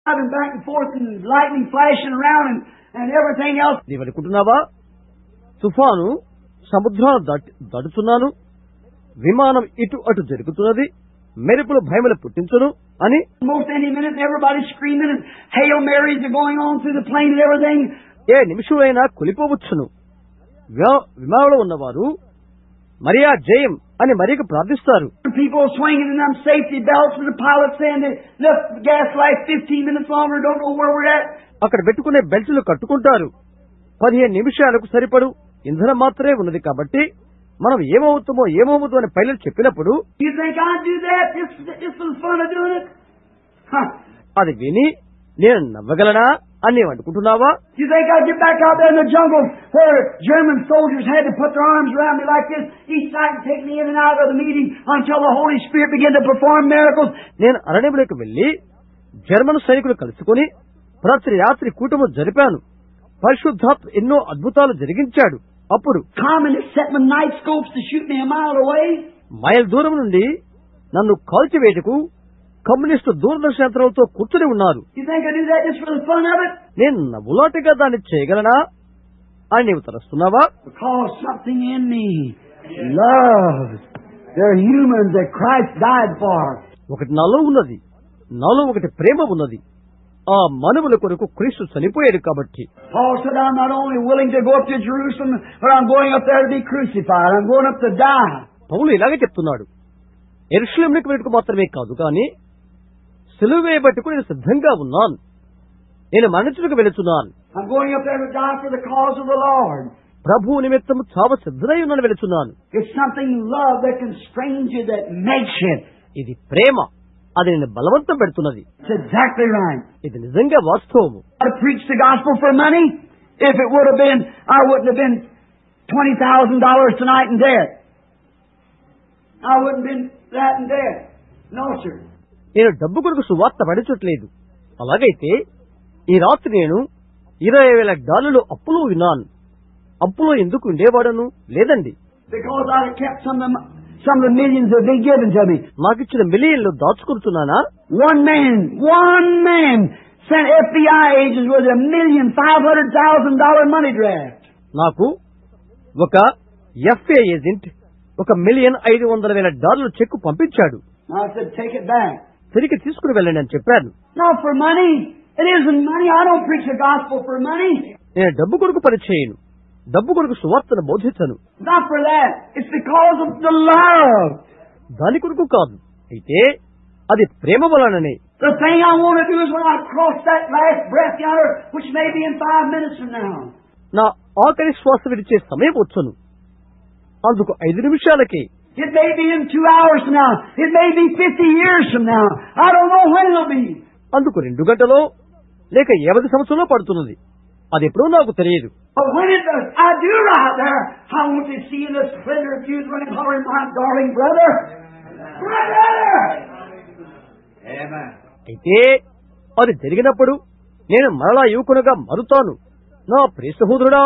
and back and forth and lightning flashing around and everything else. నీవనుకుంటున్నావా తుఫాను సముద్రాలు దాటుతున్నాను, విమానం ఇటు అటు జరుగుతున్నది, మెరుపులు భయములు పుట్టించును అని. Most any minute everybody's screaming and Hail Marys are going on through the plane and everything. ఏ నిమిషమైనా కులిపోవచ్చును. విమానంలో ఉన్నవారు మరియా జయం అని మరీకు ప్రార్థిస్తారు. People swinging in them safety belts and the pilot saying that the gas lasts 15 minutes longer, don't know where we're at. అక్కడ పెట్టుకునే బెల్టులు కట్టుకుంటారు. 15 నిమిషాలకు సరిపడు ఇంధనం మాత్రమే ఉన్నది కాబట్టి మనం ఏమవుతుందో అని పైలట్ చెప్పినప్పుడు You think I do that? This is fun of doing it? Huh. అది విని నేను నవ్వగలనా అని నీవు అనుకుంటున్నావా? You think I'd get back out there in the jungle where German soldiers had to put their arms around me like this each night and take me in and out of the meeting until the Holy Spirit began to perform miracles? నేను అరణ్యంలోకి వెళ్లి German సైనికులు కలుసుకుని రాత్రి కూటము జరిపాను. పరిశుద్ధాత్మ ఎన్నో అద్భుతాలు జరిగించాడు. అప్పుడు Communists set with night scopes to shoot me a mile away. Mile దూరం నుండి నన్ను కాల్చివేటకు కమ్యూనిస్టు దూరదర్శన యంత్రాలతో కూర్చుని ఉన్నారు. You think I do that just for the fun of it? నేను నవ్వులాటగా దాన్ని చేయగలనా అని నీవు తలస్తున్నావా? Because something in me loves. They're humans that Christ died for. ఒకటి నాలో ఉన్నది, నాలో ఒకటి ప్రేమ ఉన్నది. ఆ మానవుల కొరకు క్రీస్తు చనిపోయాడు కాబట్టి. Paul said, I'm not only willing to go up to Jerusalem, but I'm going up there to be crucified. I'm going up to die. పౌలు ఇలాగే చెప్తున్నాడు, యెరూషలేమునకు వెళ్ళుటకు మాత్రమే కాదు కానీ సిలువ వేయబట్టుకు నేను సిద్ధంగా ఉన్నాను, నేను మరణించుటకు వెళుతున్నాను. I'm going up there to die for the cause of the Lord. ప్రభువు నిమిత్తం చావ సిద్ధమై ఉన్నాను, వెళుతున్నాను. It's something love that constrains you, that makes you. ఇది ప్రేమ, అది నేను బలవంతం పెడుతున్నది. It's exactly right. ఇది నిజంగా వాస్తవము. I preach the gospel for money. If it would have been, I wouldn't have been $20,000 tonight in debt. I wouldn't have been that in debt. No, sir. నేను డబ్బు కొరకు సువార్త పడించట్లేదు. అలాగైతే ఈ రాత్రి నేను $20,000 అప్పులో విన్నాను. అప్పులో ఎందుకు ఉండేవాడను? లేదండి. Because I had kept some of the millions that they given to me. నాకిచ్చిన మిలియన్లు దాచుకుంటున్నానా? One man sent FBI agents with $1,500,000 money draft. నాకు ఒక ఎఫ్ఏ ఏజెంట్ $1,500,000 చెక్కు పంపించాడు. I said, take it back. తిరిగి తీసుకుని వెళ్ళండి అని చెప్పాను. Not for money. It isn't money. I don't preach the gospel for money. నేను డబ్బు కొరకు పని చేయను, డబ్బు కొరకు సువార్తను బోధించను. Not for that. It's because of the love. దాని కొరకు కాదు, అయితే అది ప్రేమ వలననే. The thing I want to do is when I cross that last breath yonder, which may be in 5 minutes from now. నా ఆఖరి శ్వాస విడిచే సమయం వచ్చును, అందుకు 5 నిమిషాలకే. It may be in 2 hours from now. It may be 50 years from now. I don't know when it'll be. అందుకు 2 గంటలో లేక 50 సంవత్సరంలో పడుతున్నది. అది ఎప్పుడో నాకు తెలియదు. But when it does, I do right there. I want to see in the splendor of youth when it's hollering, my darling brother. My brother! Amen. అయితే అది జరిగినప్పుడు నేను మరలా యువకునిగా మారుతాను, నా ప్రియ సహోదరుడా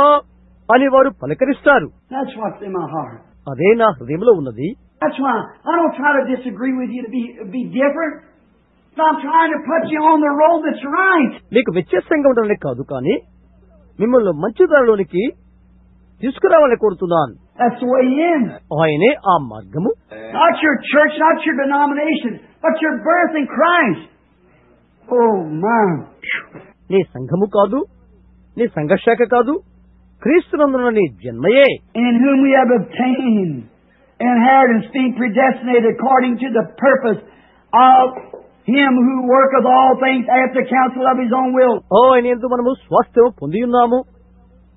అని వారు పలకరిస్తారు. That's what's in my heart. అదే నా హృదయంలో ఉన్నది. That's why I don't try to disagree with you to be different. I'm trying to put you on the road that's right. మీకు వ్యత్యాసంగా ఉండడానికి కాదు, కానీ మిమ్మల్ని మంచి దారిలోనికి తీసుకురావాలని కోరుతున్నాను. That's the way in. ఆయనే ఆ మార్గము. Not your church, not your denomination, but your birth in Christ. Oh my. నీ సంఘము కాదు, నీ సంఘశాఖ కాదు, క్రీస్తునందున నీ జన్మయే. In whom we have obtained inheritance, being predestinated according to the purpose of Him who worketh all things after the counsel of His own will. ఆయన యందు మనము స్వాస్థ్యం పొంది ఉన్నాము,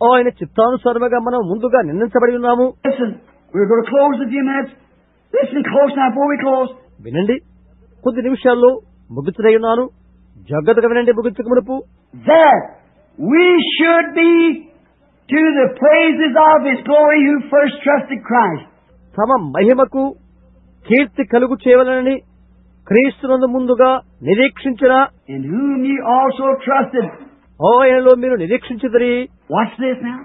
ఆయన చిత్తానుసారముగా మనం ముందుగా నిర్ణయించబడి ఉన్నాము. Listen, we're going to close in a few minutes. Listen close now before we close. వినండి, కొద్ది నిమిషాల్లో ముగించదై ఉన్నాను. జాగ్రత్తగా వినండి ముగించక మునుపు. That we should be to the praises of His glory who first trusted Christ. తమ మహిమకు కీర్తి కలుగు చేయవలనని క్రీస్తునందు ముందుగా నిరీక్షించిన, in whom ye also trusted. ఆయనలో మీరు నిరీక్షించుదరి. Watch this now.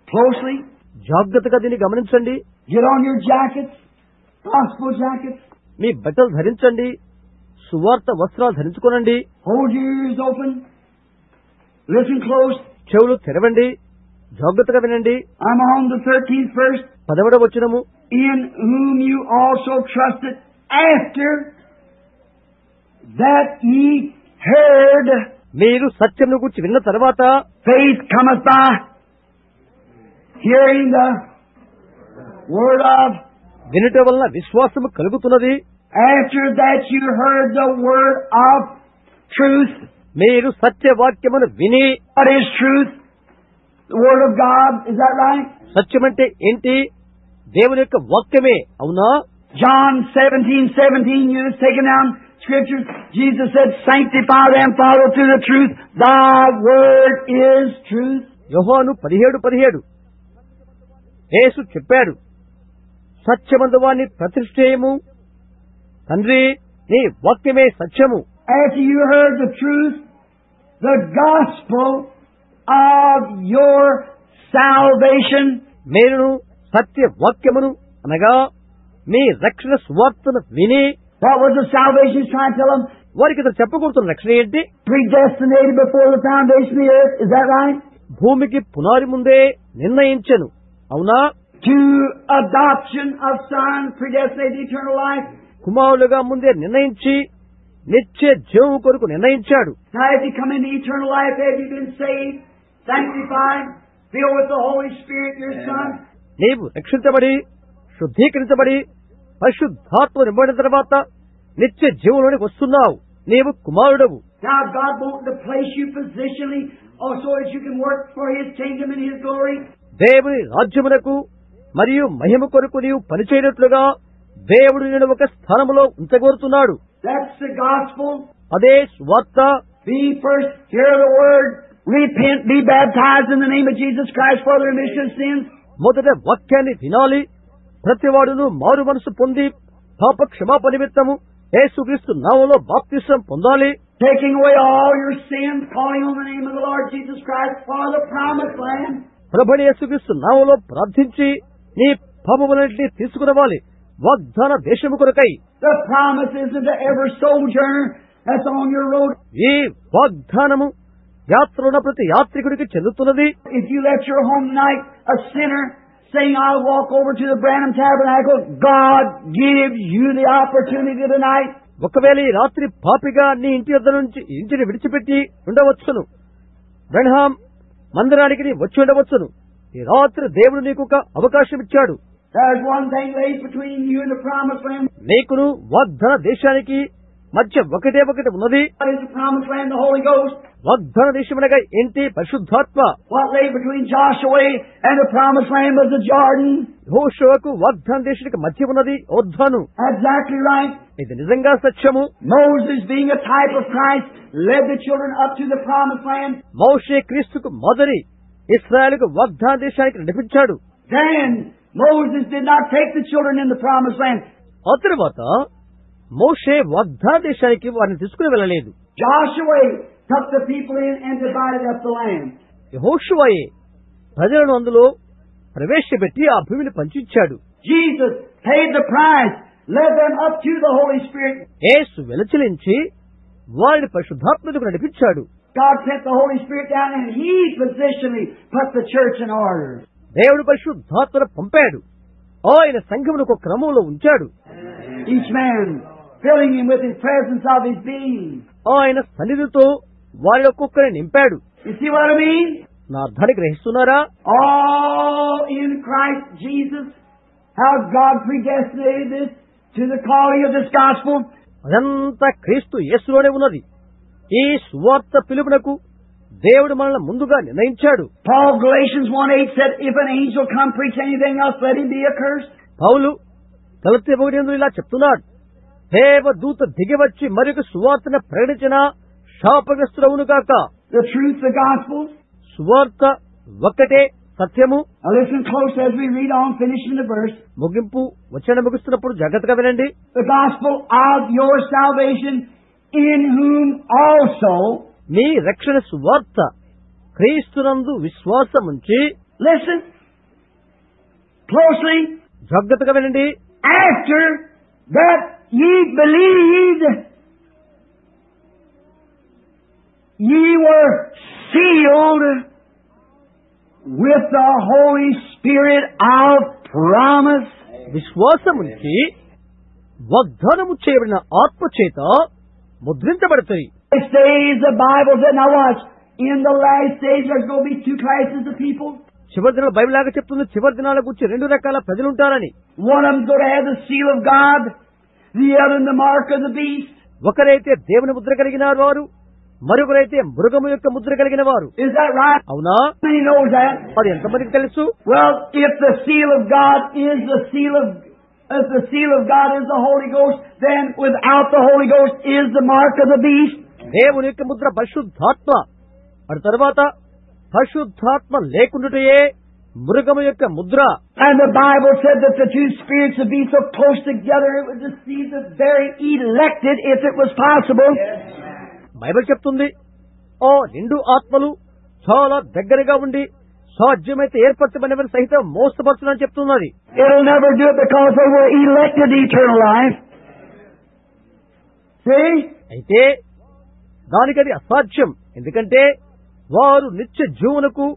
Closely. జాగ్రత్తగా దీన్ని గమనించండి. Get on your jackets. Gospel jackets. మీ బట్టలు ధరించండి, సువార్త వస్త్రాలు ధరించుకోనండి. Hold your ears open. Listen close. చెవులు తెరవండి, జాగ్రత్తగా వినండి. I'm on the 13th verse. 11వ వచనము. In whom you also trusted after that ye heard. మీరు సత్యమును గురించి విన్న తర్వాత, Faith cometh by hearing the word of. వినుట వలన విశ్వాసము కలుగుతున్నది. After that you heard the word of truth. మీరు సత్యవాక్యమును విని. What is truth? The word of God. Is that right? సత్యమంటే ఏంటి? దేవుని యొక్క వాక్యమే, అవునా? John 17:17, you have taken down scriptures. Jesus said, sanctify them, follow through the truth. Thy word is truth. యోహాను 17:17 యేసు చెప్పాడు, సత్యమందు వాణ్ణి ప్రతిష్ఠేయము. తండ్రి, నీ వాక్యమే సత్యము. After you heard the truth, the gospel of your salvation. మీరును సత్య వాక్యమును అనగా మీ రక్షణ సువార్తను విని. What was the salvation he's trying to tell them? వారికి ఇతను చెప్పకూడుతున్న రక్షణ ఏంటి? Predestinated before the foundation of the earth. Is that right? భూమికి పునాది ముందే నిర్ణయించెను, అవునా? To adoption of son, predestinated eternal life. కుమారులుగా ముందే నిర్ణయించి నిత్య జీవము కొరకు నిర్ణయించాడు. Now as you come into eternal life, have you been saved, sanctified, filled with the Holy Spirit, your son? నీవు రక్షించబడి, శుద్ధీకరించబడి, పరిశుద్ధాత్మ నింపబడిన తర్వాత నిత్య జీవంలోనికి వస్తున్నావు. నీవు కుమారుడవు. Now God wants to place you positionally also as you can work for His kingdom and His glory. దేవుని రాజ్యమునకు మరియు మహిమ కొరకు నీవు పనిచేయనట్లుగా దేవుడు నేను ఒక స్థానములో ఉంచగోరుతున్నాడు. That's the gospel. అదే సువార్త. Be first, hear the word, repent, be baptized in the name of Jesus Christ for the remission of sins. మొదట వాక్యాన్ని వినాలి. ప్రతివాడును మారు మనసు పొంది పాప క్షమాపణ నిమిత్తము యేసుక్రీస్తు నామములో బాప్తిసం పొందాలి. Taking away all your sins, calling on the name of the Lord Jesus Christ for the promised land. ప్రభువైన యేసుక్రీస్తు నామములో ప్రార్థించి నీ పాపములన్నిటినీ తీసుకురావాలి వాగ్దాన దేశము కొరకై. The promise isn't to every sojourner that's on your road. ఈ వాగ్దానము యాత్ర ఉన్న ప్రతి యాత్రికుడికి చెందుతున్నది. If you left your home tonight a sinner saying, I'll walk over to the Branham Tabernacle, God gives you the opportunity tonight. ఒకవేళ ఈ రాత్రి పాపిగా నీ ఇంటి వద్ద నుంచి ఇంటిని విడిచిపెట్టి ఉండవచ్చును, బ్రహ్మాం మందిరానికి నీ వచ్చి ఉండవచ్చును. ఈ రాత్రి దేవుడు నీకు ఒక అవకాశం ఇచ్చాడు. There's one thing laid between you and the promised land. నీకును వాగ్దాన దేశానికి మధ్య ఒకటే ఒకటి ఉన్నది. What is the promised land? The Holy Ghost. వాగ్దాన దేశమనగా ఏంటి? పరిశుద్ధాత్మ. What lay between Joshua and the promised land was the Jordan. యెహోషువకు వాగ్దాన దేశానికి మధ్య ఉన్నది యోర్దాను. Exactly right. ఇది నిజంగా సత్యము. Moses, being a type of Christ, led the children up to the promised land. మోషే క్రీస్తుకు మొదటి ఇశ్రాయేలుకు వాగ్దాన దేశానికి నడిపించాడు. Then Moses did not take the children in the promised land. ఆ తరువాత మోషే వాగ్దాన దేశానికి వారిని తీసుకుని వెళ్ళలేదు. Joshua took the people in and divided up the land. యెహోషువయే ప్రజలను అందులో ప్రవేశపెట్టి ఆ భూమిని పంచిచ్చాడు. Jesus paid the price, led them up to the Holy Spirit. యేసు వెలచలించి వారిని పరిశుద్ధాత్మకు నడిపించాడు. God sent the Holy Spirit down and He positionally put the church in order. దేవుడు పరిశుద్ధాత్మను పంపాడు. ఆయన సంఘమును ఒక క్రమంలో ఉంచాడు. Each man filling him with His presence of His being. ఆయన సన్నిధితో వారి ఒక్కొక్కరిని నింపాడు. You see what I mean? నా అర్థాన్ని గ్రహిస్తున్నారా? All in Christ Jesus. How God predestinated this to the calling of this gospel. అదంతా క్రీస్తు యేసులోనే ఉన్నది. ఈ సువార్త పిలుపునకు దేవుడు మనల్ని ముందుగా నిర్ణయించాడు. Paul, Galatians 1:8 said, if an angel come preach anything else, let him be accursed. పౌలు గలతీ 1:8 ఇలా చెప్తున్నాడు, దేవదూత దిగివచ్చి మరొక సువార్తను ప్రకటించిన శాపగ్రస్తుడవును గాక. The truth, the gospel. సువార్త ఒక్కటే సత్యము. Now listen close as we read on, finishing the verse. ముగింపు వచనం ముగిస్తున్నప్పుడు జాగ్రత్తగా వినండి. The gospel of your salvation, in whom also. మీ రక్షణ సువార్త క్రీస్తునందు విశ్వాసముంచి. Listen closely. జాగ్రత్తగా వినండి. After that ye believed ye were sealed with the Holy Spirit of promise. విశ్వాసమునికి వాగ్దానము చేయబడిన ఆత్మ చేత ముద్రించబడతాయి. These days the Bible said, now watch, in the last days there's going to be two classes of people. చివరి దినాలు Bible లాగా చెప్తుంది, చివరి దినాల గురించి రెండు రకాల ప్రజలుంటారని. One of them's going to have the seal of God, the other the mark of the beast. ఒకరైతే దేవుని ముద్ర కలిగిన వారు, మరొకరైతే మృగము యొక్క ముద్ర కలిగిన వారు. Is that right? అవునా? How many knows that? అది ఎంతమందికి తెలుసు? Well, if the seal of God is the seal of God is the Holy Ghost, then without the Holy Ghost is the mark of the beast. దేవుని యొక్క ముద్ర పరిశుద్ధాత్మ, అటు తర్వాత పరిశుద్ధాత్మ లేకుండాయే మృగము యొక్క Mudra. And the Bible said that the two spirits would be so close together it would deceive the very elected if it was possible. Bible చెప్తుంది, ఓ రెండు ఆత్మలు చాలా దగ్గరగా ఉండి సాధ్యమైతే ఏర్పరచబడినవని సహితం మోసపరచునని చెప్తున్నది. It'll never do it because they were elected eternal life. See? అయితే దానికి అది అసాధ్యం, ఎందుకంటే వారు నిత్య జీవనకు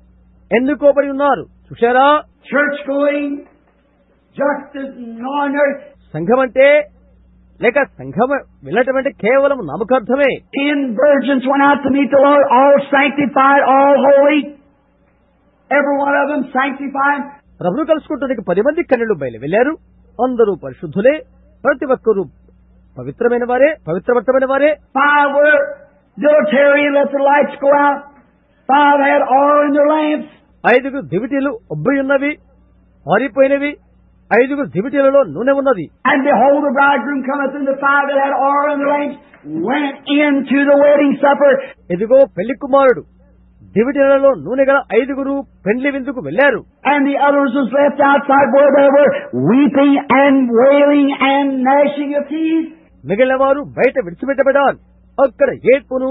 ఎన్నుకోబడి ఉన్నారు. చూశారా? Church going, just as ordinary. సంఘం అంటే లేక సంఘం వెళ్ళటం అంటే కేవలం నామకార్థమే. 10 virgins went out to meet the Lord, all sanctified, all holy. Every one of them sanctified. ప్రభువును కలుసుకుంటానికి 10 మంది కన్యలు బయలు వెళ్లారు. అందరూ పరిశుద్ధులే, ప్రతి ఒక్కరూ పవిత్రమైన వారే, పవిత్రవంతమైన వారే. 5 were dilatory and let the lights go out. 5 had oil in their lamps. 5 దివిటీలు ఉబ్బి ఉన్నవి, ఆరిపోయినవి. 5 దివిటీలలో నూనె ఉన్నది. And behold, the bridegroom cometh, and the 5 that had oil in their lamps went into the wedding supper. ఇదిగో పెళ్లి కుమారుడు, దివిటీలలో నూనె గల 5 పెండ్లి విందుకు వెళ్లారు. And the others was left outside where they were weeping and wailing and gnashing of teeth. మిగిలిన వారు బయట విడిచిపెట్టబడారు. అక్కడ ఏడ్పును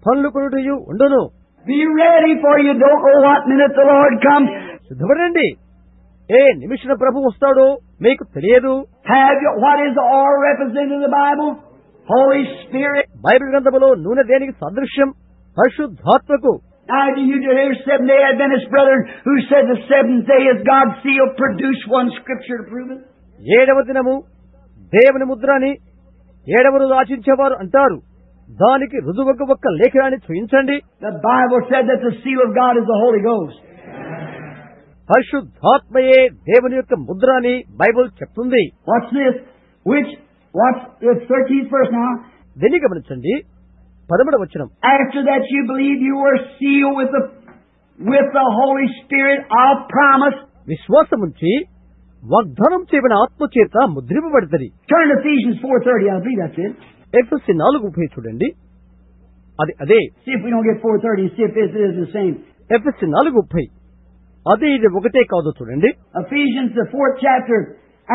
పన్నుకొనుటయు ఉండును. Be ready, for you don't know what minute the Lord comes. సిద్ధపడండి, ఏ నిమిషం ప్రభు వస్తాడో మీకు తెలియదు. Have you, what is the oil represented in the Bible? Holy Spirit. Bible గ్రంథములో నూనె దేనికి సాదృశ్యం? పరిశుద్ధాత్మకు. Now do you hear 7-day Adventist brethren who said the 7th day is God's seal? Produce one scripture to prove it. 7వ దినము దేవుని ముద్ర అని 7వ రోజు ఆశించేవారు అంటారు. దానికి రుజువుకు ఒక్క లేఖనాన్ని చూయించండి. The Bible said that the seal of God is the Holy Ghost. పరిశుద్ధాత్మయే దేవుని యొక్క ముద్ర అని బైబిల్ చెప్తుంది. What's this? What's the 13th verse now? దీన్ని గమనించండి. 13వ వచనం. After that you believe you were sealed with the Holy Spirit of promise. విశ్వాసముంచి వాగ్దానం చేయబడిన ఆత్మ చేత ముద్రింపబడతది. Turn to Ephesians 4:30. I believe that's it. ఎఫెసీ 4:30 చూడండి. అదే. See if we don't get 4:30. See if this is the same. ఎఫెసీ 4:30. అది ఇది ఒకటే కాదు చూడండి. Ephesians the 4th chapter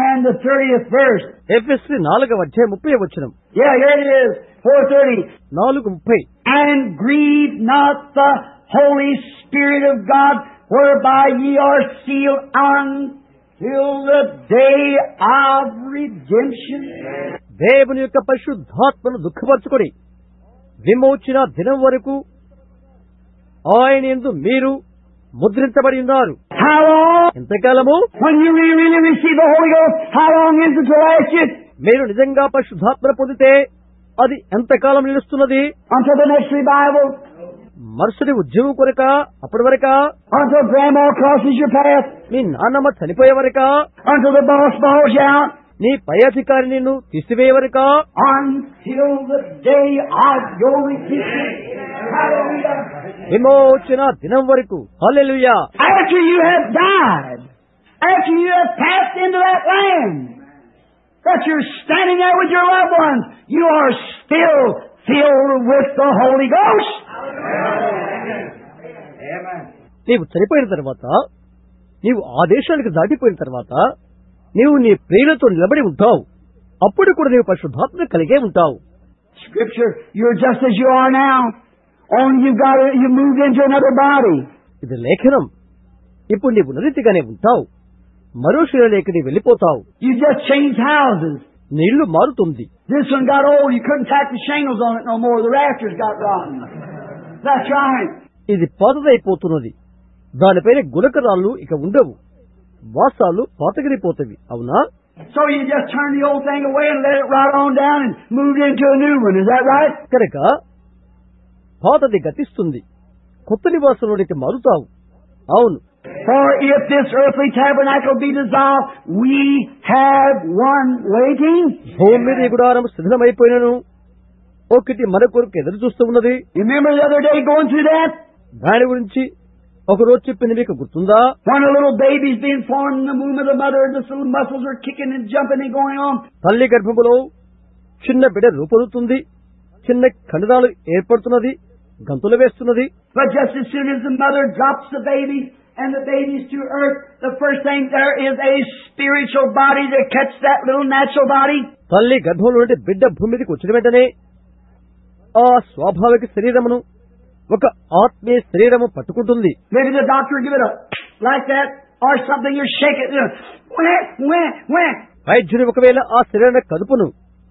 and the 30th verse. ఎఫెసీ 4వ అధ్యాయం 30వ వచనం. Yeah, here it is. 4:30. 4:30. And grieve not the Holy Spirit of God, whereby ye are sealed until the day of redemption. దేవుని యొక్క పరిశుద్ధాత్మను దుఃఖపరచుకొని విమోచన దినం వరకు ఆయన యందు మీరు ముద్రించబడి ఉన్నారు. How long? ఎంతకాలము? When you really receive the Holy Ghost, how long is it to last you? మీరు నిజంగా పరిశుద్ధాత్మ పొందితే అది ఎంతకాలం నిలుస్తున్నది? Until the next revival? మరుసటి ఉద్యోగం కొరక? అప్పటి వరకా? Until grandma crosses your path? మీ నాన్నమ్మ చనిపోయే వరకా? Until the boss balls you out? నీ పై అధికారి నిన్ను తీసివేయ వరకా? Until the day of your redemption. Hallelujah. విమోచన దినం వరకు. హల్లెలూయా. After you have died, after you have passed into that land, that you're standing there with your loved ones, you are still filled with the Holy Ghost. Amen. నీవు చనిపోయిన తర్వాత, నీవు ఆ దేశానికి దాటిపోయిన తర్వాత, నీవు నీ ప్రియులతో నిలబడి ఉంటావు. అప్పుడు కూడా నీవు పరిశుద్ధాత్మ కలిగే ఉంటావు. Scripture, you're just as you are now. Only you moved into another body. ఇది లేఖనం. ఇప్పుడు నీవు ఉన్నరీతిగానే ఉంటావు, మరో శరీరంలోకి నీవు వెళ్ళిపోతావు. You just changed houses. నీ ఇల్లు మారుతుంది. This one got old. You couldn't tack the shingles on it no more. The rafters got rotten. That's right. ఇది పాతదైపోతున్నది. దానిపైన గులకరాళ్ళు ఇక ఉండవు. వాసాలు పాతగిరిపోతవి. అవునా? So you just turn the old thing away and let it rot on down and move into a new one. Is that right? కనుక పాతది గతిస్తుంది, కొత్త నివాసంలోనికి మారుతావు. అవును. For if this earthly tabernacle be dissolved, we have one waiting. భూమి మీద ఈ గుడారం శిథిలమైపోయినను ఒకటి మన కొరకు ఎదురు చూస్తూ ఉన్నది. You remember the other day going through that? దాని గురించి ఒక రోజు చెప్పింది మీకు గుర్తుందా? When a little baby's being formed in the womb of the mother, the little muscles are kicking and jumping and going on. తల్లి గర్భములో చిన్న బిడ్డ రూపొందుతుంది, చిన్న కండరాలు ఏర్పడుతున్నది, గంతులు వేస్తున్నది. But just as soon as the mother drops the baby and the baby's to earth, the first thing there is a spiritual body to catch that little natural body. తల్లి గర్భంలో నుండి బిడ్డ భూమి మీదకి వచ్చిన వెంటనే ఆ స్వాభావిక శరీరమును ఒక ఆత్మీయ శరీరము పట్టుకుంటుంది. Maybe the doctor give it up like that or something, you shake it. Wah. వైద్యుడు ఒకవేళ ఆ శరీరాన్ని కదుపును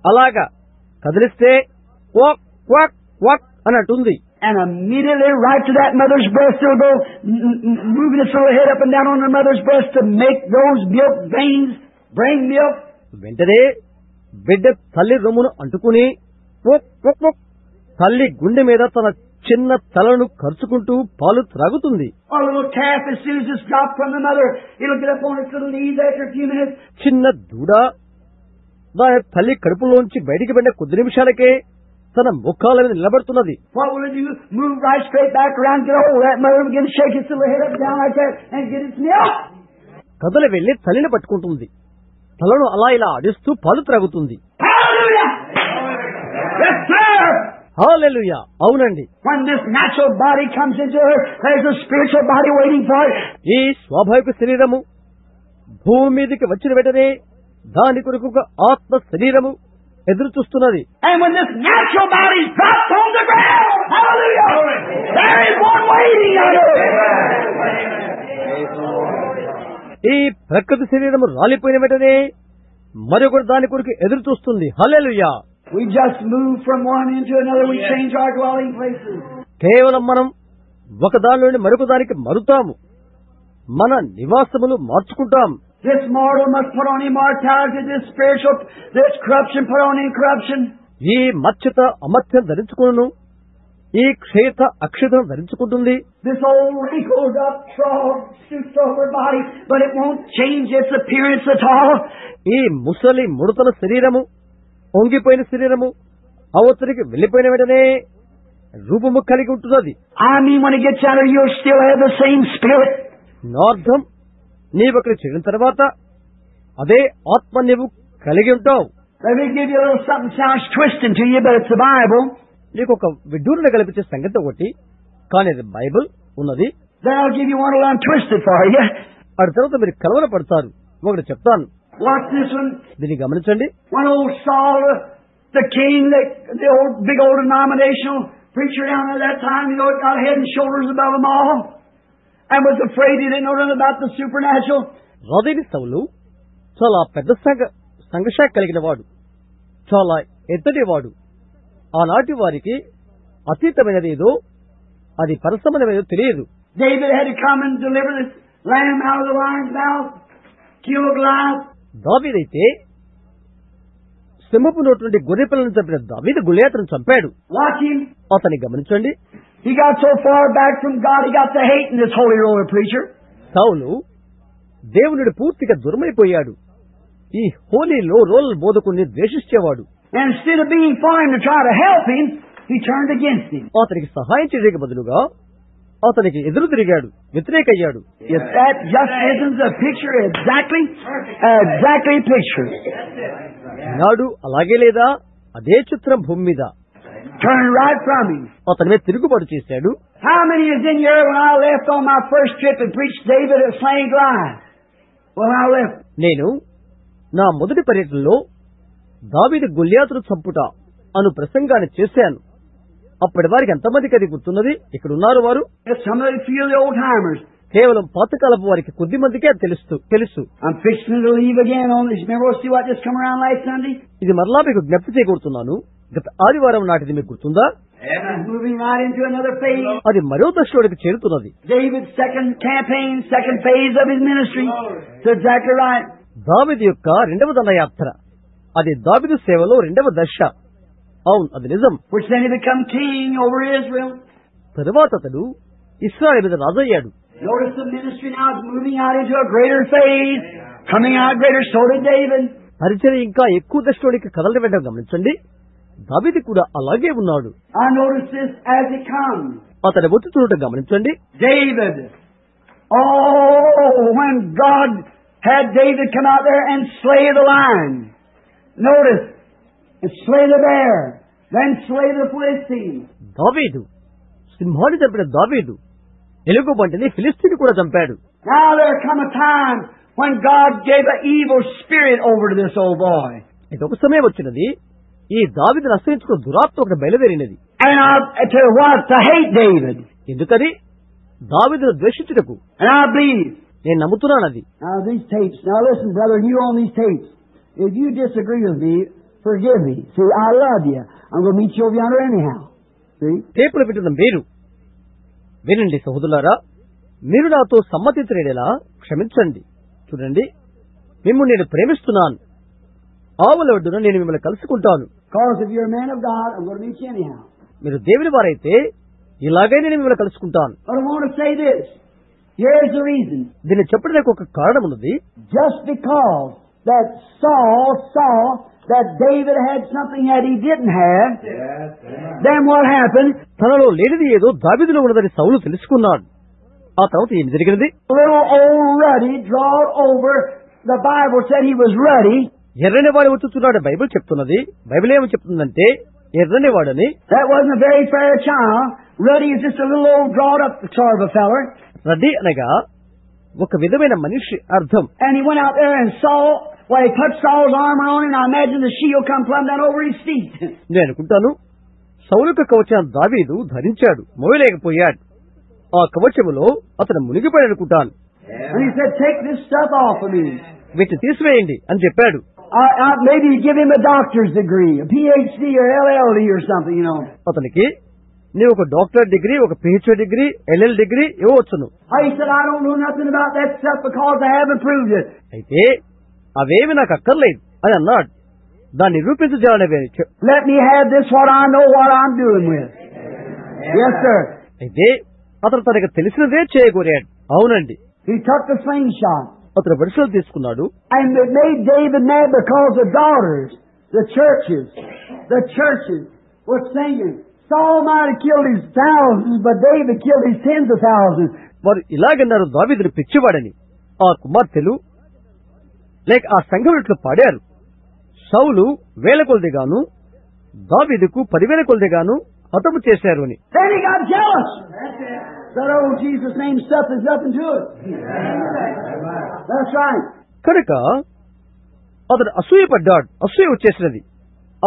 అలాగా కదిలిస్తే క్వాక్ క్వాక్ క్వాక్ అని అంటుంది. And immediately right to that mother's breast it'll go moving its little head up and down on the mother's breast to make those milk veins bring milk. వెంటనే బిడ్డ తల్లి రొమ్మును అంటుకుని క్వాక్ క్వాక్ క్వాక్ తల్లి గుండె మీద తన చిన్న తలను ఖర్చుకుంటూ పాలు త్రాగుతుంది. A little calf, as soon as it's dropped from the mother, it'll get up on its little knees after a few minutes. చిన్న దూడ దాని తల్లి కడుపులోంచి బయటికి పడిన కొద్ది నిమిషాలకే తన ముఖాల మీద నిలబడుతున్నది. What will it do? Move right straight back around, get a hold of that mother, begin to shake its little head up and down like that, and get its milk. కదలి వెళ్లి తల్లిని పట్టుకుంటుంది. తలను అలా ఇలా ఆడిస్తూ పాలు త్రాగుతుంది. Hallelujah! Yes, sir! హల్లెలూయా! అవునండి. When this natural body comes into her, there's a spiritual body waiting for it. ఈ స్వాభావిక శరీరము భూమి మీదకి వచ్చిన వెంటనే దాని కొరకు ఒక ఆత్మ శరీరము ఎదురు చూస్తున్నది. And when this natural body drops on the ground, hallelujah, there is one waiting on it. ఈ ప్రకృతి శరీరము రాలిపోయిన వెంటనే మరొకటి దాని కొరకు ఎదురు చూస్తుంది. హల్లెలూయా! We just move from one into another. We change our dwelling places. కేవలం మనం ఒక దాని నుండి మరొక దానికి మరుతాము, మన నివాసములు మార్చుకుంటాం. This mortal must put on immortality. This spiritual, this corruption put on incorruption. ఈ మత్స్యత అమర్త్యం ధరించుకును, ఈ క్షేత అక్షతను ధరించుకుంటుంది. This old wrinkled up, suits over body, but it won't change its appearance at all. ఈ ముసలి ముడతల శరీరము, ఒంగిపోయిన శరీరము అవతలికి వెళ్లిపోయిన వెంటనే రూపము కలిగి ఉంటున్నది. I mean, when it gets out of you, you'll still have the same spirit. నార్థం నీవక్కడ చేరిన తర్వాత అదే ఆత్మ నీవు కలిగి ఉంటావు. Let me give you a little something sounds twisting to you, but it's the Bible. నీకు ఒక విడ్డూరణ కల్పించే సంగతి ఒకటి, కానీ అది బైబిల్ ఉన్నది. Then I'll give you one little untwisted for you. ఆ తర్వాత మీరు కలవర పడతారు. ఒకటి చెప్తాను, Watch this one. దీన్ని గమనించండి. One old Saul, the king, the old big old denominational preacher down there that time, you know, got head and shoulders above them all, and was afraid he didn't know nothing about the supernatural. రాజైన సౌలు చాలా పెద్ద సంఘశాఖ కలిగిన వాడు, చాలా ఎత్తటివాడు. ఆనాటి వారికి అతీతమైనది ఏదో, అది పరసమైనదేదో తెలియదు. David had to come and deliver this lamb out of the lion's mouth, kill Goliath. దావీదైతే సింహపు నోటి నుండి గొర్రె పిల్లను చంపిన దావీదు గొలియాతును చంపాడు. Watch him. అతన్ని గమనించండి. He got so far back from God, he got to hating this holy roller preacher. సౌలు దేవునుడి పూర్తిగా దూరమైపోయాడు. ఈ హోలీ రోల్ బోధకుని ద్వేషించేవాడు. And instead of being for him to try to help him, he turned against him. అతనికి సహాయం చేయడానికి బదులుగా అతనికి ఎదురు తిరిగాడు, వ్యతిరేకయ్యాడు. If that just isn't the picture, exactly picture. నాడు అలాగే లేదా అదే చిత్రం భూమి మీద. Turned right from him. అతని మీద తిరుగుబాటు చేశాడు. How many is in here when I left on my first trip and preached David at slaying Goliath? When I left. నేను నా మొదటి పర్యటనలో దావీదు గొల్యాతును చంపుట అను ప్రసంగాన్ని చేశాను. అప్పటి వారికి ఎంతమందికి అది గుర్తున్నది? ఇక్కడ ఉన్నారు వారు. Some of you feel the old timers. కేవలం పాతకాలపు వారికి కొద్ది మందికే అది తెలుసు. I'm fixing to leave again on this. Remember, see what just come around last Sunday? ఇది మరలా మీకు జ్ఞప్తి చేయకూడుతున్నాను. గత ఆదివారం నాటిది మీకు గుర్తుందా? He's moving right into another phase. అది మరో దశలోకి చేరుతున్నది. David's second campaign, second phase of his ministry. That's exactly right. దావీదు యొక్క రెండవ దండయాత్ర, అది దావీదు సేవలో రెండవ దశ. అవును, అది నిజం. Which then he become king over Israel. తరువాత అతడు ఇశ్రాయేలు మీద రాజయ్యాడు. Notice the ministry now is moving out into a greater phase, coming out greater. So did David. పరిచర్య ఇంకా ఎక్కువ దశలోనికి కదలడం వెంటనే గమనించండి. దావీదు కూడా అలాగే ఉన్నాడు. I notice this as it comes. అతని వచ్చుచున్నట్టు గమనించండి. David. Oh, when God had David come out there and slay the lion. Notice, and slay the bear, then slay the Philistines. దావీదు, సింహాన్ని చంపిన దావీదు ఎలుగుబంటిని ఫిలిస్తీని కూడా చంపాడు. Now there come a time when God gave an evil spirit over to this old boy. ఇది ఒక సమయం వచ్చినది, ఈ దావీదును అసహించుకున్న దురాత్మ ఒకటి బయలుదేరినది. And to what? To hate David. ఎందుకని? దావీదును ద్వేషించుటకు. And I believe. నేను నమ్ముతున్నానది. Now these tapes. Now listen, brother, you own these tapes. If you disagree with me, forgive me. See, I love you. I'm going to meet you over yonder anyhow. See? టేపులు పెట్టిన మీరు వినండి సహోదరులారా, మీరు నాతో సమ్మతించలేలా క్షమించండి. చూడండి, మిమ్మల్ని నేను ప్రేమిస్తున్నాను. ఆవుల ఒడ్డున నేను మిమ్మల్ని కలుసుకుంటాను. Because if you're a man of God, I'm going to meet you anyhow. మీరు దేవుని వారైతే ఇలాగే నేను మిమ్మల్ని కలుసుకుంటాను. But I want to say this. Here's the reason. దీన్ని చెప్పడానికి ఒక కారణం ఉన్నది. Just because that Saul saw that David had something that he didn't have, then what happened? తనలో లేనిది ఏదో దావీదులో ఉన్నదని సౌలు తెలుసుకున్నాడు. ఆ తర్వాత ఏం జరిగినది? Little old ruddy drawed over. The Bible said he was ruddy. ఎర్రని వాడు వచ్చుచున్నాడు బైబిల్ చెప్తున్నది. బైబిల్ ఏమని చెప్తుందంటే ఎర్రని వాడని. That wasn't a very fair child. Ruddy is just a little old drawed up sort of a feller. Reddy అనగా ఒక విధమైన మనిషి అర్థం. And he went out there and saw, well, he put Saul's armor on him, and I imagine the shield come plumb down over his feet. నేను అనుకుంటాను సౌలుకు కవచం దావీదు ధరించాడు, మోయలేకపోయాడు. ఆ కవచములో అతను మునిగిపోయాడు అనుకుంటాను. And he said, take this stuff off of me. వీటిని తీసివేయండి అని చెప్పాడు. Maybe give him a doctor's degree, a PhD or LLD or something, you know. అతనికి నీవు ఒక డాక్టర్ డిగ్రీ, ఒక పిహెచ్డి డిగ్రీ, ఎల్ఎల్ డిగ్రీ ఇవ్వవచ్చును. He said, I don't know nothing about that stuff because I haven't proved it. అయితే అవేమి నాకు అక్కర్లేదు అని అన్నాడు. దాన్ని నిరూపించజాలనే. Let me have this what I know what I'm doing with. Yes, sir. అయితే అతను తనకు తెలిసినదే చేయగోరాడు. అవునండి. He took the slingshot. అతను వరుసలు తీసుకున్నాడు. And it made David mad because the daughters, the churches were singing, Saul might have killed his thousands, but David killed his tens of thousands. వారు ఇలాగన్నారు, దావీదును పిచ్చివాడని. ఆ కుమార్తెలు లేక ఆ సంఘం ఇట్లు పాడారు, సౌలు వేల కొలదిగాను దావీదుకు 10,000 కొలదిగాను హతము చేశారు అని. Then he got jealous. That old Jesus name stuff is nothing to it. That's right. కనుక అతడు అసూయపడ్డాడు. అసూయ వచ్చేసినది.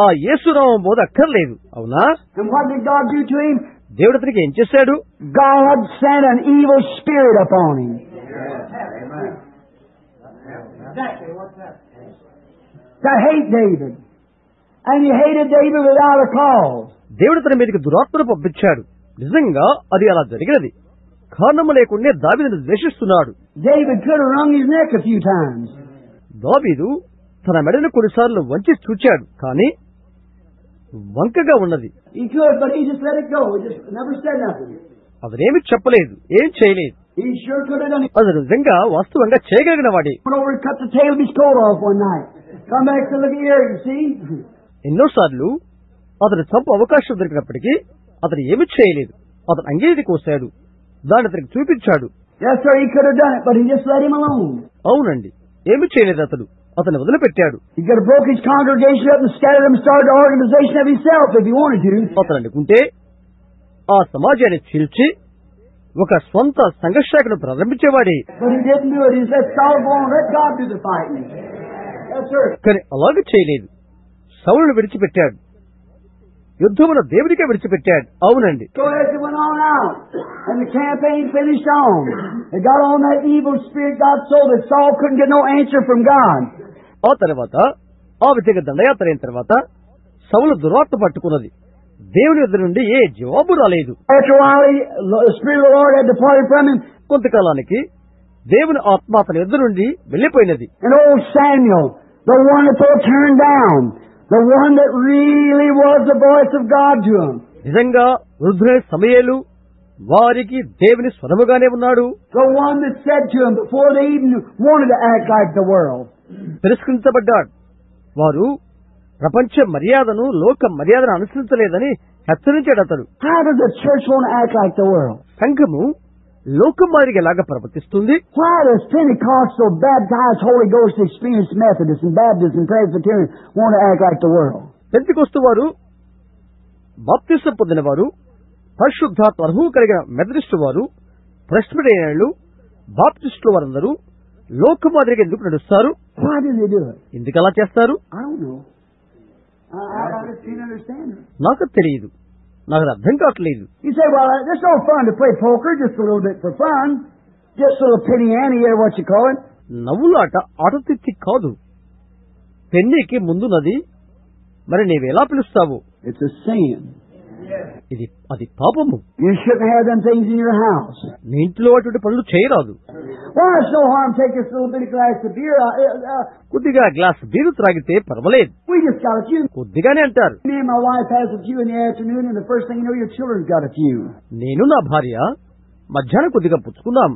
ఆ యేసునామం బోధ అక్కర్లేదు. అవునా? And what did God do to him? దేవుడు అతనికి ఏం చేశాడు? God sent an evil spirit upon him. To hate David. And he hated David without a cause. దేవుడు తన మీదకి దురాత్మను పంపించాడు. నిజంగా అది అలా జరిగినది. కారణము లేకుండా దావీదును ద్వేషిస్తున్నాడు. David could have wrung his neck a few times. దావీదు తన మెడను కొన్నిసార్లు వంచి చూచాడు, కానీ వంకగా ఉన్నది. He could, but he just let it go. He just never said nothing. అతనేమి చెప్పలేదు, ఏం చేయలేదు. He sure could have done it. అది నిజంగా వాస్తవంగా చేయగలిగిన వాడే. Went over and cut the tail of his coat off one night. Come back to look here, you see? ఎన్నోసార్లు అతను చంపు అవకాశం దొరికినప్పటికీ అతను ఏమి చేయలేదు. అతను అంగీది కోసాడు, దాన్ని అతనికి చూపించాడు. Yes, sir, he could have done it, but he just let him alone. అవునండి, ఏమి చేయలేదు. అతను వదిలిపెట్టాడు. He could have broke his congregation up and scattered them, started an organization of himself if he wanted to. అతను అనుకుంటే ఆ సమాజాన్ని చీల్చి ఒక స్వంత సంఘర్షణను ప్రారంభించేవాడే. But he didn't do it. He said, Saul, go on, let God do the fighting. Yes, sir. కానీ అలాగే చేయలేదు. సౌలును విడిచిపెట్టాడు, యుద్ధమును దేవుడికే విడిచిపెట్టాడు. అవునండి. So as it went on out, and the campaign finished on, it got on that evil spirit got so that Saul couldn't get no answer from God. ఆ తర్వాత ఆ విధంగా దండయాత్ర అయిన తర్వాత సౌలు దురాత్మ పట్టుకున్నది. దేవుని యొద్ద నుండి ఏ జవాబు రాలేదు. After a while, the Spirit of the Lord had departed from him. కొంతకాలానికి దేవుని ఆత్మ అతని యొద్ద నుండి వెళ్లిపోయినది. And old Samuel, the one that they turned down, the one that really was the voice of God to him. నిజంగా వృద్ధులైన సమూయేలు వారికి దేవుని స్వరముగానే ఉన్నాడు. The one that said to him before they even wanted to act like the world. తిరస్కరించబడ్డాడు. వారు ప్రపంచ మర్యాదను, లోక మర్యాదను అనుసరించలేదని హెచ్చరించాడు అతడు. How does the church want to act like the world? సంఘము లోకం మాదిరిగా ఎలాగా ప్రవర్తిస్తుంది? Why does Pentecostal, baptized, Holy Ghost experienced Methodists and Baptists and Presbyterians want to act like the world? Pentecost వారు, బాప్తిసం పొందిన వారు, పరిశుద్ధాత్మ అనుభవం కలిగిన మెథడిస్టు వారు, ప్రెస్బిటేరియన్లు, బాప్టిస్టులు వారందరూ లోక మాదిరిగా ఎందుకు నడుస్తారు? Why do they do it? ఎందుకు అలా చేస్తారు? I don't know. I just can't understand it. నాకు తెలియదు, నాకు అది అర్థం కావట్లేదు. You say, well, it's no fun to play poker, just a little bit for fun. Just a little penny ante or what you call it. నవ్వులాట ఆట తిత్తి కాదు, పెన్నీకి ముందున్నది. మరి నీవెలా పిలుస్తావు? It's a sin. అది పాపము. You shouldn't have them things in your house. నీ ఇంట్లో అటువంటి పనులు చేయరాదు. Well, it's no harm take this little bitty glass of beer. కొద్దిగా గ్లాస్ బీరు త్రాగితే పర్వాలేదు. We just got a few. కొద్దిగానే అంటారు. Me and my wife has a few in the afternoon, and the first thing you know, your children's got a few. నేను నా భార్య మధ్యాహ్నం కొద్దిగా పుచ్చుకుందాం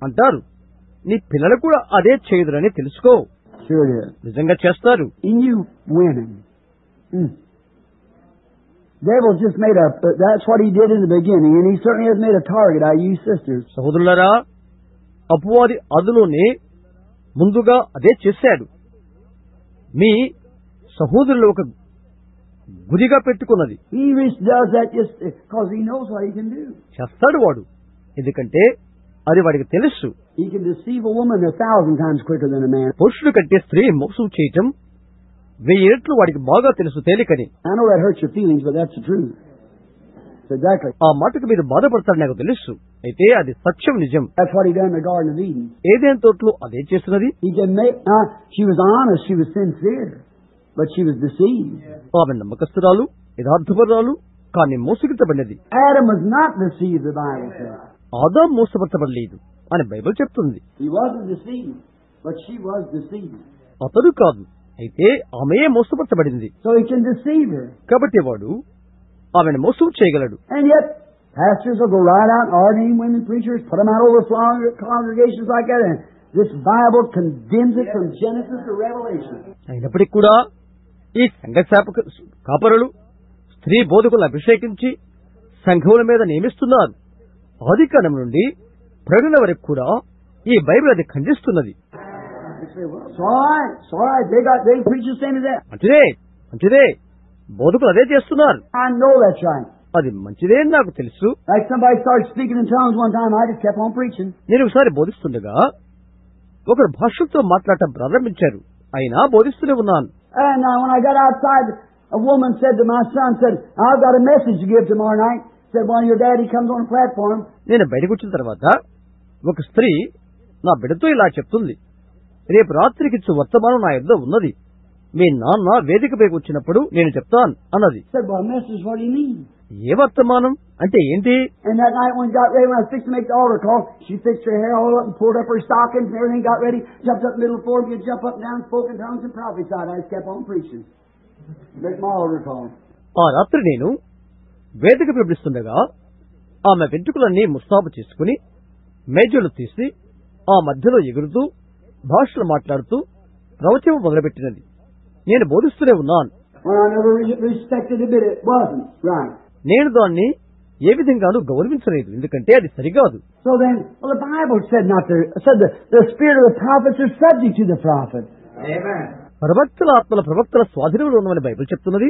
అంటారు. నీ పిల్లలు కూడా అదే చేయుదురని తెలుసుకో. Sure it is. నిజంగా చేస్తారు. In you women. Devil just made a, that's what he did in the beginning, and he certainly has made a target out of you sisters. సహోదరులారా, అపవాది అదులోనే ముందుగా అదే చేశాడు. మీ సహోదరులు ఒక గురిగా పెట్టుకున్నది. He does that just because he knows what he can do. చేస్తాడు వాడు, ఎందుకంటే అది వాడికి తెలుసు. He can deceive a woman 1,000 times quicker than a man. పురుషుడు కంటే స్త్రీ మోసం చేయటం 1000 రెట్లు వాడికి బాగా తెలుసు, తేలికని. I know that hurts your feelings, but that's the truth. That's exactly. ఆ మాటకు మీరు బాధపడతారు నాకు తెలుసు, అయితే అది సత్యం, నిజం. That's what he done in the Garden of Eden. ఏదైనా తోటలో అదే చేస్తున్నది. He can make. She was honest. She was sincere, but she was deceived. ఆమె నమ్మకస్తురాలు, యథార్థపరురాలు, కానీ మోసగించబడినది. Adam was not deceived. The Bible says. Adam మోసపరచబడలేదు అని బైబిల్ చెప్తుంది. He wasn't deceived, but she was deceived. అతడు కాదు, అయితే ఆమెయే మోసపరచబడింది. So he can deceive her. కాబట్టి వాడు ఆమెను మోసం చేయగలడు. And yet, pastors will go right out and ordain women preachers, put them out over congregations like that, and this Bible condemns it from Genesis to Revelation. అయినప్పటికీ కూడా ఈ సంఘ కాపరులు స్త్రీ బోధకులను అభిషేకించి సంఘముల మీద నియమిస్తున్నారు. ఆదికాండం నుండి ప్రకటన వరకు కూడా ఈ బైబిల్ అది ఖండిస్తున్నది. మంచిదే, బోధకులు అదే చేస్తున్నారు. అది మంచిదే అని నాకు తెలుసు. నేను ఒకసారి బోధిస్తుండగా ఒకరు భాషలతో మాట్లాడటం ప్రారంభించారు, అయినా బోధిస్తూనే ఉన్నాను. A woman said to my son, I've got a message to give tomorrow night. Said, when your daddy comes on the platform. నేను బయటకు వచ్చిన తర్వాత ఒక స్త్రీ నా బిడ్డతో ఇలా చెప్తుంది, రేపు రాత్రికి ఇచ్చే వర్తమానం నా యొద్ద ఉన్నది. మీ నాన్న వేదికపైకి వచ్చినప్పుడు నేను చెప్తాను అన్నది. Said, well, message, what do you mean? ఏ వర్తమానం అంటే ఏంటి? And that night when got ready, when I was fixing to make the altar call, she fixed her hair all up and pulled up her stockings and everything, got ready, jumped up in the middle of the floor, and jump up and down, spoke in tongues and prophesied. I just kept on preaching. Make my altar call. ఆ రాత్రి నేను వేదిక పిలుస్తుండగా ఆమె వెంట్రుకలన్నీ ముస్తాబు చేసుకుని మేజులు తీసి ఆ మధ్యలో ఎగురుతూ భాషలు మాట్లాడుతూ ప్రవచనం మొదలుపెట్టినది. నేను బోధిస్తూనే ఉన్నాను. నేను దాన్ని ఏ విధంగానూ గౌరవించలేదు, ఎందుకంటే అది సరికాదు. ప్రవక్తల ఆత్మల ప్రవక్తల స్వాధీనంలో ఉన్నవని బైబిల్ చెప్తున్నది.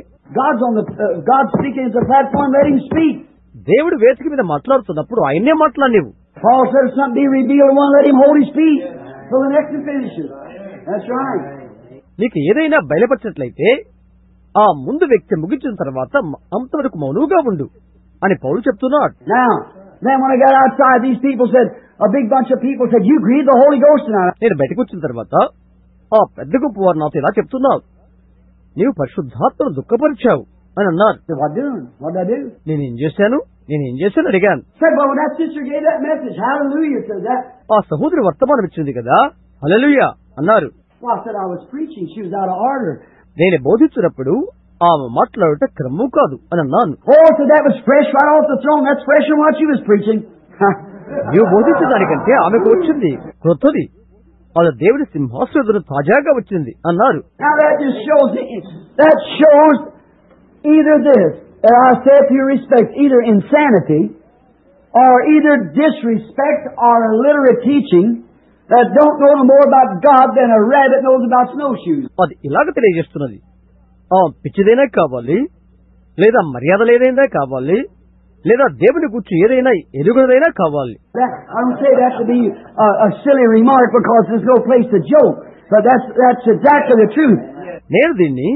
దేవుడు వేదిక మీద మాట్లాడుతున్నప్పుడు ఆయన్నే మాట్లాడినవు. నీకు ఏదైనా బయలుపరిచినట్లయితే ఆ ముందు వ్యక్తి ముగించిన తర్వాత అంతవరకు మౌనంగా ఉండు అని పౌలు చెప్తున్నాడు. నేను బయటకు వచ్చిన తర్వాత ఆ పెద్ద గుంపు వారు నాతో ఇలా చెప్తున్నారు, నీవు పరిశుద్ధాత్మను దుఃఖపరిచావు అని అన్నారు. Said, what doing? What did I do? నేనేం చేశాను అడిగాను. Said, well, when that sister gave that message, hallelujah, said that. ఆ సహోదరి వర్తమానం ఇచ్చింది కదా, హల్లెలూయా అన్నారు. Well, I said, I was preaching. She was out of order. నేను బోధించినప్పుడు ఆమె మాట్లాడుట క్రమం కాదు అని అన్నాను. Oh, so that was fresh right off the throne. That's fresher than what she was preaching. నీవు బోధించడానికంటే ఆమెకు వచ్చింది క్రొత్తది, అది దేవుడి సింహాసనం తాజాగా వచ్చింది అన్నారు. Now that shows either this, and I say with due respect, either insanity or either disrespect or illiterate teaching that don't know no more about God than a rabbit knows about snowshoes. అది ఇలాగ తెలియజేస్తున్నది, పిచ్చిదైనా కావాలి, లేదా మర్యాద లేదైనా కావాలి, లేదా దేవుని గురించి ఏదైనా ఎరుగుదైనా కావాలి. I don't say that to be a silly remark because there's no place to joke, but that's exactly the truth. నేను దీన్ని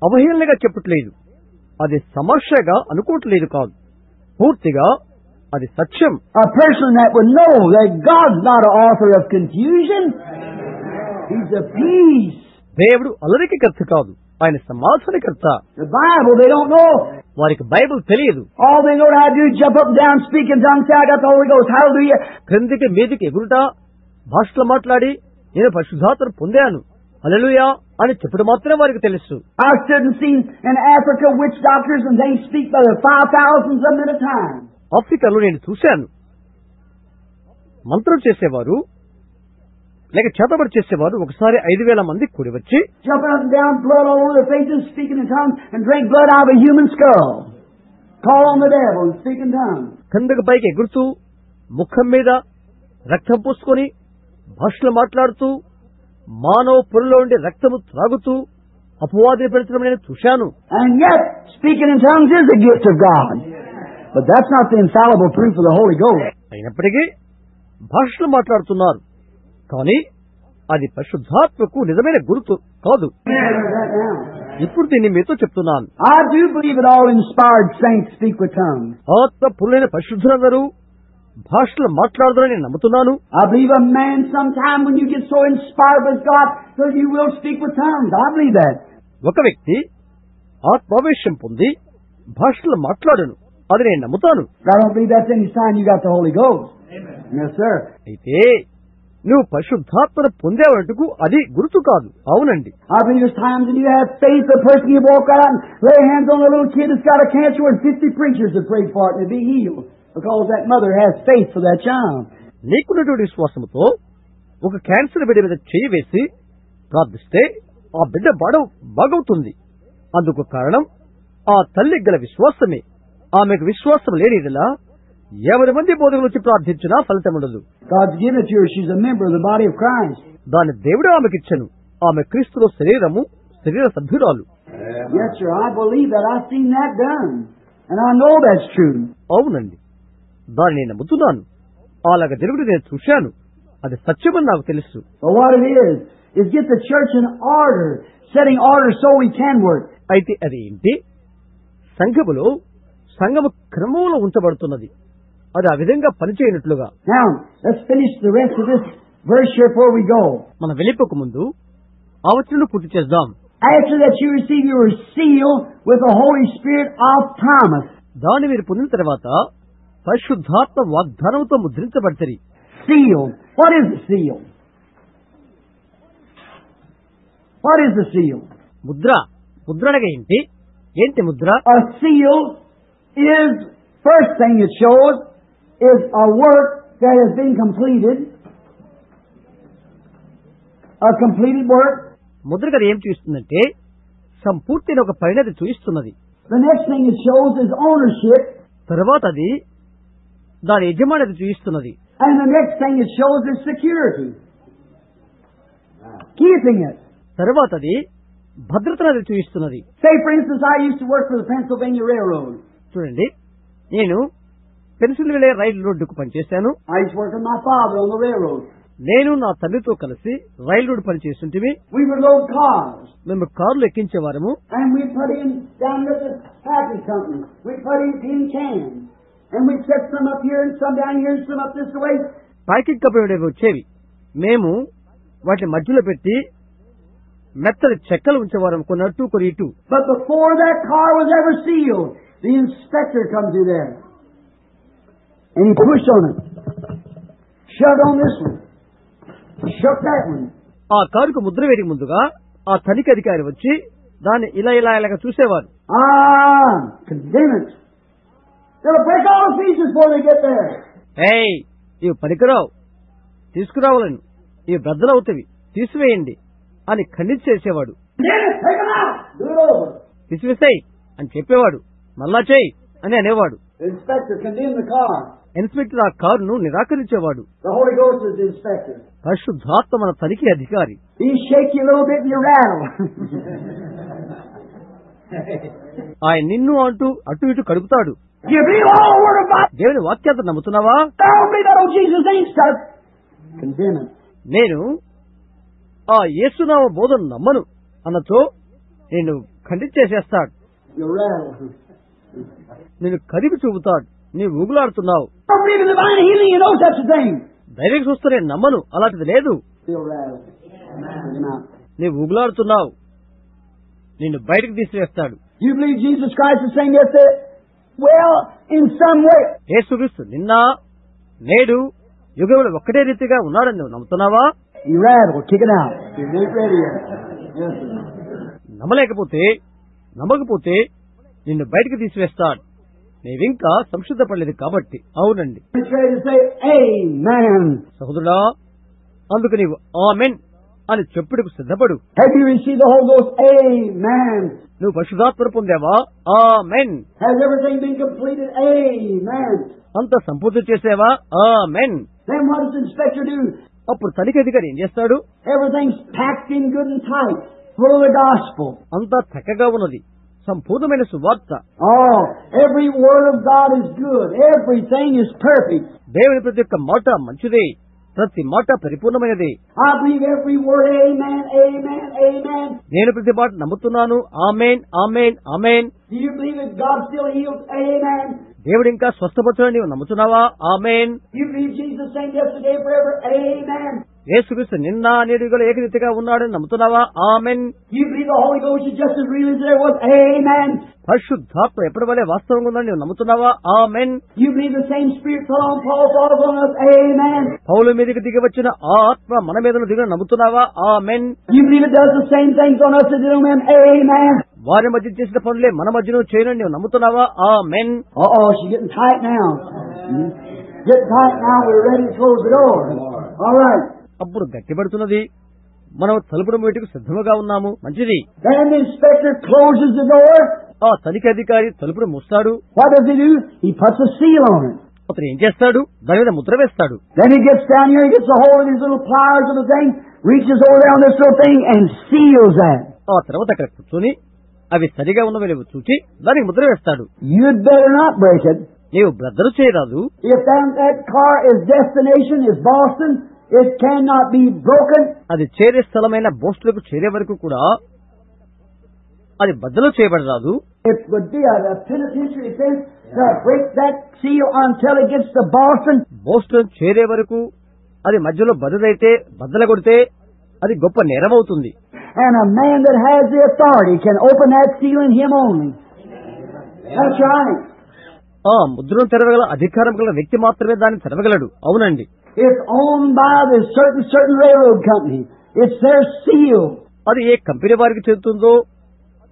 అవహేళనగా చెప్పట్లేదు, అది సమస్యగా అనుకోవట్లేదు కాదు, పూర్తిగా అది సత్యం. A person that would know that God's not an author of confusion, He's a peace. దేవుడు అలరికి కర్త కాదు, ఆయన సమాధానకర్త. The Bible, they don't know. వారికి బైబిల్ తెలియదు. All they know how to do is jump up and down, speak in tongues, say I got the Holy Ghost, hallelujah. క్రిందికి మీదికి ఎగురుట, భాషలో మాట్లాడి నేను పరిశుద్ధాత్మను పొందాను, హల్లెలూయా అని చెప్పడం మాత్రమే వారికి తెలుసు. I stood and seen in Africa witch doctors and they speak by the 5,000s of them at a time. ఆఫ్రికాలో నేను చూశాను, మంత్రం చేసేవారు లేక చేతబడి చేసేవారు ఒకసారి 5,000 మంది కూడి వచ్చి jumping up and down, blood all over their faces, speaking in tongues, and drank blood out of a human skull. Call on the devil and speak in tongues. కిందకు పైకి ఎగురుతూ, ముఖం మీద రక్తం పూసుకొని భాషలో మాట్లాడుతూ, మానవ పొరలో ఉండే రక్తము త్రాగుతూ అపవాదిని పెడుతున్నాం నేను చూశాను. And yet, speaking in tongues is a gift of God. But that's not the infallible proof of the Holy Ghost. అయినప్పటికీ భాషలో మాట్లాడుతున్నారు, కానీ అది పరిశుద్ధాత్మకు నిజమైన గుర్తు కాదు. ఇప్పుడు దీన్ని మీతో చెప్తున్నాను. I do believe that all inspired saints speak with tongues. ఆత్మ పురులైన పరిశుద్ధులందరూ భాషలో మాట్లాడదని నేను నమ్ముతున్నాను. I believe a man sometime when you get so inspired with God, so you will speak with tongues. I believe that. ఒక వ్యక్తి ఆత్మావేశం పొంది భాషలో మాట్లాడను, అది నేను నమ్ముతాను. I don't believe that's any sign you got the Holy Ghost. Yes, sir. అయితే నువ్వు పరిశుద్ధాత్మను పొందేవాటుకు అది గుర్తు కాదు. అవునండి. I believe there's times when you have faith, the person you walk out and lay hands on a little kid that's got a cancer and 50 preachers have prayed for it and it'll be healed because that mother has faith for that child. నీకున్నటువంటి విశ్వాసంతో ఒక cancer బిడ్డ మీద చేయి వేసి ప్రార్థిస్తే ఆ బిడ్డ బాగవుతుంది. అందుకు కారణం ఆ తల్లి గల విశ్వాసమే. ఆమెకు విశ్వాసం లేనిదిలా ఎవరి మంది బోధకులు వచ్చి ప్రార్థించినా ఫలితం ఉండదు. God's given it to her. She's a member of the body of Christ. దాన్ని దేవుడు ఆమెకిచ్చను. ఆమె క్రీస్తులో శరీర సభ్యురాలు. Yes, sir. I believe that. I've seen that done. And I know that's true. అవునండి, దాన్ని నేను నమ్ముతున్నాను. అలాగ జరుగుడు నేను చూశాను. అది సత్యమని నాకు తెలుసు. But what it is get the church in order, setting order so we can work. అయితే అది ఏంటి? సంఘము క్రమంలో ఉంచబడుతున్నది, అది ఆ విధంగా పనిచేయనట్లుగా. Now, let's finish the rest of this verse here before we go. మనం వెళ్ళిపోక ముందు ఆ వచనం పూర్తి చేద్దాం. After that you receive your seal with the Holy Spirit of promise. దాన్ని మీరు పొందిన తర్వాత పరిశుద్ధాత్మ వాగ్దానంతో ముద్రించబడతారు. Seal. What is the seal? What is the seal? Mudra అనగా ఏంటి Mudra? A seal is, first thing it shows is a work that has been completed. A completed work. Mudra గారు ఏం చూస్తుందంటే సంపూర్తిన ఒక పరిణతి చూపిస్తున్నది. The next thing it shows is ownership. తర్వాత అది దాని యజమానిని చూపిస్తున్నది. And the next thing it shows is security. Keeping it. తర్వాత అది భద్రతను చూపిస్తున్నది. Say for instance, I used to work for the Pennsylvania Railroad. చూడండి, నేను పెన్సిల్వేనియా రైలు రోడ్డుకు పనిచేశాను. I used to work with my father on the railroad. నేను నా తండ్రితో కలిసి రైలు రోడ్డు పనిచేస్తుంటిమి. We would load cars. మేము కార్లు ఎక్కించేవారము. And we put in down at the packing company. We put in tin cans. And we set some up here and some down here and some up this way. Packing company వచ్చేవి. మేము వాటిని మధ్యలో పెట్టి మెత్తని చెక్కలు ఉంచేవారు అనుకున్నట్టు కొని ఇటు. But before that car was ever sealed, the inspector comes through there. And he pushed on it. Shoved on this one. Shook that one. ఆ కారుకు ముద్ర వేయక ముందుగా ఆ తనిఖీ అధికారి వచ్చి దాన్ని ఇలా ఇలా ఇలాగ చూసేవారు. Condemn it. They'll break all the pieces before they get there. ఏయ్, ఇవి పనికిరావు, తీసుకురావాలని, ఇవి బద్దలవుతవి, తీసివేయండి అని ఖండించేసేవాడు. తీసివేసాయి అని చెప్పేవాడు, మళ్ళా చేయి అని అనేవాడు. ఇన్స్పెక్టర్ ఆ కారును నిరాకరించేవాడు. పరిశుద్ధాత్మ మన తనిఖీ అధికారి. ఆయన నిన్ను అంటూ అటు ఇటు కడుపుతాడు. దేవుని వాక్యాన్ని నమ్ముతున్నావా? నేను ఆ యేసునామ బోధన నమ్మను అన్నతో నేను ఖండించేసేస్తాడు. నేను కదిపి చూపుతాడు. నీవు ఊగులాడుతున్నావు. దైవిక చూస్తే నేను నమ్మను, అలాంటిది లేదు. నీవు ఊగులాడుతున్నావు, నిన్ను బయటకు తీసివేస్తాడు. యేసుక్రీస్తు నిన్న నేడు యుగంలో ఒక్కటే రీతిగా ఉన్నాడని నువ్వు నమ్ముతున్నావా? నమ్మకపోతే నిన్ను బయటకు తీసివేస్తాడు. నీవింకా సంశుద్ధపడలేదు కాబట్టి. అవునండి సహోదరుడా, అందుకు నీవు ఆమెన్ అని చెప్పుటకు సిద్ధపడు. నువ్వు పరిశుద్ధాత్మను పొందావా? ఆమెన్. అంత సంపూర్తి చేసావా? ఆమెన్. అప్పుడు తనిఖీ అధికారి ఏం చేస్తాడు? అంతా చక్కగా ఉన్నది, సంపూర్ణమైన సువార్త. దేవుని ప్రతి ఒక్క మాట మంచిదే, ప్రతి మాట పరిపూర్ణమైనది. నేను ప్రతి మాట నమ్ముతున్నాను. ఆమేన్, ఆమేన్, ఆమేన్. దేవుడు ఇంకా స్వస్థపరచునని నీవు నమ్ముతున్నావా? ఆమేన్. యేసుక్రీస్తు నిన్న నేడు కూడా ఏకరీతిగా ఉన్నాడని నమ్ముతున్నావా? ఆమేన్. పరిశుద్ధాత్మ ఎప్పటి వలె వాస్తవంగా ఉందని నీవు నమ్ముతున్నావా? ఆమేన్. పౌలు మీదకి దిగి వచ్చిన ఆ ఆత్మ మన మీద దిగిన నమ్ముతున్నావా? ఆమేన్. వారి మధ్య చేసిన పనులే మన మధ్యలో చేయనని నీవు నమ్ముతున్నావా? ఆమేన్. అప్పుడు గట్టిపడుతున్నది, మనం తలుపుడు బయటకు సిద్ధముగా ఉన్నాము. మంచిది. ఆ తనిఖీ అధికారి తలుపుడు మూస్తాడు. అతను ఏం చేస్తాడు? దాని మీద ముద్ర వేస్తాడు. ఆ తర్వాత అక్కడ కూర్చొని అవి సరిగా ఉన్నవి లేవు చూచి దానికి ముద్ర వేస్తాడు. నీవు బ్రద్దరు చేయరాదు. అది చేరే స్థలమైన బోస్టులకు చేరే వరకు కూడా అది బద్దలు చేయబడరాదు. బోస్టన్ చేరే వరకు అది మధ్యలో బదులైతే బద్దల కొడితే అది గొప్ప నేరం అవుతుంది. And a man that has the authority can open that seal in him only. That's right. ఆ ముద్రను తెరవగల అధికారం గల వ్యక్తి మాత్రమే దాన్ని తెరవగలడు. అవునండి. It's owned by the certain railroad company. It's their seal. అది ఏ కంపెనీ వారికి చెందుతుందో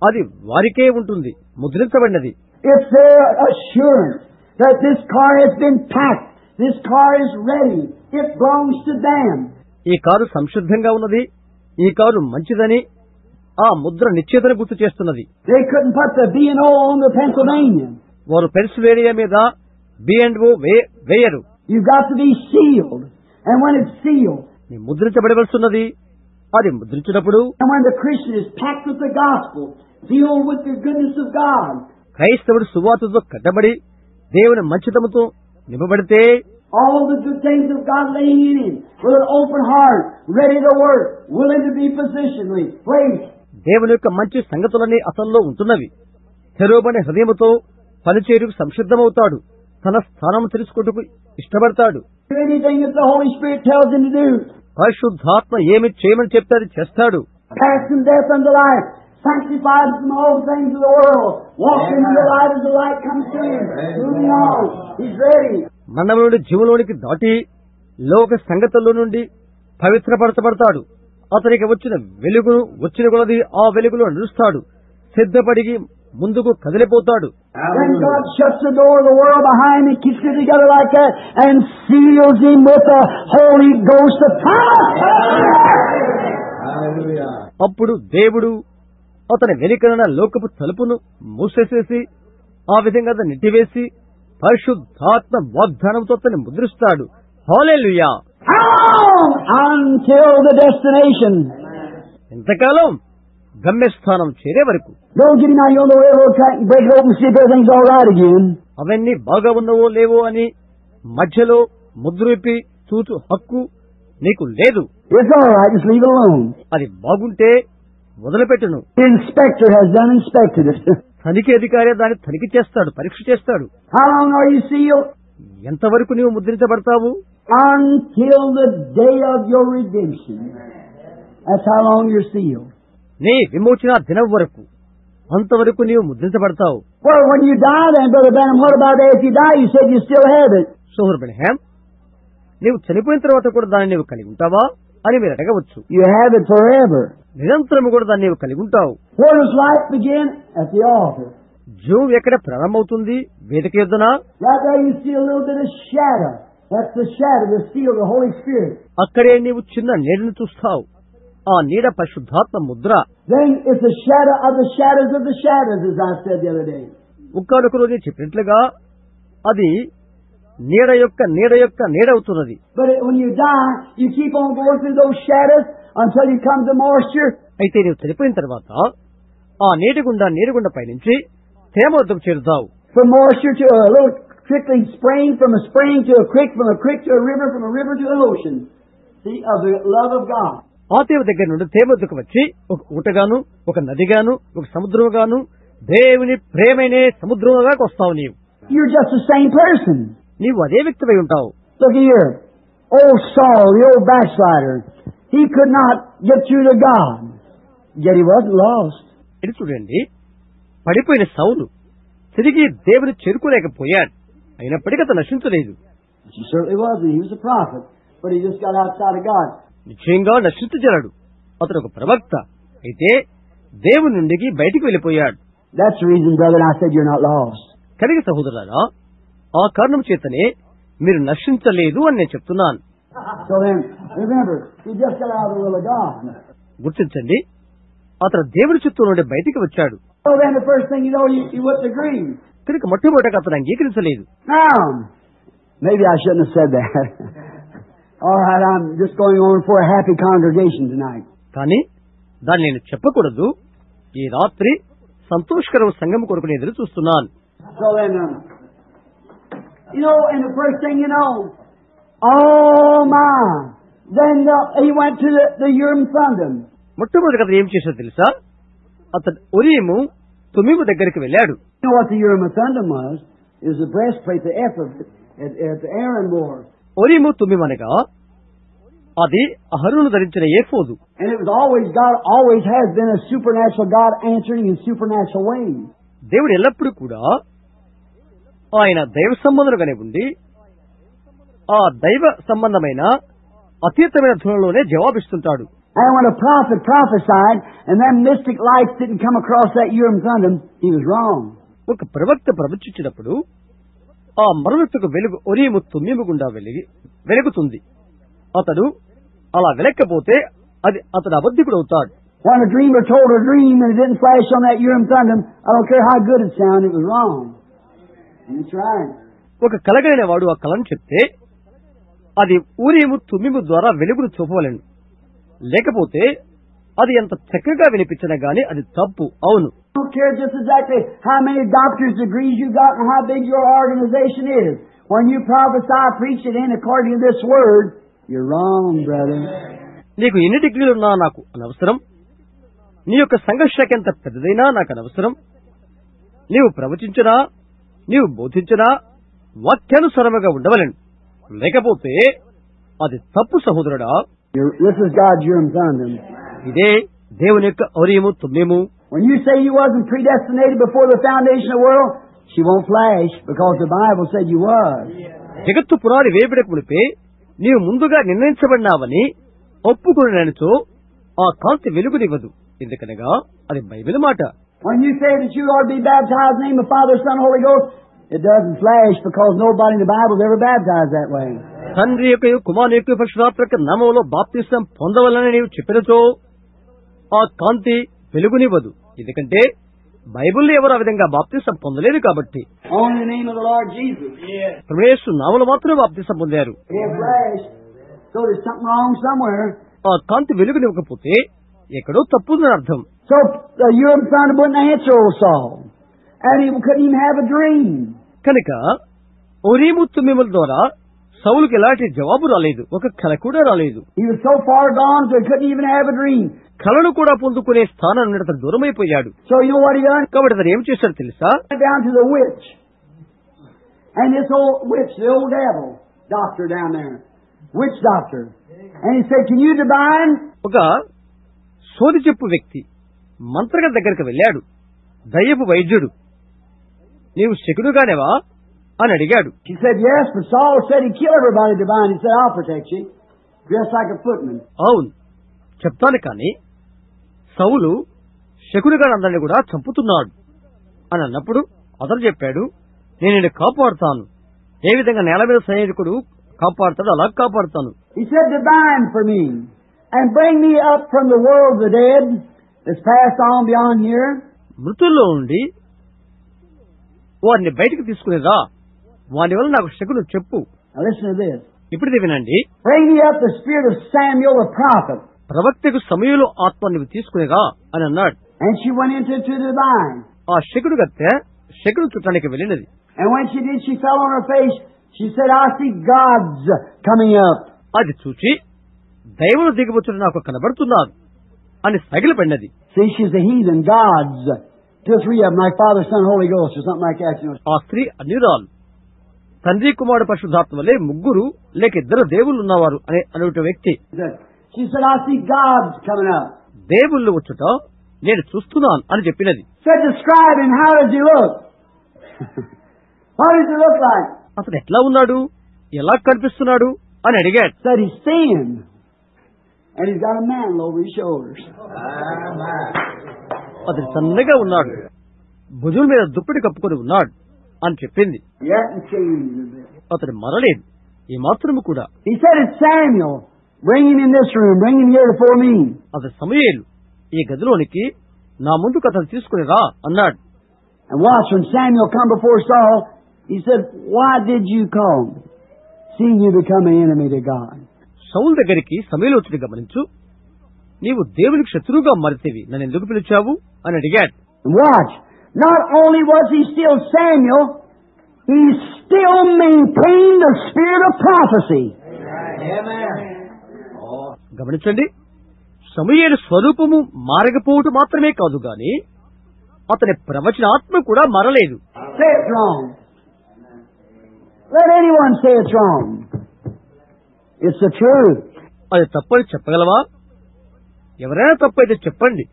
అది వారికే ఉంటుంది, ముద్రించబడినది. It's their assurance that this car has been packed. This car is ready. It belongs to them. ఈ కారు సంశుద్ధంగా ఉన్నది, ఈ కారు మంచిదని ఆ ముద్ర నిశ్చేతను గుర్తు చేస్తున్నది. They couldn't put the B&O on the Pennsylvania. వారు పెన్సిల్వేనియా మీద B&O వేయరు. You've got to be sealed. And when it's sealed, నీ ముద్రించబడవలసినది. అది ముద్రించినప్పుడు, and when the Christian is packed with the gospel, filled with the goodness of God, క్రైస్తవుడు సువార్తతో కట్టబడి దేవుని మంచితనంతో నింపబడితే, all the good things of God laying in him, with an open heart, ready to work, willing to be positionally placed. దేవుని యొక్క మంచి సంగతులన్నీ అతనిలో ఉంటున్నవి. తెరవబడిన హృదయముతో పనిచేయుటకు సంసిద్ధమవుతాడు. తన స్థానం తెలుసుకుంటూ ఇష్టపడతాడు. Anything that the Holy Spirit tells him to do. పరిశుద్ధాత్మ ఏమి చేయమని చెప్తే అది చేస్తాడు. passed from death unto life, sanctified from all things of the world, walking in the light as the light comes to him, moving on. He's ready. మరణం నుండి జీవంలోనికి దాటి లోక సంగతుల్లో నుండి పవిత్రపరచబడతాడు. అతనికి వచ్చిన వెలుగును వచ్చిన కొలది ఆ వెలుగులో నడుస్తాడు. సిద్ధపడి ముందుకు కదిలిపోతాడు. Then God shuts the door of the world behind him, keeps it together like that, and seals him with the Holy Ghost of promise. అప్పుడు దేవుడు అతని వెనుకన లోకపు తలుపును మూసేసేసి ఆ విధంగా అతన్ని నెట్టివేసి పరిశుద్ధాత్మ వాగ్దానంతో అతన్ని ముద్రిస్తాడు. హల్లెలూయా. Until the destination. ఎంతకాలం? గమ్యస్థానం చేరే వరకు. Don't get him out here on the railroad track and break it open and see if everything's all right again. అవన్నీ బాగా ఉన్నవో లేవో అని మధ్యలో ముద్రూపి చూచు హక్కు నీకు లేదు. It's all right, just leave it alone. అది బాగుంటే వదిలిపెట్టును. The inspector has done inspected it. తనిఖీ అధికారి దాన్ని తనిఖీ చేస్తాడు, పరీక్ష చేస్తాడు. How long are you sealed? ఎంతవరకు నీవు ముద్రించబడతావు? Until the day of your redemption. That's how long you're sealed. నీ విమోచన దినం వరకు, అంతవరకు నీవు ముద్రించబడతావు. Well, when you die then, Brother Branham, what about that? If you die, you said you still have it. సోదరు బ్రహ్మాం, నీవు చనిపోయిన తర్వాత కూడా దాన్ని నీవు కలిగి ఉంటావా అని మీరు అడగవచ్చు. You have it forever. నిరంతరము కూడా దాన్ని నీవు కలిగి ఉంటావు. Where does life begin? At the altar. జీవం ఎక్కడ ప్రారంభమవుతుంది? వేదిక యొద్దన. Right there you see a little bit of shadow. That's the shadow, the seal of the Holy Spirit. అక్కడే నీవు చిన్న నీడను చూస్తావు. ఆ నీడ పరిశుద్ధాత్మ Mudra. Then it's a shadow of the shadows of the shadows, as I said the other day. ఒక్కనొక రోజు చెప్పినట్లుగా అది నీడ యొక్క నీడ యొక్క నీడ అవుతున్నది. But when you die, you keep on going through those shadows until you come to moisture. అయితే నీవు చనిపోయిన తర్వాత ఆ నీటి గుండా పయనించి తేమ వద్దకు చేరుతావు. From moisture to a little trickling spring, from a spring to a creek, from a creek to a river, from a river to an ocean. See, of the love of God. ఆ తేమ దగ్గర నుండి తేమ వద్దకు వచ్చి ఒక ఊటగాను, ఒక నదిగాను, ఒక సముద్రముగాను, దేవుని ప్రేమనే సముద్రముగా వస్తావు. నీవు You're just the same person. నీవు అదే వ్యక్తివై ఉంటావు. Look here. Old Saul, the old backslider, he could not get through to God. Yet he wasn't lost. ఇది చూడండి, పడిపోయిన సౌలు తిరిగి దేవుని చేరుకోలేకపోయాడు. అయినప్పటికీ అతను నశించలేదు. He certainly wasn't. He was a prophet, but he just got outside of God. నిశ్చయంగా నశించజలడు. అతను ఒక ప్రవక్త, అయితే దేవుని నుండి బయటికి వెళ్ళిపోయాడు. That's the reason, brother, I said you're not lost. కలిగి సహోదరులారా, ఆ కారణం చేతనే మీరు నశించలేదు అని నేను చెప్తున్నాను. So then, remember, he just got out of the will of God. గుర్తించండి, అతను దేవుని చిత్తం నుండి బయటికి వచ్చాడు. So then, the first thing you know, you wouldn't agree. కనుక మొట్టమొదటిగా అతను అంగీకరించలేదు. Now, maybe I shouldn't have said that. All right, I'm just going on for a happy congregation tonight. కానీ దాన్ని నేను చెప్పకూడదు. ఈ రాత్రి సంతోషకరమైన సంఘం కొరకు నేను ఎదురు చూస్తున్నాను. So then, you know, and the first thing you know, oh my, then he went to the Urim Thummim. మొట్టమొదటిగా అతను ఏం చేశాడో తెలుసా? అతను ఉరీము తుమ్మిము దగ్గరికి వెళ్ళాడు. You know what the Urim Thummim was? It was the breastplate, the ephod that Aaron wore. ఉరీము తుమ్మిము అనగా అది అహరోను ధరించిన ఏఫోదు. And it was always, God always has been a supernatural God answering in supernatural ways. దేవుడు ఎల్లప్పుడూ కూడా ఆయన దైవ సంబంధులుగానే ఉండి ఆ దైవ సంబంధమైన అతీతమైన ధోరణిలోనే జవాబిస్తుంటాడు. And when a prophet prophesied and that mystic light didn't come across that Urim Thummim, he was wrong. ఒక ప్రవక్త ప్రవచించినప్పుడు ఆ మరొకకు వెలుగు ఒరీము తుమ్మిము గుండా వెలుగుతుంది. అతడు అలా వెలక్కపోతే అతడు అబద్ధికుడు అవుతాడు. When a dreamer told a dream and it didn't flash on that Urim Thummim, I don't care how good it sounded, it was wrong. That's right. ఒక కలగైన వాడు ఆ కలను చెప్తే అది ఊరీము తుమ్మిము ద్వారా వెలుగును చూపవలెను. లేకపోతే అది ఎంత చక్కగా వినిపించినా గాని అది తప్పు. అవును. I don't care just exactly how many doctor's degrees you got and how big your organization is. When you prophesy, preach it in according to this word, you're wrong, brother. నీకు ఎన్ని డిగ్రీలున్నా నాకు అనవసరం. నీ యొక్క సంఘర్షక ఎంత పెద్దదైనా నాకు అనవసరం. నీవు ప్రవచించినా నీవు బోధించినా వాక్యానుసారముగా ఉండవలెను. లేకపోతే అది తప్పు సహోదరుడా. This is God's Urim Thummim. ఇదే దేవుని యొక్క ఔరియము తుమ్మెము. When you say you wasn't predestinated before the foundation of the world, she won't flash because the Bible said you was. జగత్తు పునాది వేయబడక మునిపే నీవు ముందుగా నిర్ణయించబడినావని ఒప్పుకునేనచో ఆ కాంతి వెలుగునివ్వదు. ఎందుకనగా అది బైబిల్ మాట. When you say that you ought to be baptized in the name of the Father, Son, Holy Ghost, it doesn't flash because nobody in the Bible is ever baptized that way. తండ్రి యొక్క కుమారుని యొక్క పరిశుద్ధాత్మ యొక్క నామములో బాప్తిసం పొందవలని నీవు చెప్పినచో ఆ కాంతి వెలుగునివ్వదు. ఎందుకంటే బైబిల్లో ఎవరు ఆ విధంగా బాప్తిసం పొందలేదు కాబట్టి. Only the name of the Lord Jesus. యేసు నామములో మాత్రమే బాప్తిసం పొందారు. It flashed. So there's something wrong somewhere. ఆ కాంతి వెలుగునివ్వకపోతే ఎక్కడో తప్పుందని అర్థం. So Urim son wouldn't answer old Saul, and he couldn't even have a dream. కనుక ఉరీము తుమ్మెముల ద్వారా సౌలుకి ఎలాంటి జవాబు రాలేదు, ఒక కల కూడా రాలేదు. He was so far gone so he couldn't even have a dream. కలను కూడా పొందుకునే స్థానం నుండి అతను దూరమైపోయాడు. So you know what he done? కాబట్టి అతను ఏం చేశాడు తెలుసా? He went down to the witch, and this old witch, the old devil doctor down there, witch doctor, and he said, "Can you divine?" ఒక సోది చెప్పు వ్యక్తి మంత్రగ దగ్గరికి వెళ్ళాడు. దయ్యపు వైద్యుడు, నీవు శకునుగానేవా అని అడిగాడు. She said, "Yes, but Saul said he'd kill everybody divine." He said, "I'll protect you, dressed like a footman." అవును చెప్తాను, కానీ సౌలు శకునుగానందరిని కూడా చంపుతున్నాడు అని అన్నప్పుడు అతను చెప్పాడు, నేను నిన్ను కాపాడుతాను. ఏ విధంగా నేల మీద సైనికుడు కాపాడుతాడు అలా కాపాడుతాను. He said, "Divine for me, and bring me up from the world of the dead that's passed on beyond here." మృతుల్లో ఉండి వారిని బయటకు తీసుకునేదా, వాని వల్ల నాకు శకును చెప్పు. Now listen to this. ఇప్పుడు ఇది వినండి. Bring me up the spirit of Samuel the prophet. ప్రవక్తకు సమయంలో ఆత్మ నువ్వు తీసుకునేదా అని అన్నాడు. And she went into to divine. ఆ శకుడు గత్తె శకుడు చుట్టానికి వెళ్ళినది. And when she did, she fell on her face. She said, "I see gods coming up." అది చూచి దైవులు దిగబుచ్చుడు నాకు కనబడుతున్నారు అని సగిలిపడినది. See, she's a heathen, gods. 2 or 3 of them, like Father, Son, Holy Ghost, or something like that. You know. ఆ స్త్రీ అన్యురాలు, తండ్రి కుమారుడు పరిశుద్ధాత్మ వలె ముగ్గురు లేక ఇద్దరు దేవుళ్ళు ఉన్నవారు అనే అనేటి వ్యక్తి. She said, "I see gods coming up." దేవుళ్ళు వచ్చుట నేను చూస్తున్నాను అని చెప్పినది. Said, "Describe him. How does he look?" What does he look like? అతను ఎట్లా ఉన్నాడు, ఎలా కనిపిస్తున్నాడు అని అడిగాడు. Said, "He's thin, and he's got a mantle over his shoulders." అతను సన్నగా ఉన్నాడు, భుజుల మీద దుప్పటి కప్పుకొని ఉన్నాడు అని చెప్పింది. He hasn't changed a bit. అతను మరలేదు ఈ మాత్రము కూడా. He said, "It's Samuel. Bring him in this room. Bring him here before me." అతను సమూయేలు, ఈ గదిలోనికి నా ముందుకు అతను తీసుకుని రా అన్నాడు. And watch, when Samuel come before Saul, he said, "Why did you call me, seeing you become an enemy to God?" సౌలు దగ్గరికి సమూయేలు వచ్చి గమనించు, నీవు దేవునికి శత్రువుగా మారితేవి నన్ను ఎందుకు పిలిచావు అని అడిగాడు. And watch, not only was he still Samuel, he still maintained the spirit of prophecy. గమనించండి, సమూయేలు స్వరూపము మారకపోవటం మాత్రమే కాదు గాని అతని ప్రవచనాత్మ కూడా మారలేదు. Say it's wrong. Let anyone say it's wrong. It's the truth. అది తప్పని చెప్పగలవా? ఎవరైనా తప్పైతే చెప్పండి,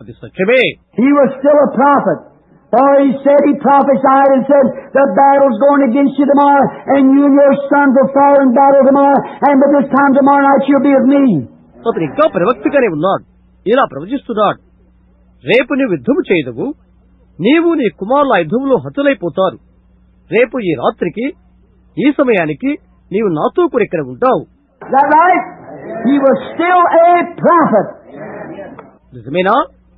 అది సత్యమే. He was still a prophet. For he said, he prophesied and said, "The battle's going against you tomorrow, and you and your sons will fall in battle tomorrow, and by this time tomorrow night you'll be with me." అతను ఇంకా ప్రవక్తగానే ఉన్నాడు, ఇలా ప్రవచిస్తున్నాడు. రేపు నీవు యుద్ధము చేయదువు, నీవు నీ కుమారుల యుద్ధంలో హతులైపోతారు. రేపు ఈ రాత్రికి ఈ సమయానికి నీవు నాతో కూడా ఇక్కడ ఉంటావు. Is that right? He was still a prophet. నిజమేనా?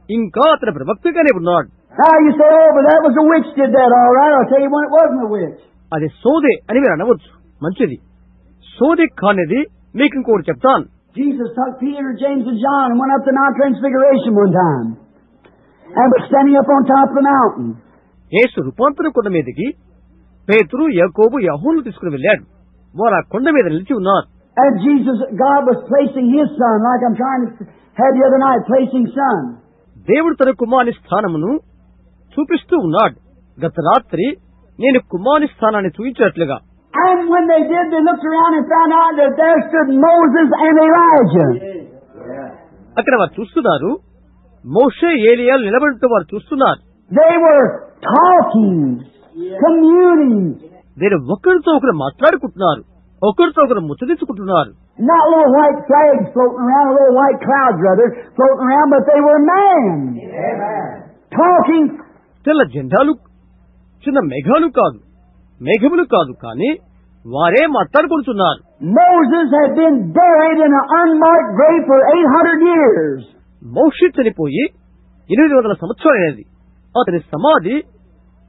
ఇంకా అతని ప్రవక్తగానే ఉన్నాడు. Now you say, "Oh, but that was a witch did that, all right." I'll tell you when it wasn't a witch. అది సోదే అని మీరు అనవచ్చు, మంచిది. సోదే కానిది మీకు ఇంకోటి చెప్తాను. Jesus took Peter, James, and John and went up to Mount Transfiguration one time, and was standing up on top of the mountain. యేసు రూపాంతర కొండ మీదకి పేతురు, యాకోబు, యోహాను తీసుకుని వెళ్ళాడు. వారు ఆ కొండ మీద నిలిచి ఉన్నారు. And Jesus, God was placing His Son, like I'm trying to have the other night, placing Son. దేవుడు తన కుమారుని స్థానమును చూపిస్తూ ఉన్నాడు. గత రాత్రి నేను కుమారుని స్థానాన్ని చూపించినట్లుగా. And when they did, they looked around and found out that there stood Moses and Elijah. అక్కడ వారు చూస్తున్నారు, మోషే ఏలియాలు నిలబడుతూ వారు చూస్తున్నారు. They were talking, communing. వీరు ఒకరితో ఒకరు మాట్లాడుకుంటున్నారు, ఒకరితో ఒకరు ముచ్చరించుకుంటున్నారు. Not little white flags floating around, little white clouds rather, floating around, but they were man. Talking. తెల్ల జెండాలు, చిన్న మేఘాలు కాదు, మేఘములు కాదు, కానీ వారే మాట్లాడుకుంటున్నారు. Moses had been buried in an unmarked grave for 800 years. మోషే చనిపోయి 800 సంవత్సరాలైనది. అతని సమాధి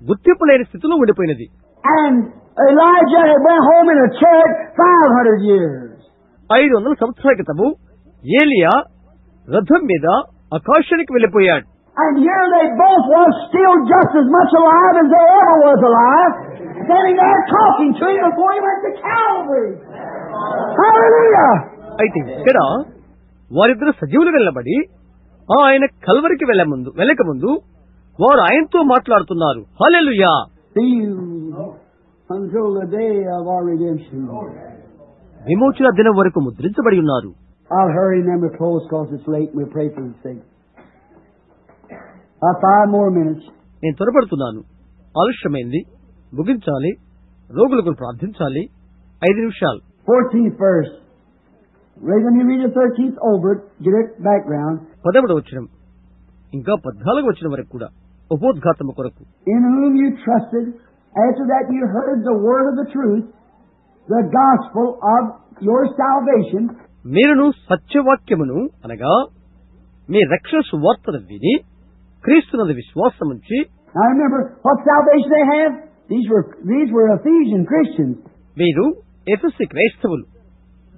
గుర్తింపు లేని స్థితిలో ఉండిపోయినది. And Elijah had went home in a chariot 500 years. 500 సంవత్సరాల క్రితము ఏలియా రథం మీద ఆకాశానికి వెళ్లిపోయాడు. And here they both were still just as much alive as they ever was alive, standing there talking to him before he went to Calvary. Hallelujah! అయితే ఇక్కడ వారిద్దరు సజీవులు వెళ్ళబడి ఆయన కల్వరికి వెళ్ళక ముందు వారు ఆయనతో మాట్లాడుతున్నారు. హల్లెలూయా! Until the day of our redemption. విమోచన దినం వరకు ముద్రించబడి ఉన్నారు. I'll hurry and then we'll close because it's late and we'll pray for the sake. 5 more minutes. నేను త్వరపడుతున్నాను, ఆలస్యమైంది, ముగించాలి, రోగులకు ప్రార్థించాలి. 5 నిమిషాలు. 14th verse. When you read the 13th over it, get it background. 11వ వచనం ఇంకా 14వ వచనం వరకు కూడా ఉపోద్ఘాతము కొరకు. In whom you trusted, after that you heard the word of the truth, the gospel of your salvation. మీరును సత్యవాక్యమును అనగా మీ రక్షణ సువార్తను విని క్రీస్తునందు విశ్వాసముంచి. Now remember what salvation they have? These were Ephesian Christians. వీరు ఎఫెసీ క్రైస్తవులు.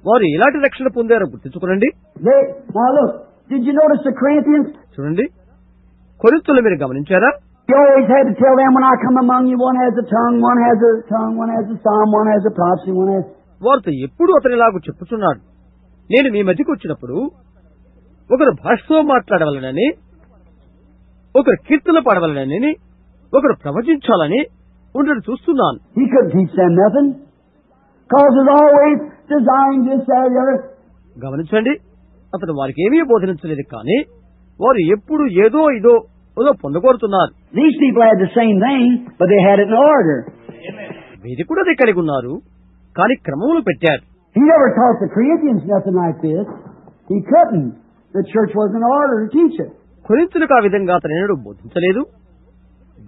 వారు ఎలాంటి రక్షణ పొందారో గుర్తించుకోనండి. Now look, did you notice the Corinthians? చూడండి, కొరింథీయులు మీరు గమనించారా? You always had to tell them, when I come among you, one has a tongue, one has a tongue, one has a psalm, one has a prophecy, one has... వారితో ఎప్పుడు అతనిలాగా చెప్పుచున్నాడు, నేను మీ మధ్యకు వచ్చినప్పుడు ఒకరు భాషతో మాట్లాడవలనని, ఒకరు కీర్తన పాడవలనని, ఒకరు ప్రవచించాలని ఉండడం చూస్తున్నాను. He couldn't teach them nothing, because it's always designed this, that, the other. గమనించండి, అతను వారికి ఏమీ బోధించలేదు, కానీ వారు ఎప్పుడు ఏదో పొందగోరుతున్నారు. These people had the same thing, but they had it in order. వీరి కూడా అది కలిగి ఉన్నారు, కానీ క్రమములు పెట్టారు. He never taught the Corinthians nothing like this. He couldn't. The church wasn't in order to teach it. కొరింథీయులకు ఆ విధంగా అతను ఎన్నడూ బోధించలేదు.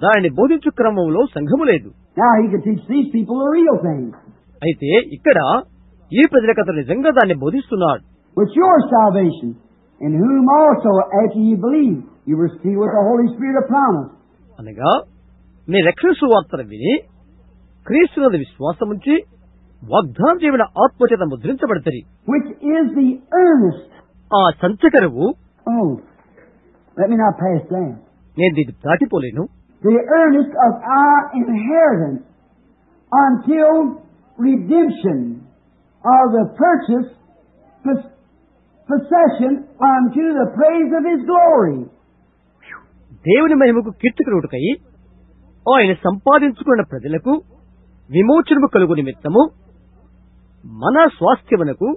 దానిని బోధించు క్రమంలో సంఘము లేదు. Now he could teach these people the real thing. అయితే ఇక్కడ ఈ ప్రజలకు అతను నిజంగా దాన్ని బోధిస్తున్నాడు. With your salvation, in whom also after you believe, you were sealed with the Holy Spirit of promise. అనగా మీ రక్షణ సువార్తను విని క్రీస్తునందు విశ్వాసముంచి వాగ్దానం చేయబడిన ఆత్మచేత ముద్రించబడతారు. Which is the earnest. ఆ సంచకరువు. Oh, let me not pass that. నేను దీన్ని దాటిపోలేను. The earnest of our inheritance until redemption of the purchase possession unto the praise of His glory. దేవుని మహిమకు కీర్తికలుటకై ఆయన సంపాదించుకున్న ప్రజలకు విమోచనము కలుగు నిమిత్తము మన స్వాస్థ్యమునకు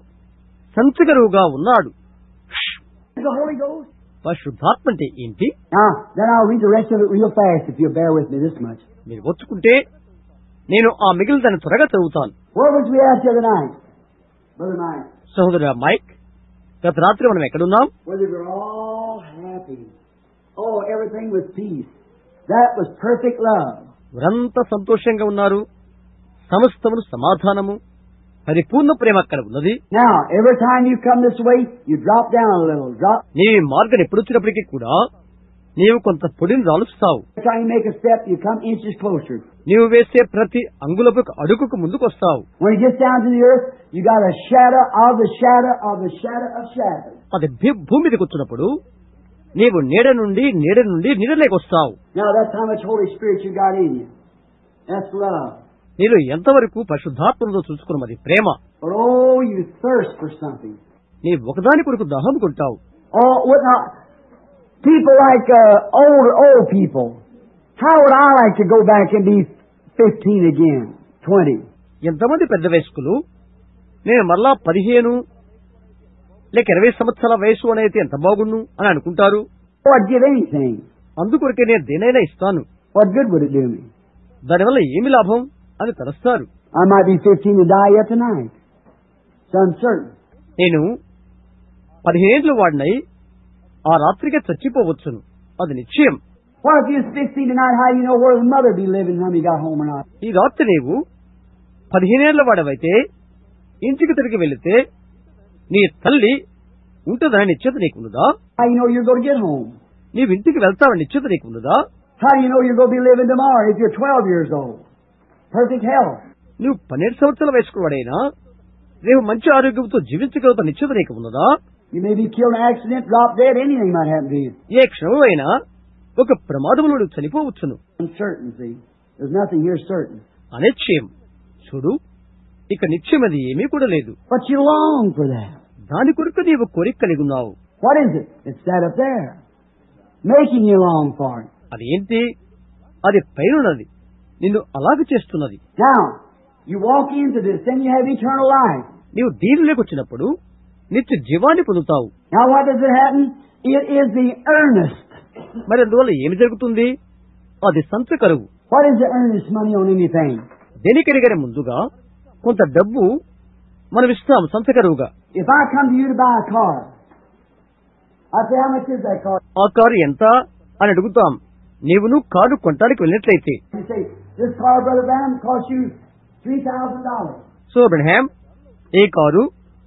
సంచకరువుగా ఉన్నాడు. The Holy Ghost. పరిశుద్ధాత్మ అంటే ఏంటి? Now, then I'll read the rest of it real fast if you'll bear with me this much. మీరు వచ్చుకుంటే నేను ఆ మిగిలిన దాన్ని త్వరగా చదువుతాను. Where was we at the other night? Brother Mike. సహోదరు మైక్, గత రాత్రి మనం ఎక్కడున్నాం? Whether we're all happy. Oh, everything was peace. That was perfect love. వారంతా సంతోషంగా ఉన్నారు. సమస్తమును సమాధానము, పరిపూర్ణ ప్రేమ అక్కడ ఉన్నది. Now, every time you come this way, you drop down a little. నీ మార్గం ఎప్పుడు వచ్చినప్పటికీ కూడా నీవు కొంత పొడిని రాలుస్తావు. Every time you make a step, you come inches closer. నీవు వేసే ప్రతి అంగుళపు అడుగుకు ముందుకు వస్తావు. When it gets down to the earth, you got a shadow of the shadow of the shadow of shadow. అది భూమి మీదకి వచ్చినప్పుడు నీవు నీడ నుండి నీడలేకి వస్తావు. Now, that's how much Holy Spirit you got in you. That's love. నీలో ఎంతవరకు పరిశుద్ధాత్మతో చూసుకున్నది ప్రేమ. But oh, you thirst for something. నీ ఒకదాని కొరకు దాహం కొంటావు. Oh, what now? People like old people. How would I like to go back and be 15 again, 20? ఎంతమంది పెద్ద వయస్కులు నేను మరలా 15 లేక 20 సంవత్సరాల వయసు అనేది ఎంత బాగుండు అని అనుకుంటారు. Oh, I'd give anything. అందుకొరకే నేను దేనైనా ఇస్తాను. What good would it do me? దానివల్ల ఏమి లాభం అని తలస్తారు. I might be 15 to die yet tonight. It's uncertain. నేను 15 ఏళ్ల వాడినై ఆ రాత్రికే చచ్చిపోవచ్చును. అది నిశ్చయం. What if you was 15 tonight? How do you know where the mother be living when you got home or not? ఈ రాత్రి నీవు 15 ఏళ్ల వాడవైతే ఇంటికి తిరిగి వెళితే నీ తల్లి ఉంటుందని నిశ్చయత నీకున్నదా? How do you know you're going to get home? నీవు ఇంటికి వెళ్తావని నిశ్చయత నీకున్నదా? How do you know you're going to be living tomorrow if you're 12 years old? Perfect health. నువ్వు 12 సంవత్సరాల వయసుకు వాడైనా రేపు మంచి ఆరోగ్యంతో జీవించగలుగుతా నిశ్చయత నీకు ఉన్నదా? You may be killed in an accident, drop dead, anything might happen to you. ఏ క్షణమైనా ఒక ప్రమాదంలో నువ్వు చనిపోవచ్చును. Uncertainty. There's nothing here certain. అనిశ్చయం. చూడు, ఇక నిశ్చయం అది ఏమీ కూడా లేదు. But you long for that. దాని కొరకు నీవు కోరిక కలిగి ఉన్నావు. What is it? It's that up there. Making you long for it. అది ఏంటి? అది పైనున్నది, నిన్ను అలాగ చేస్తున్నది. Now, you walk into this, then you have eternal life. నీవు దీనిలోకి వచ్చినప్పుడు నిత్య జీవాన్ని పొందుతావు. Now what does it happen? It is the earnest. మరి అందువల్ల ఏమి జరుగుతుంది? అది సంచకరువు. What is the earnest money on anything? దేనికడిగానే ముందుగా కొంత డబ్బు మనం ఇస్తాం సంచకరువుగా. If I come to you to buy a car, I say, how much is that car? ఆ కారు ఎంత అని అడుగుతాం. నీవును కారు కొనడానికి వెళ్ళినట్లయితే, You say, this car, Brother Branham, cost you $3,000. So Abraham, ఈ కారు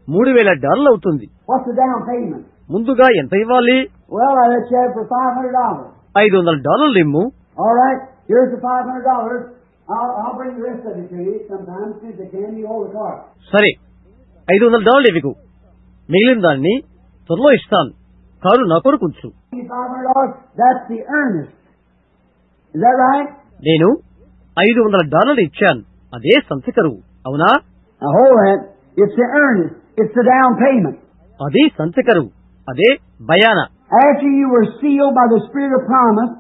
$3,000 అవుతుంది. What's the down payment? ముందుగా ఎంత ఇవ్వాలి? Well, I let you have it for $500. $500 ఇమ్ము. All right, here's the $500. I'll bring the rest of it to you sometime since they can. You hold the car. సరే, $500 ఇవ్వు. మిగిలిన దాన్ని త్వరలో ఇస్తాను. కారు నా కొరకు ఉంచు. $500, that's the earnest. Is that right? నేను $500 ఇచ్చాను. అదే సంచకరువు, అవునా? Now hold that. It's the earnest. It's the down payment. అది సంచకరువు, అదే బయాన. After you were sealed by the Spirit of promise,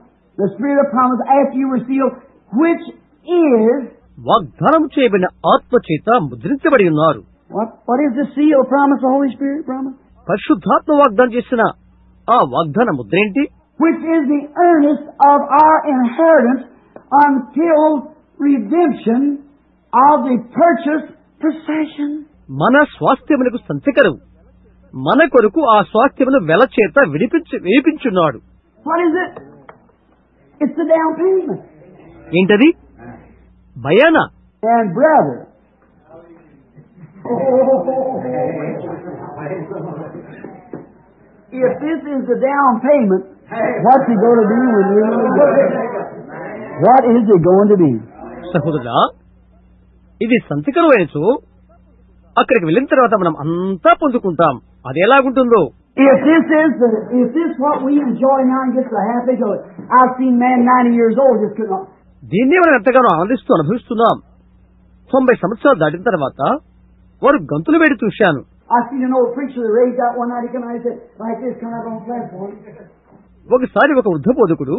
after you were sealed, which is... వాగ్దానం చేయబడిన ఆత్మ చేత ముద్రించబడి ఉన్నారు. What is the seal promise, the Holy Spirit promise? పరిశుద్ధాత్మ వాగ్దానం చేసిన ఆ వాగ్దాన ముద్ర ఏంటి? Which is the earnest of our inheritance until redemption of the purchased possession. మన స్వాస్థ్యమునకు సంచకరువు, మన కొరకు ఆ స్వాస్థ్యమును వెల చేత విడిపించున్నాడు. What is it? It's the down payment. ఏంటది? బయానా. And brother, if this is the down payment, what's it going to be when you really get it? What is it going to be? సహోదరా, ఇది సంచకరువు అయినచో అక్కడికి వెళ్ళిన తర్వాత మనం అంతా పొందుకుంటాం. అది ఎలాగుంటుందో. If this what we enjoy now and gets the happy of it, I've seen men 90 years old just could not. దీన్ని మనం ఎంతగానో ఆనందిస్తూ అనుభవిస్తున్నాం. 90 సంవత్సరాలు దాటిన తర్వాత వారు గంతులు వేడి చూశాను. I seen an old preacher that raised out one night. He came out and said, like this, come out on the platform. ఒకసారి ఒక వృద్ధ బోధకుడు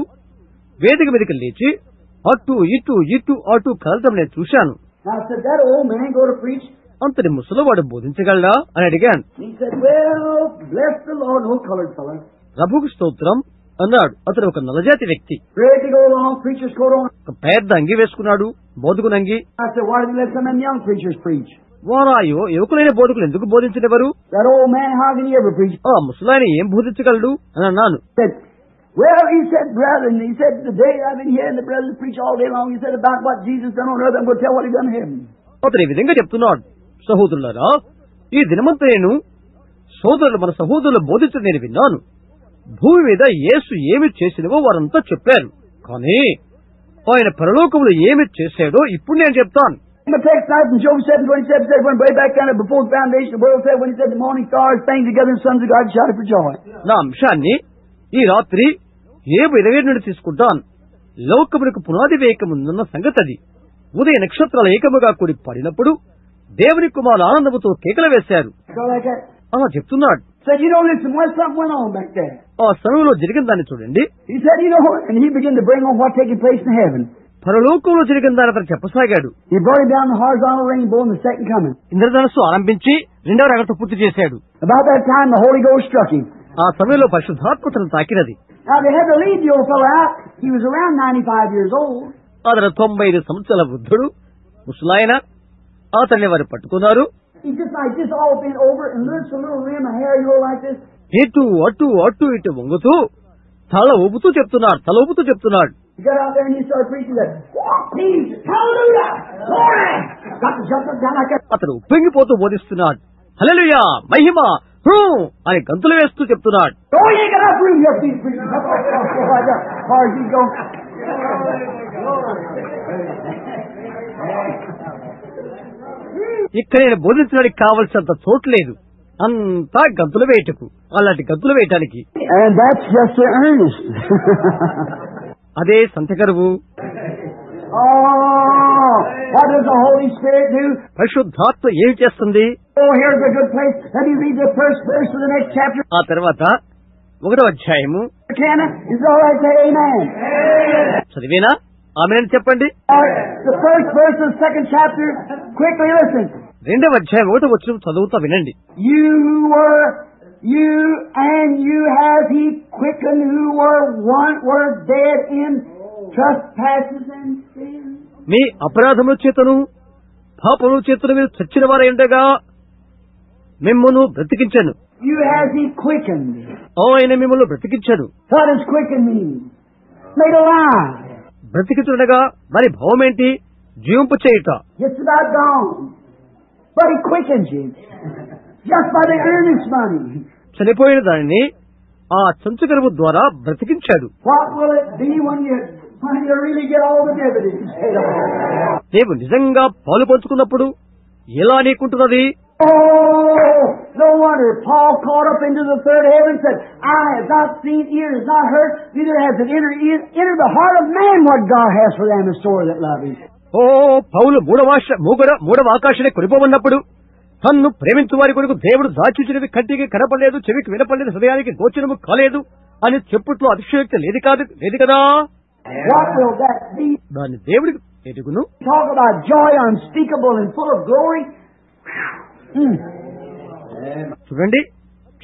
వేదిక మీదకి లేచి అటు ఇటు ఇటు అటు కలటం నేను చూశాను. I said, that old man go to preach? అంతటి ముసలివాడు బోధించగలడా అని అడిగాను. He said, well, bless the Lord, no colored fella. ప్రభుకు స్తోత్రం అన్నాడు. అతడు ఒక నల్లజాతి వ్యక్తి. Ready to go along, preacher's coat on. ఒక పెద్ద అంగి వేసుకున్నాడు, బోధకుని అంగి. I said, why did you let some of them young preachers preach? వారాయో యువకులైన బోధకులు ఎందుకు బోధించనివ్వరు? That old man, how can he ever preach? ఆ ముసలాయన ఏం బోధించగలడు అని అన్నాను. Well, he said, brethren, he said, the day I've been hearing the brothers preach all day long, he said about what Jesus done on earth, I'm going to tell what he done in heaven. అతను ఈ విధంగా చెప్తున్నాడు. సహోదరులారా, ఈ దినమంతా నేను మన సహోదరులు బోధించడం నేను విన్నాను. భూమి మీద యేసు ఏమి చేసినవో వారంతా చెప్పారు. కానీ ఆయన పరలోకములో ఏమి చేశాడో ఇప్పుడు నేను చెప్తాను. The text tonight in Job 7:27 said, when way back down before the foundation of the world said, when he said the morning stars sang together and sons of God shouted for joy. నా అంశాన్ని ఈ రాత్రి ఏబు 27 నుండి తీసుకుంటాను. లోకమునకు పునాది వేయకముందున్న సంగతి అది. ఉదయ నక్షత్రాలు ఏకముగా కూడి పడినప్పుడు దేవుని కుమారులు ఆనందముతో కేకలు వేశారు. అలా చెప్తున్నాడు. Said, you know, listen, something went on back there. ఆ సమయంలో జరిగిన దాన్ని చూడండి. He said, you know, and he began to bring on what taking place in heaven. పరలోకంలో జరిగిన దాన్ని అతను చెప్పసాగాడు. He brought him down the horizontal rainbow in the second coming. ఇంద్రధనస్సు ఆరంభించి రెండవ రాకడతో పూర్తి చేశాడు. About that time, the Holy Ghost struck him. ఆ సమయంలో పరిశుద్ధాత్మ అతను తాకినది. Now they had to lead the old fellow out. He was around 95 years old. అతను 95 సంవత్సరాల వృద్ధుడు ముసలాయన. అతన్ని వారు పట్టుకున్నారు. He's just like this, all bent over, and lifts a little rim of hair, like this. ఇటు అటు అటు ఇటు వంగుతూ తల ఊపుతూ చెప్తున్నాడు. He got out there and he started preaching that, walk peace, hallelujah, glory. Got to jump up down like that. అతను ఉప్పొంగిపోతూ బోధిస్తున్నాడు. హల్లెలూయా, మహిమ, అని గంతులు వేస్తూ చెప్తున్నాడు. Oh, you ain't got enough room here, please preach. As far as you go. ఇక్కడ నేను బోధించడానికి కావలసినంత చోటు లేదు, అంతా గంతులు వేయటకు, అలాంటి గంతులు వేయటానికి. And that's just the earnest. అదే సంతకరువు. Oh, what does the Holy Spirit do? పరిశుద్ధాత్మ ఏమి చేస్తుంది? Oh, here's a good place. Let me read the first verse of the next chapter. ఆ తర్వాత 1వ అధ్యాయము. Is all right, say amen. చదివేనా? ఆమేన్ చెప్పండి. The first verse of the second chapter. Quickly listen. 2వ అధ్యాయం 1వ వచనం చదువుతా వినండి. You have he quickened who were dead in trespasses and sins. మీ అపరాధముల చేతను పాపముల చేతను మీరు చచ్చిన వారై ఉండగా మిమ్మును బ్రతికించెను. You have he quickened. ఆయన మిమ్మును బ్రతికించెను. What does quicken mean? Made alive. బ్రతికించుండగా మరి భావమేంటి? జీవింపు చేయుట. It's about gone. But he quickens you. Just by the earnest money. చనిపోయిన దానిని ఆ సంచుగరువు ద్వారా బ్రతికించాడు. What will it be when you really get all the dividends? నీవు నిజంగా పాలు పంచుకున్నప్పుడు ఎలా నీకుంటున్నది? Oh, no wonder Paul caught up into the third heaven and said, "Eye has not seen, ear has not heard, neither has it entered the heart of man what God has for them in store that love Him." ఓ పౌలు మూడవ ఆకాశాన్ని కొనిపోమన్నప్పుడు తన్ను ప్రేమించు వారి కొరకు దేవుడు దాచిచ్చినవి కంటికి కనపడలేదు, చెవికి వినపడలేదు, హృదయానికి గోచరము కాలేదు అని చెప్పుట్లో అతిశయోక్తి లేదు కదా. What will that be? దాన్ని దేవుడికి ఎరుగును. Talk about joy unspeakable and full of glory. చూడండి,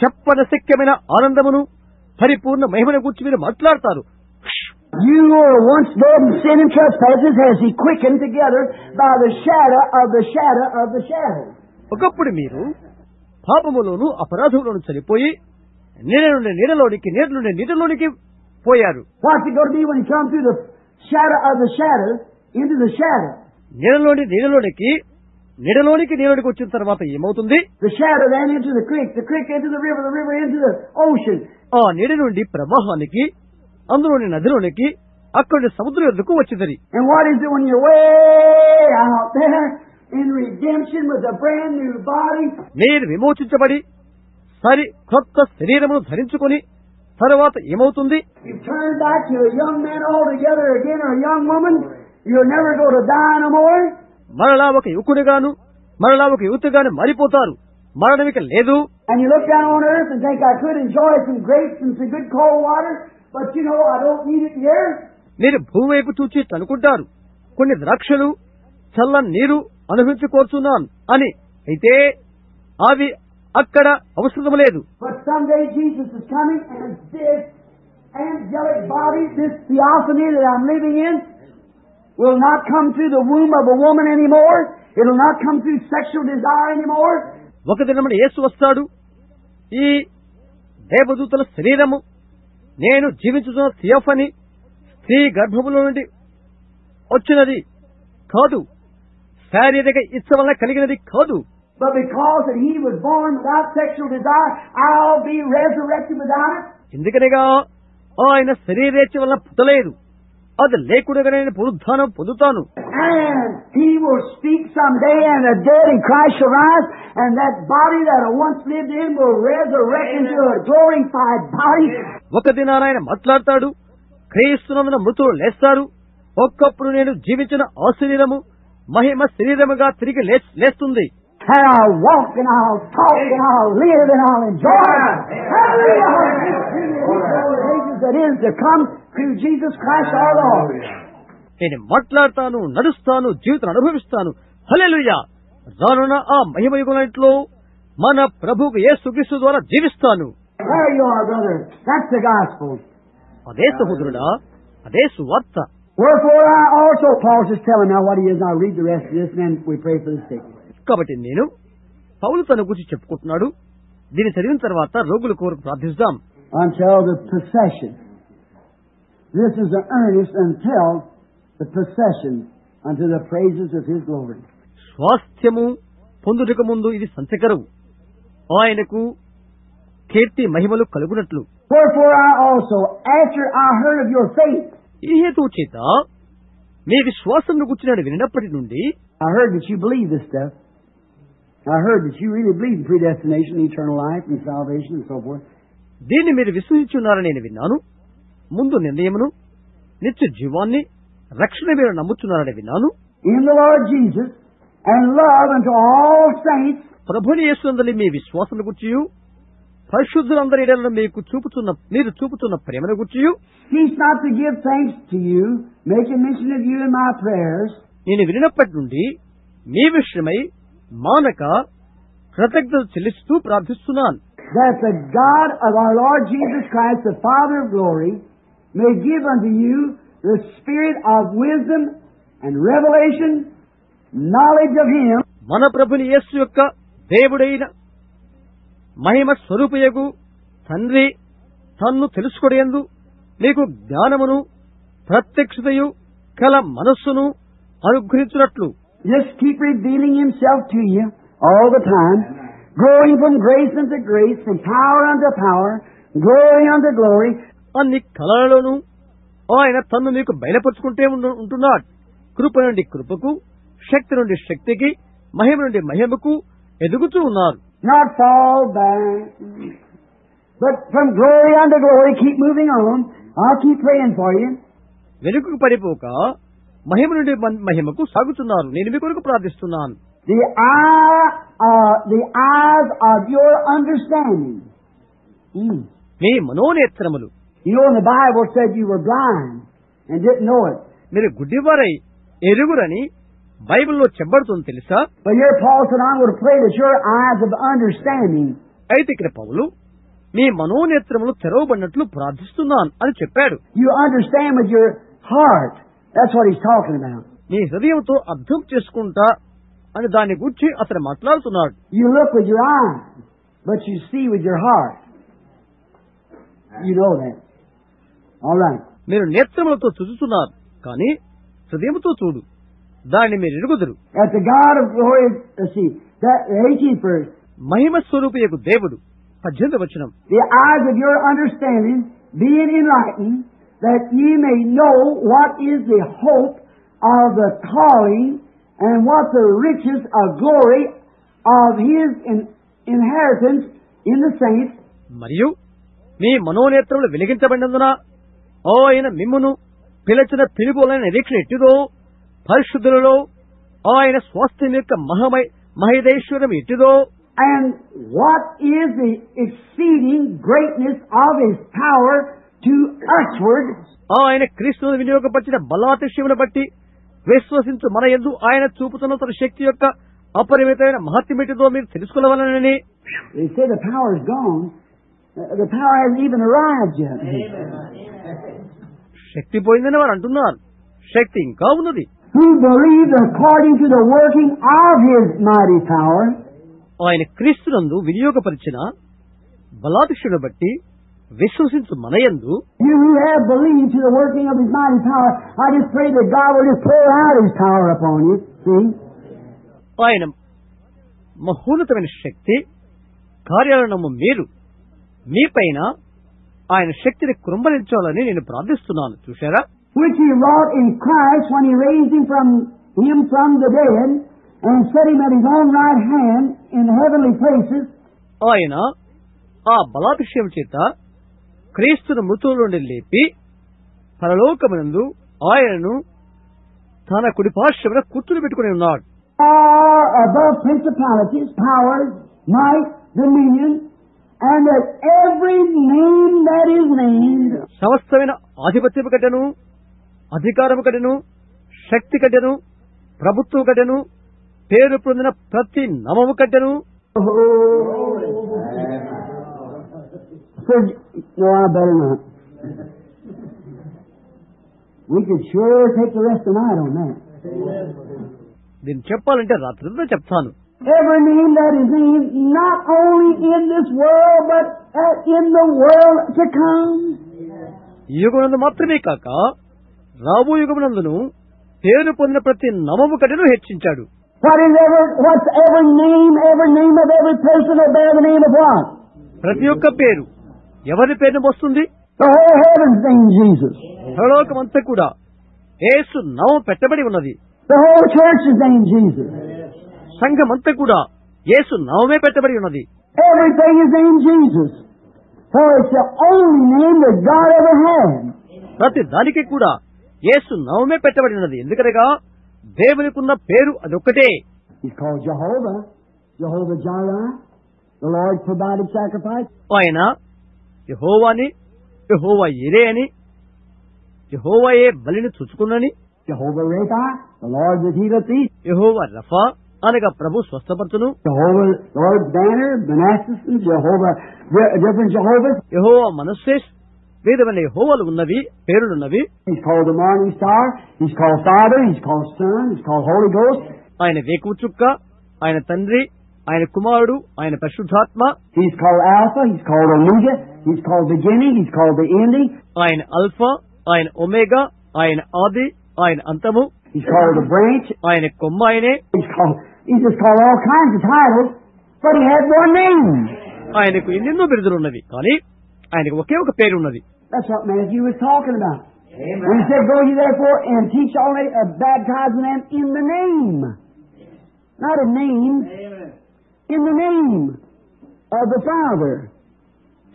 చెప్పనశక్యమైన ఆనందమును పరిపూర్ణ మహిమను గురించి మీరు మాట్లాడతారు. You were once dead in sin and trespasses, has He quickened together by the shadow of the shadow of the shadow. ఒకప్పుడు మీరు పాపములోను అపరాధములోను చనిపోయి నీడ నుండి నీడలోనికి, నీడ నుండి నీడలోనికి పోయారు. What's it going to be when you come through the shadow of the shadow into the shadow? నీడలోనికి వచ్చిన తర్వాత ఏమవుతుంది? The shadow then into the creek into the river into the ocean. ఆ నీడ నుండి ప్రవాహానికి, అందులోని నదిలోనికి, అక్కడి సముద్రం ఎదుకు వచ్చింది. And what is it when you're way out there in redemption with a brand new body? మీరు విమోచించబడి కొత్త శరీరమును ధరించుకొని తర్వాత ఏమవుతుంది? You turn back to a young man altogether again, or a young woman. You'll never go to die no more. మరలా ఒక యువకునిగాను మరలా ఒక యువతిగాను మారిపోతారు. మరణమిక లేదు. And you look down on earth and think, I could enjoy some grapes and some good cold water, but you know I don't need it here. మీరు భూవైపు చూచి అనుకుంటారు, కొన్ని ద్రాక్షలు చల్లని నీరు అనుభవించుకోరుచున్నాను అని. అయితే అవి అక్కడ అవసరం లేదు. But someday Jesus is coming, and this angelic body, this theophany that I'm living in, will not come through the womb of a woman anymore. It will not come through sexual desire anymore. ఒక దినమున యేసు వస్తాడు. ఈ దేవదూతల శరీరము నేను జీవించుతున్న theophany స్త్రీ గర్భములో నుండి వచ్చినది కాదు, శారీరక ఇచ్చ వల్ల కలిగినది కాదు. But because that he was born without sexual desire, I'll be resurrected without it. ఎందుకనగా ఆయన శరీరేచ్ఛ వల్ల పుట్టలేదు, అది లేకుండా నేను పునరుద్ధానం పొందుతాను. And he will speak someday, and the dead in Christ shall rise, and that body that once lived in will resurrect into a glorified body. ఒక దినాన ఆయన మాట్లాడతాడు, క్రీస్తునందున మృతులు లేస్తారు. ఒక్కప్పుడు నేను జీవించిన ఆ శరీరము మహిమ శరీరముగా తిరిగి లేస్తుంది. And I'll walk, and I'll talk, and I'll live, and I'll enjoy. Hallelujah! That is to come through Jesus Christ our Lord. నేను మాట్లాడతాను, నడుస్తాను, జీవితం అనుభవిస్తాను. హల్లెలూయా! రానున్న ఆ మహిమ యుగంలో మన ప్రభువు యేసుక్రీస్తు ద్వారా జీవిస్తాను. There you are, brother. That's the gospel. అదే సహోదరుడా, అదే సువార్త. Wherefore I also, Paul's just telling now what he is. I'll read the rest of this and then we pray for the sick. కాబట్టి నేను పౌలు తన గురించి చెప్పుకుంటున్నాడు. దీన్ని చదివిన తర్వాత రోగుల కొరకు ప్రార్థిస్తాం. Until the procession. This is the earnest until the procession unto the praises of his glory. స్వాస్థ్యము పొందుటకు ముందు ఇది సంచకరవు, ఆయనకు కీర్తి మహిమలు కలుగునట్లు. Wherefore I also, after I heard of your faith, ఈ హేతువు చేత మీ విశ్వాసంను గుర్చిన వినినప్పటి నుండి, I heard that you believe this stuff. I heard that you really believe in predestination, eternal life, and salvation, and so forth. దీన్ని మీరు విశ్వసించున్నారని నేను విన్నాను. ముందు నిర్ణయమును, నిత్య జీవాన్ని, రక్షణ మీరు నమ్ముచున్నారని విన్నాను. In the Lord Jesus, and love unto all saints. ప్రభుని యేసునందలి మీ విశ్వాసము గుర్చియు, పరిశుద్ధులందరి ఎడలను మీరు చూపుతున్న ప్రేమను గుర్చియు, Cease not to give thanks to you, making mention of you in my prayers. నేను వినినప్పటి నుండి మీ విషయమై మానక కృతజ్ఞతలు చెల్లిస్తూ ప్రార్థిస్తున్నాను. That the God of our Lord Jesus Christ, the Father of glory, may give unto you the spirit of wisdom and revelation, knowledge of Him. మన ప్రభుని యేసు యొక్క దేవుడైన మహిమ స్వరూపయగు తండ్రి తన్ను తెలుసుకొడయందు మీకు జ్ఞానమును ప్రత్యక్షతయు కల మనస్సును అనుగ్రహించున్నట్లు. Just keep revealing Himself to you all the time, growing from grace unto grace, from power unto power, glory unto glory. అన్ని కళలలోనూ ఆయన తన్ను మీకు బయలుపరుచుకుంటే ఉంటున్నాడు. కృప నుండి కృపకు, శక్తి నుండి శక్తికి, మహిమ నుండి మహిమకు ఎదుగుతూ ఉన్నారు. Not fall back, but from glory unto glory, keep moving on. I'll keep praying for you. వెనుకకు పడిపోక మహిమ నుండి మహిమకు సాగుతున్నారు. నేను మీ కొరకు ప్రార్థిస్తున్నాను. The eyes of your understanding. Me మనోనేత్రములు. You know, when the Bible said you were blind and didn't know it. మీరు గుడ్డివారై ఎరుగురని బైబిల్లో చెప్పబడుతుంది తెలుసా? But here Paul said, I'm going to pray that your eyes of understanding. అయితే ఇక్కడ పౌలు మీ మనోనేత్రములు తెరవబడినట్లు ప్రార్థిస్తున్నాను అని చెప్పాడు. You understand with your heart. That's what he's talking about. నీ హృదయంతో అర్థం చేసుకుంటా అని దాని గురించి అతను మాట్లాడుతున్నాడు. You look with your eyes, but you see with your heart. You know that. All right. మీరు నేత్రములతో చూస్తున్నారు, కానీ హృదయముతో చూడు, దాన్ని మీరు ఎరుగుదురు. That the God of glory, let's see, that 18th verse. మహిమ స్వరూపియగు దేవుడు 18వ వచనం. The eyes of your understanding being enlightened, that ye may know what is the hope of the calling and what the riches of glory of His inheritance in the saints. మరియు మీ మనోనేత్రములు వెలిగించబడినందున ఆయన మిమ్మును పిలిచిన పిలుపులైన నిరీక్షణ ఎట్టిదో, పరిశుద్ధులలో ఆయన స్వాస్థ్యం యొక్క మహేదైశ్వర్యం ఎట్టిదో, and what is the exceeding greatness of His power to usward. ఆయన క్రీస్తును వినియోగపరిచిన బలాతిశయమును బట్టి విశ్వసించు మన యందు ఆయన చూపుతున్న తన శక్తి యొక్క అపరిమితమైన మహత్యమేటిదో మీరు తెలుసుకోవాలని. They say the power is gone. The power hasn't even arrived yet. శక్తి పోయిందని వారు అంటున్నారు. శక్తి ఇంకా ఉన్నది. Who believed according to the working of His mighty power. ఆయన క్రీస్తునందు వినియోగపరిచిన బలాతిశయమును బట్టి విశ్వసించు మనయందు. You who have believed to the working of His mighty power, I just pray that God will just pour out His power upon you. See? ఆయన మహోన్నతమైన శక్తి కార్యాలను మీరు మీపైన ఆయన శక్తిని కృంభరించాలని నేను ప్రార్థిస్తున్నాను. చూశారా? Which He wrought in Christ when He raised Him from the dead and set Him at His own right hand in heavenly places. ఆయన ఆ బలాతిశయం చేత క్రీస్తును మృతుల నుండి లేపి పరలోకమునందు ఆయనను తన కుడి పార్శ్వమున కూర్చునిపెట్టుకుని ఉన్నాడు. Far above principalities, powers, might, dominion, and that every name that is named. సమస్తమైన ఆధిపత్యము కట్టెను, అధికారము కట్టెను, శక్తి కట్టెను, ప్రభుత్వం కట్టెను, పేరు పొందిన ప్రతి నామము కట్టెను. No, I better not. We could sure take the rest of the night on that. దీన్ని చెప్పాలంటే రాత్రి చెప్తాను. Every name that is named, not only in this world, but in the world to come. ఈ యుగమునందు మాత్రమే కాక రాబో యుగమునందును పేరు పొందిన ప్రతి నామము కంటేను హెచ్చించాడు. What's every name of every person that bear the name of what? ప్రతి ఒక్క పేరు ఎవరి పేరును వస్తుంది? The whole heavens name Jesus. పరలోకమంతా కూడా యేసు నామం పెట్టబడి ఉన్నది. The whole church is named Jesus. సంఘమంతా కూడా యేసు నామమే పెట్టబడి ఉన్నది. Everything is named Jesus. For it's the only name that God ever had. ప్రతి దానికి కూడా యేసు నామమే పెట్టబడి ఉన్నది. ఎందుకనగా దేవునికున్న పేరు అదొక్కటే. He's called Jehovah. Jehovah Jireh. The Lord provided sacrifice. ఆయన యెహోవాని, యెహోవా యిరే అని, యెహోవాయే బలిని చూచుకున్నని, Jehovah Rapha. The Lord that healeth thee. యెహోవా రఫా అనగా ప్రభు స్వస్థపరచును. Jehovah Lord Banner, Manasseh, Jehovah, different Jehovahs. యెహోవా మనస్సేస్, వివిధమైన యెహోవాలు ఉన్నవి, పేరులున్నవి. He's called the Morning Star. He's called Father. He's called Son. He's called Holy Ghost. ఆయన వేకువ చుక్క, ఆయన తండ్రి, ఆయన కుమారుడు, ఆయన పరిశుద్ధాత్మ. He's called Alpha. He's called Omega. He's called beginning. He's called the ending. ఆయన అల్ఫా, ఆయన ఒమేగా, ఆయన ఆది, ఆయన అంతము. He's called the branch. ఆయన కొమ్మ ఆయనే. He's just called all kinds of titles, but he had one name. ఆయనకు ఎన్నెన్నో బిరుదులు ఉన్నవి, కానీ ఆయనకు ఒకే ఒక పేరు ఉన్నది. That's what Matthew was talking about. Amen. When he said, "Go ye therefore and teach all baptizing them in the name," not a name, Amen. In the name of the Father,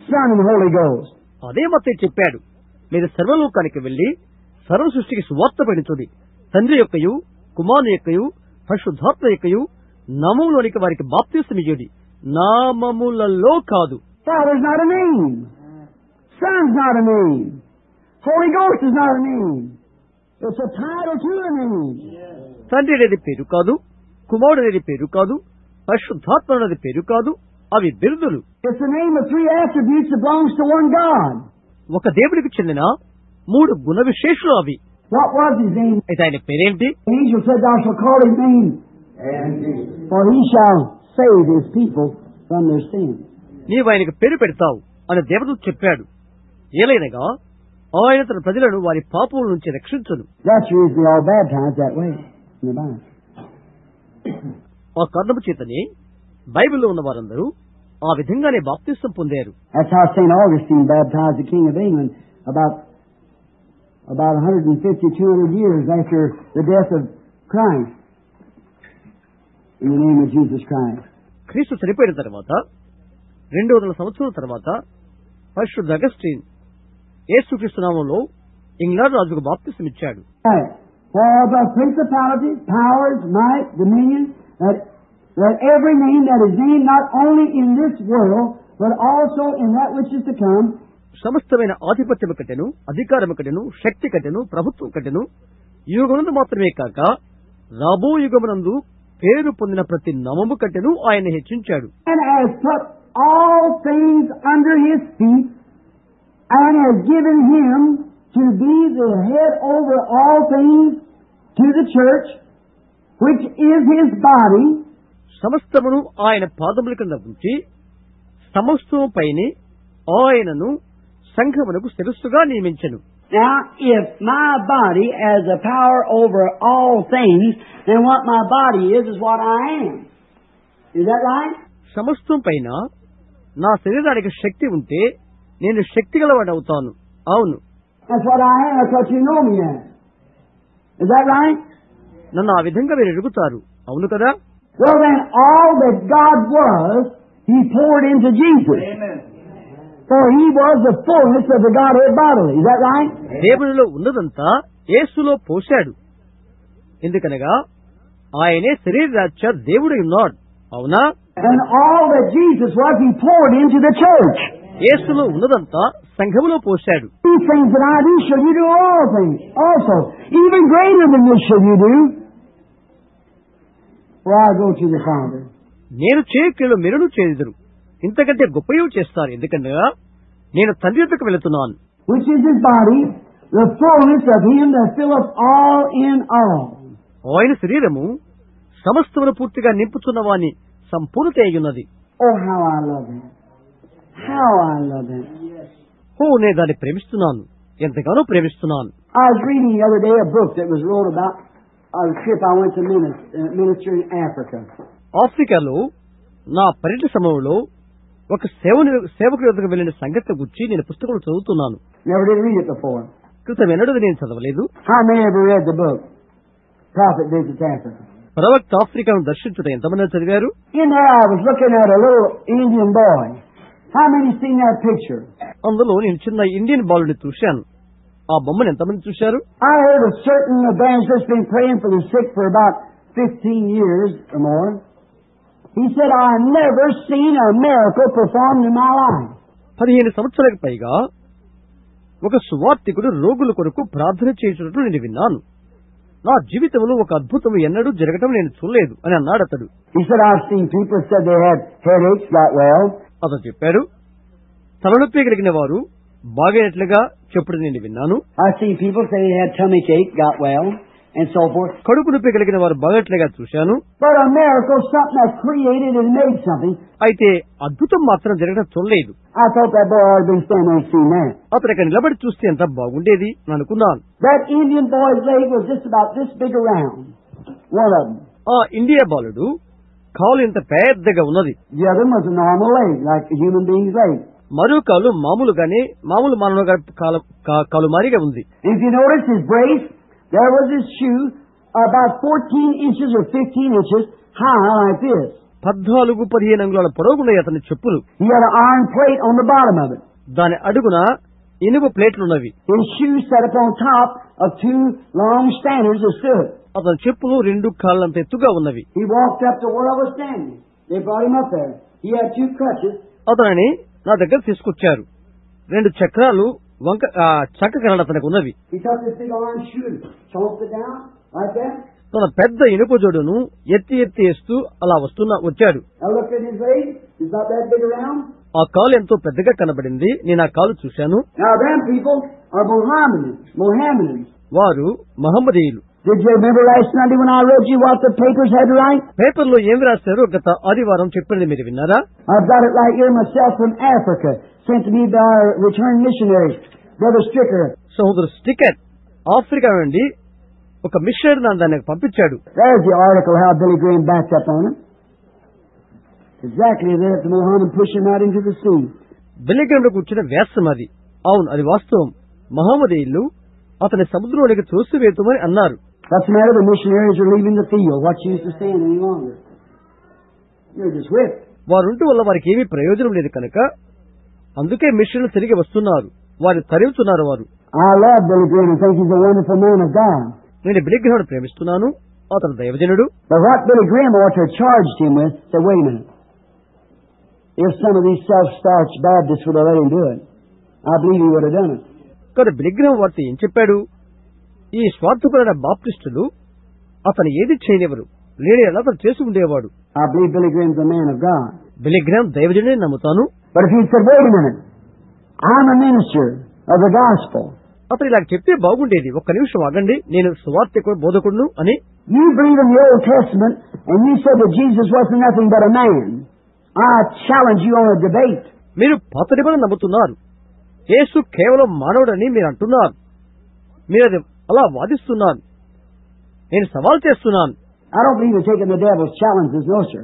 Son, and Holy Ghost. అదే మత్తయి చెప్పాడు, మీరు సర్వలోకానికి వెళ్లి సర్వ సృష్టికి సువార్త పడించుడి, తండ్రి యొక్కయు కుమారుని యొక్కయు పరిశుద్ధాత్మ యొక్కయు నామములోనికి వారికి బాప్తిస్మమియ్యుడి. నామములలో కాదు. Father's not a name. Son's not a name. Holy Ghost is not a name. It's a title to a name. తండ్రి అనేది పేరు కాదు, కుమారుడు అనేది పేరు కాదు, పరిశుద్ధాత్మ అనేది పేరు కాదు, అవి బిరుదులు. It's the name of three attributes that belongs to one God. ఒక దేవుడికి చెందిన మూడు గుణ విశేషులు అవి. What was his name? అయితే ఆయన పేరేంటి? The angel said, "Thou shalt call his name, for he shall save his people from their sins." నీవు ఆయనకు పేరు పెడతావు అని దేవదూత చెప్పాడు. ఏలైనగా ఆయన తన ప్రజలను వారి పాపముల నుంచి రక్షించును. That's the reason they all baptized that way in the Bible. ఆ కారణము చేతనే బైబిల్లో ఉన్న వారందరూ ఆ విధంగానే బాప్తిస్తం పొందారు. That's how St. Augustine baptized the King of England about 150-200 years after the death of Christ, in the name of Jesus Christ. క్రీస్తు చనిపోయిన తర్వాత 200 సంవత్సరాల తర్వాత పరిశుద్ధ అగస్టిన్ యేసుక్రీస్తు నామములో ఇంగ్లాండ్ రాజుకు బాప్తిస్తం ఇచ్చాడు. For the principalities, powers, might, dominion, that every name that is named not only in this world, but also in that which is to come. సమస్తమైన ఆధిపత్యము కంటెను, అధికారము కంటెను, శక్తి కంటెను, ప్రభుత్వం కంటెను, యుగమునందు మాత్రమే కాక రాబో యుగమునందు పేరు పొందిన ప్రతి నామము కంటెను ఆయన హెచ్చించాడు. And has put all things under his feet, and has given him to be the head over all things to the church, which is his body. సమస్తమును ఆయన పాదముల కింద ఉంచి సమస్తము పైని ఆయనను సంఘమునకు శిరస్సుగా నియమించెను. Now, if my body has the power over all things, then what my body is what I am. Is that right? సమస్తం పైన నా శరీరానికి శక్తి ఉంటే నేను శక్తి గలవాడవుతాను. అవును, That's what I am. That's what you know me as. Is that right? నన్ను ఆ విధంగా మీరు ఎరుగుతారు. అవును కదా? Well then, all that God was, He poured into Jesus. Amen. For He was the fullness of the Godhead bodily. Is that right? దేవునిలో ఉన్నదంతా యేసులో పోశాడు. ఎందుకనగా ఆయనే శరీరాచ దేవుడై ఉన్నాడు. అవునా? And all that Jesus was, He poured into the church. యేసులో ఉన్నదంతా సంఘములో పోశాడు. These things that I do, shall you do all things also. Even greater than this shall you do. For I go to the Father. నేను చేయు మీరును చేయుదురు, ఇంతకంటే గొప్పయు చేస్తారు. ఎందుకనగా నేను తండ్రి యొద్దకు వెళుతున్నాను. Which is His body, the fullness of Him that filleth all in all. ఆయన శరీరము సమస్తమును పూర్తిగా నింపుతున్న వాని సంపూర్ణత అయ్యున్నది. Oh, how I love that. How I love that. నేను దాన్ని ప్రేమిస్తున్నాను, ఎంతగానో ప్రేమిస్తున్నాను. I was reading the other day a book that was wrote about a trip I went to minister in Africa. ఆఫ్రికాలో నా పర్యటన సమయంలో ఒక సేవకుడి వద్దకు వెళ్లిన సంగతి గురించి నేను పుస్తకం చదువుతున్నాను. Never did read it before. క్రితం ఎన్నడూ నేను చదవలేదు. How many ever read the book? Prophet Visits Africa. ప్రవక్త ఆఫ్రికాను దర్శించుట ఎంతమంది చదివారు? In there I was looking at a little Indian boy. How many seen that picture? అందులో నేను చిన్న ఇండియన్ బాలుని చూశాను. ఆ బొమ్మను ఎంతమంది చూశారు? I heard a certain evangelist been praying for the sick for about 15 years or more. He said, I never seen a miracle performed in my life. 15 సంవత్సరాలకు పైగా ఒక సువార్తికుడు రోగుల కొరకు ప్రార్థన చేస్తున్నట్లు నేను విన్నాను. నా జీవితంలో ఒక అద్భుతం ఎన్నడూ జరగడం నేను చూడలేదు అని అన్నాడు అతడు. He said, I've seen people said they had headaches, got well. అతను చెప్పాడు, తలనొప్పి కలిగిన వారు బాగైనట్లుగా చెప్పుడు నేను విన్నాను. I've seen people say they had tummy ache, got well, and so forth. కడుపు నొప్పి కలిగిన వారు బాగైనట్లుగా చూశాను. But a miracle, something that created and made something. అయితే అద్భుతం మాత్రం జరగడం చూడలేదు. I thought that boy had been standing and seen that. అతను ఇక్కడ నిలబడి చూస్తే ఎంత బాగుండేది అని అనుకున్నాను. That Indian boy's leg was just about this big around. One of them. ఆ ఇండియా బాలుడు కాలు ఇంత పెద్దగా ఉన్నది. The other was a normal leg, like a human being's leg. మరో కాలు మామూలు మానవ కాలు మారిగా ఉంది. If you notice his brace, there was his shoe about 14 inches or 15 inches high like this. 14-15 అంగుళాల పొడవుగున్నాయి అతని చెప్పులు. He had an iron plate on the bottom of it. దాని అడుగున ఇనుప ప్లేట్లున్నవి. His shoes set up on top of 2 long standards that stood. అతని చెప్పులు 2 కాళ్ళంత ఎత్తుగా ఉన్నవి. He walked up to where I was standing. They brought him up there. He had 2 crutches. అతనిని నా దగ్గర తీసుకొచ్చారు. 2 చక్రాలు చక్క కరడు అతనికి ఉన్నవి. He took this big iron shoe, chopped it down like that. తన పెద్ద ఇనుప జోడును ఎత్తి వేస్తూ అలా వచ్చాడు. I looked at his leg. He's not that big around. ఆ కాలు ఎంతో పెద్దగా కనబడింది. నేను ఆ కాలు చూశాను. Now them people are Mohammedans. వారు మహమ్మదీయులు. Did you remember last Sunday when I read you what the papers had to write? పేపర్లో ఏమి రాశారో గత ఆదివారం చెప్పింది మీరు విన్నారా? I've got it right here myself from Africa, sent to me by our returned missionary, Brother Stricker. సోదరు sticker Africa నుండి ఒక మిషనరీ దాన్ని పంపించాడు. There's the article how Billy Graham backed up on it. Exactly that the Mohammed pushed him out into the sea. Billy Graham కూర్చున్న వ్యాసం అది. అవును, అది వాస్తవం. మహమ్మదీయులు అతని సముద్రంలోకి త్రోసివేయమని అన్నారు. What's the matter? The missionaries are leaving the field. What's use to stand any longer? You're just whipped. వారుంటూ వల్ల వారికి ఏమీ ప్రయోజనం లేదు కనుక అందుకే మిషన్లు తిరిగి వస్తున్నారు. వారు తరుగుతున్నారు. వారు I love Billy Graham and think he's a wonderful man of God. నేను బిల్లీ గ్రామ్ ప్రేమిస్తున్నాను. అతను దైవజనుడు. But what Billy Graham ought to have charged him with, said, wait a minute. If some of these self-starched Baptists would have let him do it, I believe he would have done it. కానీ Billy gram వారితో ఏం చెప్పాడు? ఈ స్వార్థపరమైన బాప్టిస్టులు అతను ఏది చేయనివ్వరు, లేని అతను చేసి ఉండేవాడు. I believe Billy Graham's a man of God. Billy Graham దైవజనుడే నమ్ముతాను. But if he said, wait a minute, I'm a minister of the gospel. అతను ఇలా చెప్తే బాగుండేది. ఒక్క నిమిషం ఆగండి, నేను సువార్తికుడు బోధకుడును అని. You believe in the Old Testament and you said that Jesus wasn't nothing but a man. I challenge you on a debate. మీరు పాత నిబంధన నమ్ముతున్నారు. యేసు కేవలం మానవుడని మీరు అంటున్నారు. మీరు అది అలా వాదిస్తున్నారు. నేను సవాల్ చేస్తున్నాను. I don't believe in taking the devil's challenges, no sir.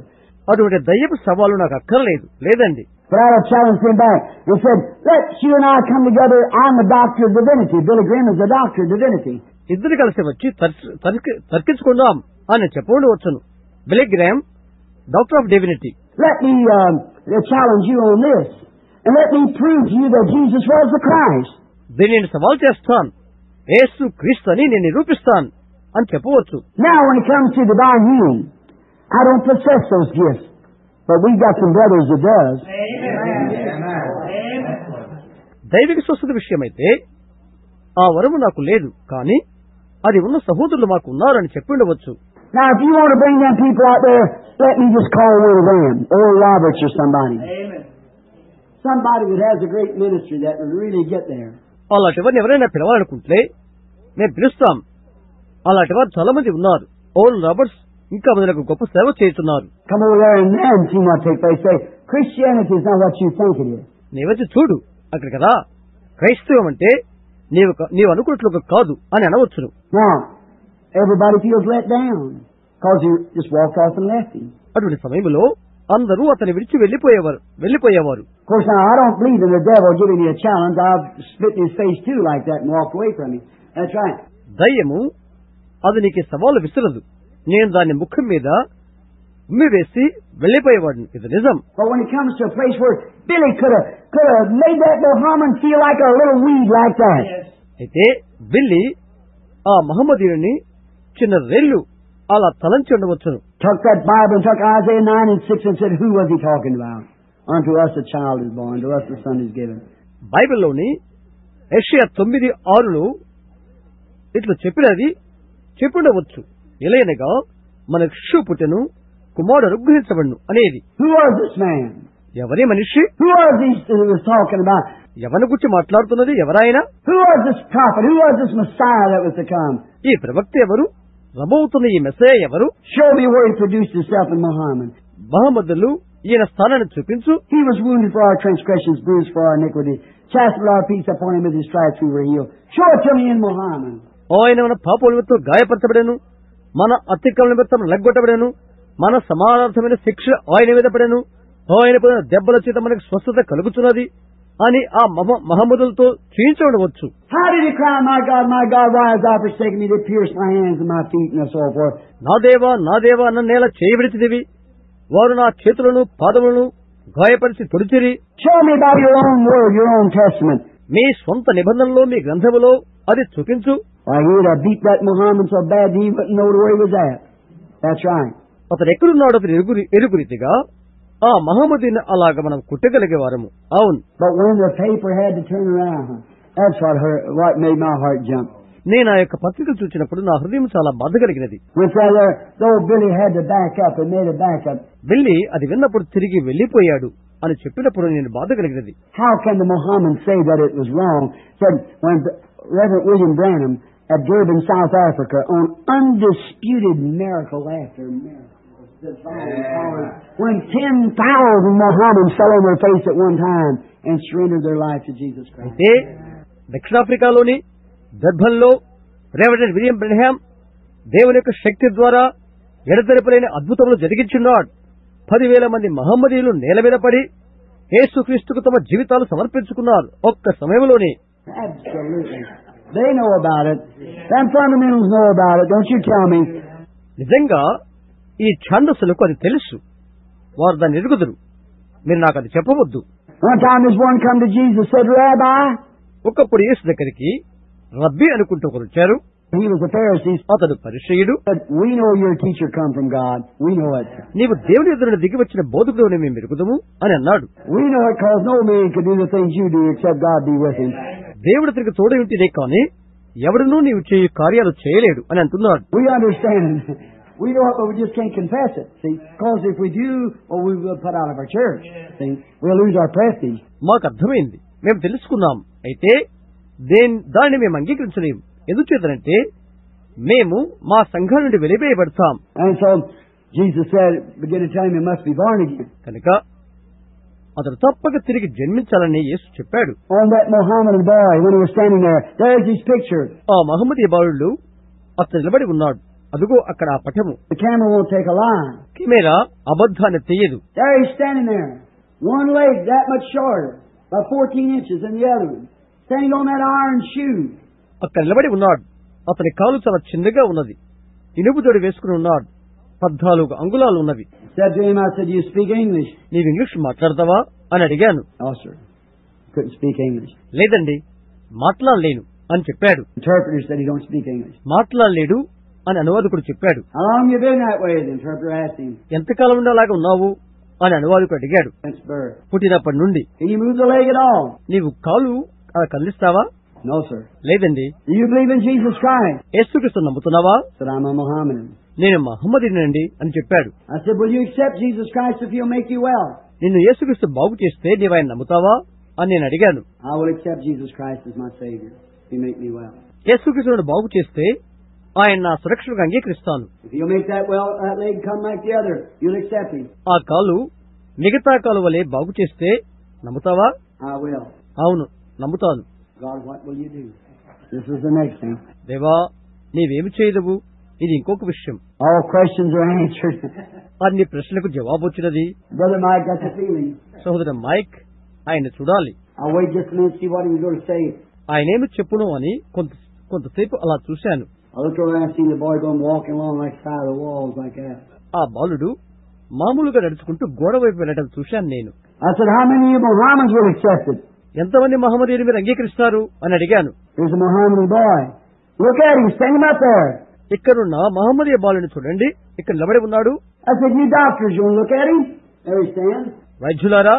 అటువంటి దయ్యపు సవాలు నాకు అక్కర్లేదు. లేదండి. But I challenged him back and said, let you and I come together. I'm a doctor of divinity. Billy Graham is a doctor of divinity. ఇద్దరు కలిసి వచ్చి తర్కించుకుందాం అని చెప్పండి వచ్చును. Billy Graham doctor of divinity. Let me challenge you on this. And let me prove to you that Jesus was the Christ. దీన్ని నేను సవాల్ చేస్తాను. యేసు క్రీస్తు అని నేను నిరూపిస్తాను అని చెప్పవచ్చు. Now when it comes to divine healing, I don't possess those gifts. But we've got some brothers that does. దైవిక స్వస్థత విషయమైతే ఆ వరము నాకు లేదు, కానీ అది ఉన్న సహోదరులు మాకు ఉన్నారని చెప్పిండవచ్చు. Now if you want to bring them people out there, let me just call one of them, Oral Roberts or somebody. Somebody that has a great ministry that will really get there. అలాంటి వారిని ఎవరైనా పిలవాలనుకుంటే మేము పిలుస్తాం. అలాంటి వారు చాలా మంది ఉన్నారు. ఓరల్ రాబర్ట్స్ ఇంకా మొదలకు గొప్ప సేవ చేస్తున్నారు. Come over there and see what takes place. Say, Christianity is not what you think it is. నీవచ్చి చూడు అక్కడ కదా, క్రైస్తవం అంటే నీవు అనుకున్నట్లుగా కాదు అని అనవచ్చును. Now, everybody feels let down because you just walked off and left him. అటువంటి సమయంలో అందరూ అతని విడిచి వెళ్లిపోయేవారు. Of course, now I don't believe in the devil giving you a challenge. I've spit in his face too like that and walked away from him. That's right. దయ్యము అది నీకు సవాలు విసరదు. నేను దాన్ని ముఖం మీద ఉమ్మివేసి వెళ్లిపోయేవాడిని. ఇది నిజం. But when it comes to a place where Billy could have made that Mohammedan feel like a little weed like that. అయితే బిల్లి ఆ మహమ్మదీయుని చిన్న రెల్లు అలా తలంచి ఉండవచ్చును. Took that Bible and took Isaiah 9:6 and said, who was he talking about? Unto us a child is born, to us a son is given. బైబిల్లోని యెషయా 9:6 ఇట్లా చెప్పినది చెప్పుండవచ్చు. ఎలయనగా మనకు శిశువు పుట్టెను, కుమారుడు అనుగ్రహించబడును అనేది. Who was this man? ఎవరి మనిషి? Who was he that was talking about? ఎవరిని గురించి మాట్లాడుతున్నది? ఎవరాయన? Who was this prophet? Who was this Messiah that was to come? ఈ ప్రవక్త ఎవరు? రబోతున్న ఈ మెస్సయ ఎవరు? Show me where he produced himself in Muhammad. మహమ్మదులు ఈయన స్థానాన్ని చూపించు. He was wounded for our transgressions, bruised for our iniquity. Chastisement of our peace upon him, with his stripes we were healed. Show it to me in Muhammad. ఆయన మన పాపల నిమిత్తం గాయపరచబడెను, మన అతిక్రమణ నిమిత్తం లెగ్గొట్టబడెను, మన సమానార్థమైన శిక్ష ఆయన మీద పడెను, ఆయన పడిన దెబ్బల చేత మనకు స్వస్థత కలుగుతున్నది అని ఆ మహమ్మదులతో చేయించబడవచ్చు. How did he cry, my God, why hast thou forsaken me, to pierce my hands and my feet, and so forth? నా దేవా నన్ను నేల చేయబడితివి, వారు నా చేతులను పాదములను గాయపరిచి తొడిచిరి. Show me by your own word, your own testament. మీ స్వంత నిబంధనలో మీ గ్రంథములో అది చూపించు. Why, he would have beat that Muhammad so bad he wouldn't know where he was at. That's right. అతను ఎక్కడున్నాడు అతను ఎరుగురీతిగా ఆ మహమ్మదీని అలాగ మనం కుట్టగలిగే వారము. అవును. But when the paper had to turn around, that's what made my heart jump. నేను ఆ యొక్క పత్రికలు చూసినప్పుడు నా హృదయం చాలా బాధ కలిగినది. Though Billy had to back up and made a backup. బిల్లి అది విన్నప్పుడు తిరిగి వెళ్లిపోయాడు అని చెప్పినప్పుడు నేను బాధ కలిగినది. How can the Mohammedans say that it was wrong? Said when Reverend William Branham at Durban, South Africa, on undisputed miracle after miracle. When 10,000 Mohammedans fell on their face at one time and surrendered their life to Jesus Christ. అయితే దక్షిణాఫ్రికాలోని దర్బన్లో reverend William Branham దేవుని యొక్క శక్తి ద్వారా ఎడతెరపలేని అద్భుతములు జరిగించున్నాడు. 10,000 మంది మహమ్మదీయులు నేల మీద పడి యేసుక్రీస్తుకు తమ జీవితాలు సమర్పించుకున్నారు ఒక్క సమయంలోనే. Absolutely. They know about it. Them fundamentals know about it. Don't you tell me. నిజంగా ఈ ఛాందసులకు అది తెలుసు, వారు దాన్ని ఎరుగుదురు. మీరు నాకు అది చెప్పవద్దు. One time this one come to Jesus said, Rabbi. ఒకప్పుడు యేసు దగ్గరికి రబ్బీ అనుకుంటూ ఒకరు వచ్చారు. He was a Pharisee. అతడు పరిసయ్యుడు. We know your teacher come from God. We know it. నీవు దేవుని ఎదురున దిగి వచ్చిన బోధకుడు మేము ఎరుగుదము అని అన్నాడు. We know it because no man could do the things you do except God be with him. దేవుడు తిరిగి తోడై ఉంటేనే కానీ ఎవడనూ నీవు చేయు కార్యాలు చేయలేడు అని అంటున్నాడు. We understand. We know it, but we just can't confess it. See, because if we do, well, we will put out of our church. See, we'll lose our prestige. మాకు అర్థమైంది, మేము తెలుసుకున్నాం. అయితే దాన్ని మేము అంగీకరించలేము. ఎందుచేతనంటే మేము మా సంఘం నుండి వెలివేయబడతాం. And so Jesus said, begin to tell him he must be born again. కనుక అతడు తప్పక తిరిగి జన్మించాలని యేసు చెప్పాడు. On that Mohammedan boy, when he was standing there's his picture. ఆ మహమ్మదీయ బాలుడు అతను నిలబడి ఉన్నాడు. అదుగో అక్కడ ఆ పటము. The camera won't take a lie. Camera అబద్ధాన్ని తీయదు. There he's standing there, one leg that much shorter, about 14 inches, and the other one standing on that iron shoe. అక్కడ నిలబడి ఉన్నాడు. అతని కాలు చాలా చిన్నగా ఉన్నది. ఇనుపు జోడు వేసుకుని ఉన్నాడు. 14 అంగుళాలు ఉన్నవి. Said to him, I said, you speak English? నీవు ఇంగ్లీష్ మాట్లాడతావా అని అడిగాను. No, sir. Couldn't speak English. లేదండి, మాట్లాడలేను అని చెప్పాడు. Interpreter said he don't speak English. మాట్లాడలేడు అని అనువాదకుడు చెప్పాడు. How long you been that way? The interpreter asked him. ఎంతకాలం నుండి అలాగా ఉన్నావు అని అనువాదకుడు అడిగాడు. Since birth. పుట్టినప్పటి నుండి. Can you move the leg at all? నీవు కాలు అలా కదిలిస్తావా? No, sir. లేదండి. Do you believe in Jesus Christ? యేసుక్రీస్తును నమ్ముతున్నావా? Said I'm a Mohammedan. నేను మహమ్మదీయుడినండి అని చెప్పాడు. I said, will you accept Jesus Christ if he'll make you well? నిన్ను యేసుక్రీస్తు బాగు చేస్తే నీవు ఆయన నమ్ముతావా అని నేను అడిగాను. I will accept Jesus Christ as my Savior. He make me well. యేసుక్రీస్తును బాగు చేస్తే ఆయన నా సురక్షణకు అంగీకరిస్తాను. If He'll make that leg come like the other, you'll accept Him. ఆ కాలు మిగతా కాలు వలె బాగు చేస్తే నమ్ముతావా? I will. అవును, నమ్ముతాను. God, what will you do? This is the next thing. దేవా, నీవేమి చేయదవు? ఇది ఇంకొక విషయం. All questions are answered. అన్ని ప్రశ్నలకు జవాబు వచ్చినది. Brother Mike, that's a feeling. సహోదరు మైక్, ఆయన చూడాలి. I'll wait just a minute to see what he was going to say. ఆయనేమి చెప్పును అని కొంతసేపు అలా చూశాను. I looked over and seen the boy going walking along like side of the walls like that. ఆ బాలుడు మామూలుగా నడుచుకుంటూ గోడ వైపు వెళ్ళడం చూశాను నేను. I said, how many of you Mohammedans will accept it? ఎంతమంది మహమ్మదీయులు మీరు అంగీకరిస్తారు అని అడిగాను. Here's a Mohammedan boy. Look at him, stand him up there. ఇక్కడున్న మహమ్మదీయ బాలుని చూడండి, ఇక్కడ నిలబడి ఉన్నాడు. I said, you doctors, you want to look at him? There he stands. వైద్యులారా,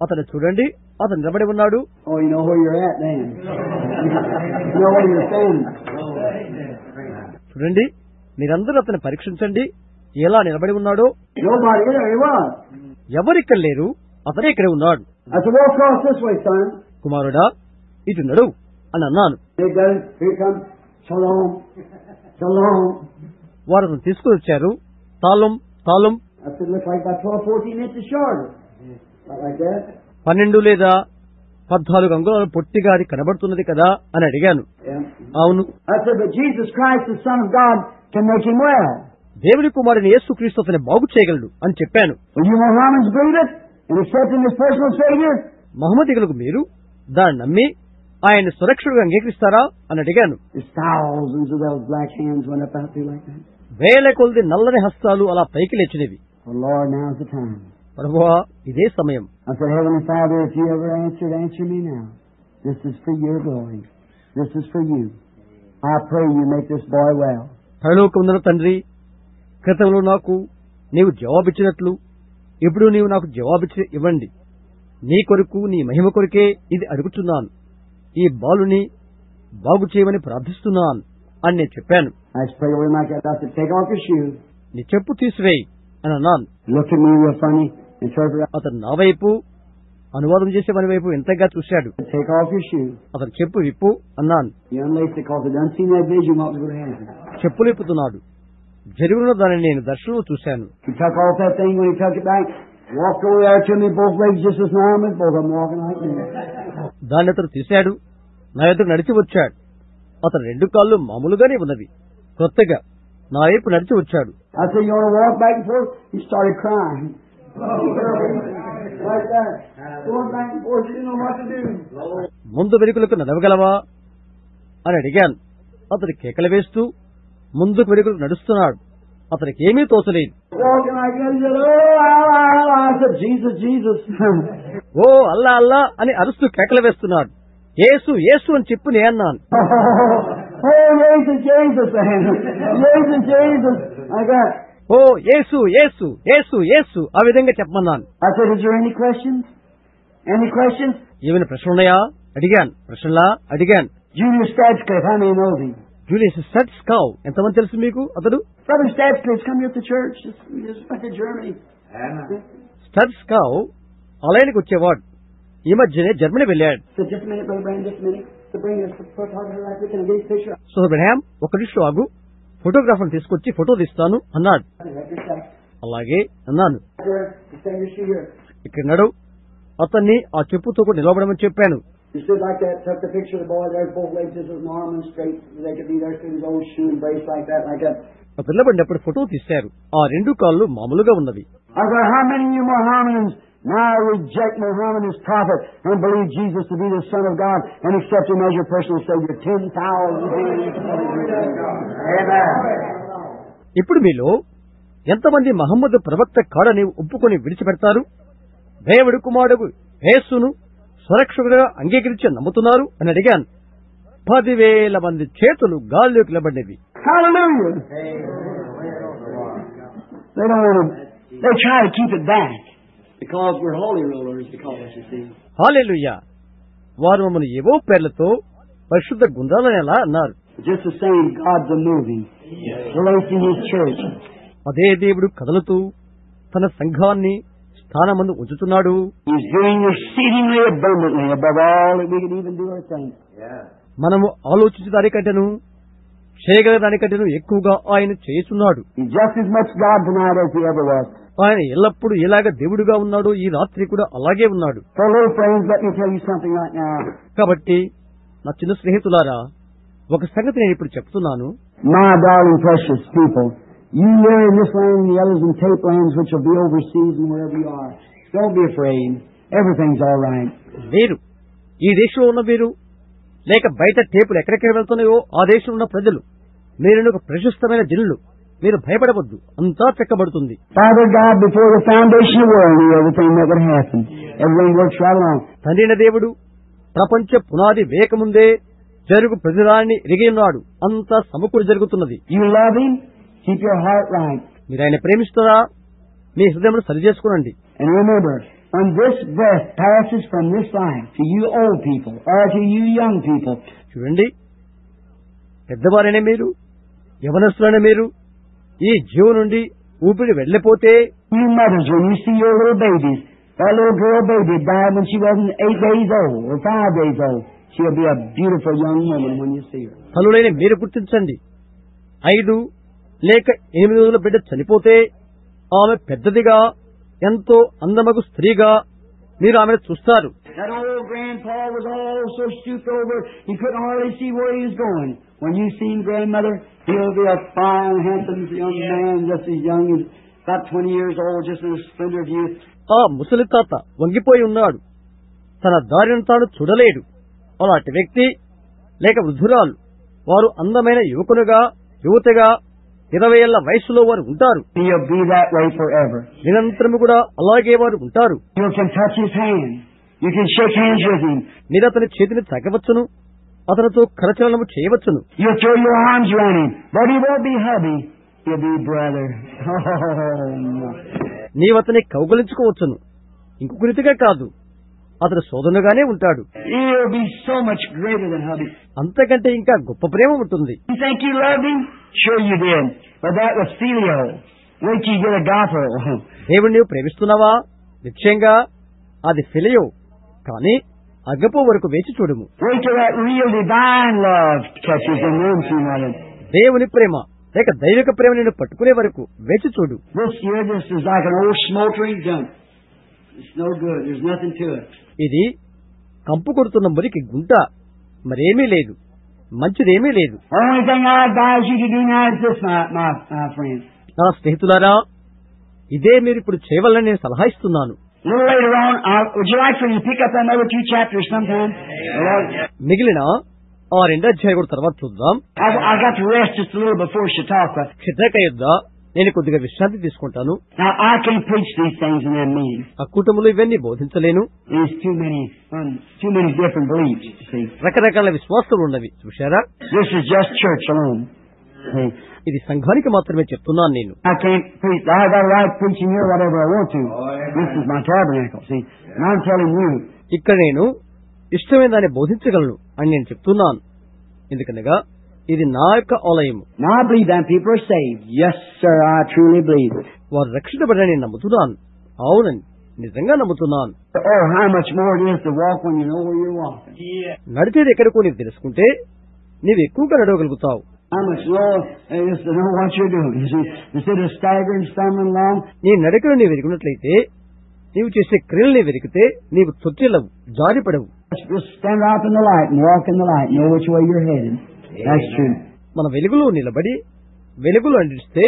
అతను చూడండి, అతను నిలబడి ఉన్నాడు. Oh, you know where you're at then. You know where you're standing. చూడండి, మీరందరూ అతన్ని పరీక్షించండి, ఎలా నిలబడి ఉన్నాడో. Nobody there, he was. ఎవరిక్కడ లేరు, అతనే ఇక్కడే ఉన్నాడు. I said, well, cross this way, son. కుమారుడా, ఇటు నడు అని అన్నాను. They done, here comes, shalom, shalom. వారు అతను తీసుకుని వచ్చారు. తాళం తాళం. I said, looks like about 12, 14 inches shorter. Like that. 12 లేదా 14 అంగుళాలు పొట్టిగా అది కనబడుతున్నది కదా అని అడిగాను. అవును. I said, but Jesus Christ, the Son of God, can make him well. దేవుని కుమారుని యేసుక్రీస్తు అతన్ని బాగు చేయగలడు అని చెప్పాను. Will you Mohammedans believe it and accept him as personal Savior? మహమ్మదీయులకు మీరు దాన్ని నమ్మి ఆయన సురక్షకుడిగా అంగీకరిస్తారా అని అడిగాను. Thousands of those black hands went up out there like that. వేల కొలది నల్లని హస్తాలు అలా పైకి లేచినవి. Oh Lord, now's the time. ప్రభువా, ఇదే సమయం. I said, Heavenly Father, if you ever answered, answer me now. This is for your glory. This is for you. I pray you make this boy well. పరలోకమున్న తండ్రి, క్రితంలో నాకు నీవు జవాబిచ్చినట్లు ఇప్పుడు నీవు నాకు జవాబిచ్చి ఇవ్వండి. నీ కొరకు, నీ మహిమ కొరకే ఇది అడుగుతున్నాను. ఈ బాలుని బాగు చేయమని ప్రార్థిస్తున్నాను అని నేను చెప్పాను. I just prayed over him like that. I said, take off your shoes. నీ చెప్పు తీసివేయి అని అన్నాను. Look at me real funny. Interpret. అతను నా వైపు, అనువాదం చేసే మన వైపు ఎంతగా చూశాడు. Take off your shoes. అతను చెప్పు విప్పు అన్నాను. He unlaced it because he done seen that vision what was going to happen. చెప్పులు విప్పుతున్నాడు. జరుగుతున్న దానిని నేను దర్శనంలో చూశాను. He took off that thing when he took it back. Walked over there to me, both legs just as normal, both of them walking like me. దాన్ని అతను తీశాడు. నా ఎదురు నడిచి వచ్చాడు. అతను 2 కాళ్ళు మామూలుగానే ఉన్నవి. కొత్తగా నా వైపు నడిచి వచ్చాడు. I said, you want to walk back and forth? He started crying. Like that. Going back and forth, he didn't know what to do. ముందు వెనుకలకు నడవగలవా అని అడిగాను. అతను కేకలు వేస్తూ ముందుకు వెనుకలకు నడుస్తున్నాడు. అతనికి ఏమీ తోచలేదు. Walking like that, he said, oh, Allah. I said, Jesus, Jesus. ఓ అల్లా అల్లా అని అరుస్తూ కేకలు వేస్తున్నాడు. యేసు యేసు అని చెప్పు నే అన్నాను. Oh, Jesus, Jesus. Jesus, Jesus. Like that. ఓ యేసు యేసు యేసు యేసు ఆ విధంగా చెప్పమన్నాను. I said, is there any questions? Any questions? ఏమైనా ప్రశ్నలున్నాయా అడిగాను. ప్రశ్నలా అడిగాను. Junior Stadscliffe, how many knows him? Julius Stadsklev, ఎంతమంది తెలుసు మీకు అతడు? Brother Stadscliffe, come here to church. Just went to Germany. స్టడ్స్కావ్ ఆలయానికి వచ్చేవాడు. ఈ మధ్యనే జర్మనీ వెళ్ళాడు. So just a minute, Brother Brandon, just a minute. To bring us to photographer like we can get his picture. So Branham, ఒక నిమిషం ఆగు, photographer తీసుకొచ్చి photo తీస్తాను అన్నాడు. అలాగే అన్నాను. ఇక్కడ నడు, అతన్ని ఆ చెప్పుతో కూడా నిలబడమని చెప్పాను. He stood like that, took the picture of the boy there, both legs just as normal and straight, so they could be there through his old shoe and brace like that. ఆ పిల్లబడినప్పుడు photo తీశారు. ఆ 2 కాళ్ళు మామూలుగా ఉన్నవి. I said, how many of you Mohammedans now reject Muhammad as prophet and believe Jesus to be the Son of God and accept him as your personal Savior? 10,000 hands. Amen. ఇప్పుడు మీలో ఎంతమంది మహమ్మద్ ప్రవక్త కాడని ఒప్పుకొని విడిచిపెడతారు? దేవుడి కుమారుడు యేసును సురక్షకుడిగా అంగీకరించి నమ్ముతున్నారు అని అడిగాను. 10,000 మంది చేతులు గాల్లోకి నిలబడినవి. Hallelujah. They don't want to. They try to keep it back because we're holy rollers. Because you see. హల్లెలూయా. వారు మమ్మల్ని ఏవో పేర్లతో పరిశుద్ధ గుండాలని ఎలా అన్నారు. Just the same, God's a moving, releasing His church. అదే దేవుడు కదలుతూ తన సంఘాన్ని స్థానమందు ఉంచుతున్నాడు. He's doing exceedingly abundantly above all that we could even do or think. మనము ఆలోచించే దానికంటేను చేయగల దానికంటేను ఎక్కువగా ఆయన చేస్తున్నాడు. He's just as much God tonight as he ever was. ఆయన ఎల్లప్పుడూ ఎలాగ దేవుడుగా ఉన్నాడో ఈ రాత్రి కూడా అలాగే ఉన్నాడు. So little friends, let me tell you something right now. కాబట్టి నా చిన్న స్నేహితులారా, ఒక సంగతి నేను ఇప్పుడు చెప్తున్నాను. My darling precious people, you here in this land and the others in tape lands which will be overseas and wherever you are, don't be afraid. Everything's all right. మీరు ఈ దేశంలో ఉన్న మీరు లేక బయట టేపులు ఎక్కడెక్కడ వెళ్తున్నాయో ఆ దేశంలో ఉన్న ప్రజలు, మీరు ఒక ప్రశస్తమైన జనులు, మీరు భయపడవద్దు, అంతా చెక్కబడుతుంది. Father God, before the foundation of the world, knew everything that would happen. Everything works right along. తండ్రిన దేవుడు ప్రపంచ పునాది వేయకముందే జరుగు ప్రతిదాన్ని ఎరిగి ఉన్నాడు. అంతా సమకూడి జరుగుతున్నది. You love him, keep your heart right. మీరు ఆయన ప్రేమిస్తారా? మీ హృదయమును సరి చేసుకునండి. And remember, when this breath passes from this life to you old people or to you young people, చూడండి, పెద్దవారైన మీరు, యవనస్తులైన మీరు, ఈ జీవం నుండి ఊపిరి వెళ్లిపోతే, you mothers, when you see your little babies, that little girl baby died when she wasn't 8 days old or 5 days old. She'll be a beautiful young woman when you see her. తల్లులైన మీరు గుర్తించండి, 5 లేక 8 రోజుల బిడ్డ చనిపోతే ఆమె పెద్దదిగా ఎంతో అందమగు స్త్రీగా మీరు ఆమెను చూస్తారు. That old grandpa was all so stooped over he couldn't hardly see where he was going. When you see him, grandmother, he'll be a fine, handsome young man, just as young as about 20 years old, just in the splendor of youth. ఆ ముసలి తాత వంగిపోయి ఉన్నాడు, తన దారిని తాను చూడలేడు. అలాంటి వ్యక్తి లేక వృద్ధురాలు, వారు అందమైన యువకులుగా, యువతగా 20 ఏళ్ల వయసులో వారు ఉంటారు. He'll be that way forever. నిరంతరము కూడా అలాగే వారు ఉంటారు. You can touch his hand. You can shake hands with him. మీరు అతని చేతిని తాకవచ్చును, అతనితో కరచలనము చేయవచ్చును. You'll throw your arms around him, but he won't be hubby. He'll be brother. నీవతని కౌగలించుకోవచ్చును, ఇంకొక రీతిగా కాదు, అతడు సోదరుగానే ఉంటాడు. He'll be so much greater than hubby. అంతకంటే ఇంకా గొప్ప ప్రేమ ఉంటుంది. You think you loved him? Sure you did. But that was filio. Wait till you get agape. దేవుణ్ణి నీవు ప్రేమిస్తున్నావా? నిశ్చయంగా అది ఫిలియో. కానీ అగపో వరకు వేచి చూడుము. Wait till that real divine love touches and runs you on it. దేవుని ప్రేమ లేక దైవిక ప్రేమ నిన్ను పట్టుకునే వరకు వేచి చూడు. This year, this is like an old smoldering junk. It's no good. There's nothing to it. ఇది కంపు కొడుతున్న మురికి గుంట, మరేమీ లేదు, మంచిదేమీ లేదు. Only thing I advise you to do now is this, my friends. నా స్నేహితులారా, ఇదే మీరు ఇప్పుడు చేయవాలని నేను సలహా ఇస్తున్నాను. A little later on, would you like for me to pick up another 2 chapters sometime? మిగిలిన ఆ 2 అధ్యాయాల తర్వాత చూద్దాం. I got to rest just a little before Chautauqua. క్షిద్రక యుద్ధ నేను కొద్దిగా విశ్రాంతి తీసుకుంటాను. Now, I can't preach these things in that meeting. ఆ కూటములు ఇవన్నీ బోధించలేను. There's too many different beliefs, see. రకరకాల విశ్వాసాలు ఉన్నవి, చూశారా? This is just church alone. See. ఇది సంఘానికి మాత్రమే చెప్తున్నాను నేను. I can't preach. I got a right preaching here whatever I want to. This is my tabernacle, see. And I'm telling you. ఇక్కడ నేను ఇష్టమైన దాన్ని బోధించగలను అని నేను చెప్తున్నాను. ఎందుకనగా ఇది నా యొక్క ఆలయము. Now I believe that people are saved. Yes, sir, I truly believe it. వారు రక్షించబడని నేను నమ్ముతున్నాను. అవునండి, నిజంగా నమ్ముతున్నాను. Oh, how much more it is to walk when you know where you're walking. నడిచేది ఎక్కడికో నీవు తెలుసుకుంటే నీవు ఎక్కువగా నడవగలుగుతావు. How much more it is to know what you're doing. You see, instead of staggering, stumbling along. నీ నడకను నీవు ఎరిగినట్లయితే, నీవు చేసే క్రియలు నీవు ఎరిగితే నీవు తొట్టిల్లవు, జారిపడవు. Just stand out in the light and walk in the light. Know which way you're headed. That's true. మన వెలుగులో నిలబడి వెలుగులో నడిస్తే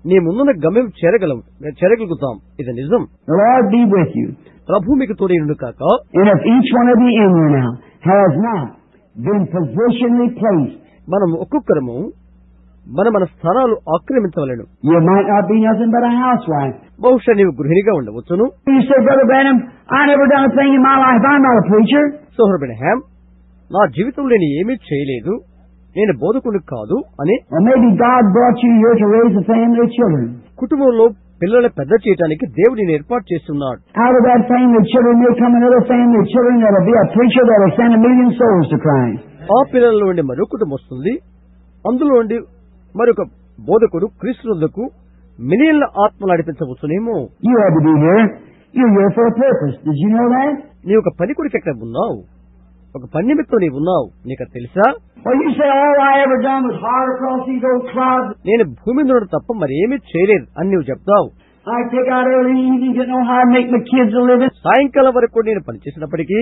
నీ ముందున్న గమ్యం చేరగలుగుతాం. ఇది నిజం. The Lord be with you. ప్రభు మీకు తోడైయుండు కాక. And if each one of you in here now has not been positionally placed, మనం ఒక్కొక్కరము మన స్థానాలు ఆక్రమించవలెను. you might not be nothing but a housewife. బహుశా నీవు గృహిణిగా ఉండవచ్చును. You say, Brother Branham, I never done a thing in my life. I'm not a preacher. సోదరుడు బ్రహ్మాం, నా జీవితంలో నేను ఏమీ చేయలేదు, నేను బోధకుడు కాదు అని. Or maybe God brought you here to raise a family of children. కుటుంబంలో పిల్లల పెద్ద చేయడానికి దేవుడు నేను ఏర్పాటు చేస్తున్నాడు. Out of that family of children may come another family of children that'll be a preacher that'll send 1,000,000 souls to Christ. ఆ పిల్లల నుండి మరో కుటుంబం వస్తుంది, అందులో నుండి మరొక బోధకుడు క్రీస్తునకు మిలియన్ల ఆత్మలు నడిపించవచ్చునేమో. You ought to be here. You're here for a purpose. Did you know that? నీ ఒక పని కొరకు ఎక్కడ ఉన్నావు, ఒక పని నిమిత్తం నీవు ఉన్నావు, నీకు అది తెలుసా? Well, you say, all I ever done was hard across these old clouds. నేను భూమి మీద ఉండడం తప్ప మరేమీ చేయలేదు అని నువ్వు చెప్తావు. I take out early evening to know how to make my kids a living. సాయంకాలం వరకు నేను పనిచేసినప్పటికీ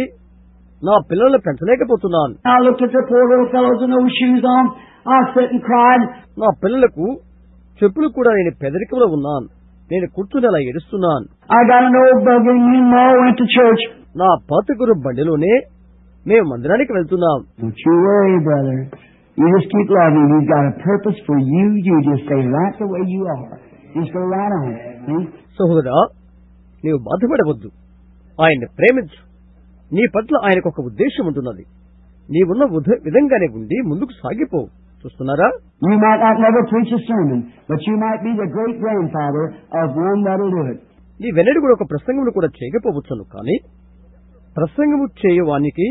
నా పిల్లలను పెంచలేకపోతున్నాను. I looked at the poor little fellows with no shoes on. I sat and cried. నా పిల్లలకు చెప్పులు కూడా నేను పెదరికలో ఉన్నాను. నేను కూర్చుని అలా ఏడుస్తున్నాను. I got an old buggy and me and Ma went to church. నా పాతగురు బండిలోనే మేము మందిరానికి వెళ్తున్నాం. Don't you worry, brother. You just keep loving. He's got a purpose for you. You just stay right the way you are. Just go right on. See? సహోదరా, నీవు బాధపడవద్దు. ఆయన్ని ప్రేమించు. నీ పట్ల ఆయనకు ఒక ఉద్దేశం ఉంటున్నది. నీవున్న విధంగానే ఉండి ముందుకు సాగిపో. చూస్తున్నారా? You might not never preach a sermon, but you might be the great grandfather of one that'll do it. నీ వెన్నడి కూడా ఒక ప్రసంగమును కూడా చేయకపోవచ్చును, కానీ ప్రసంగము చేయవానికి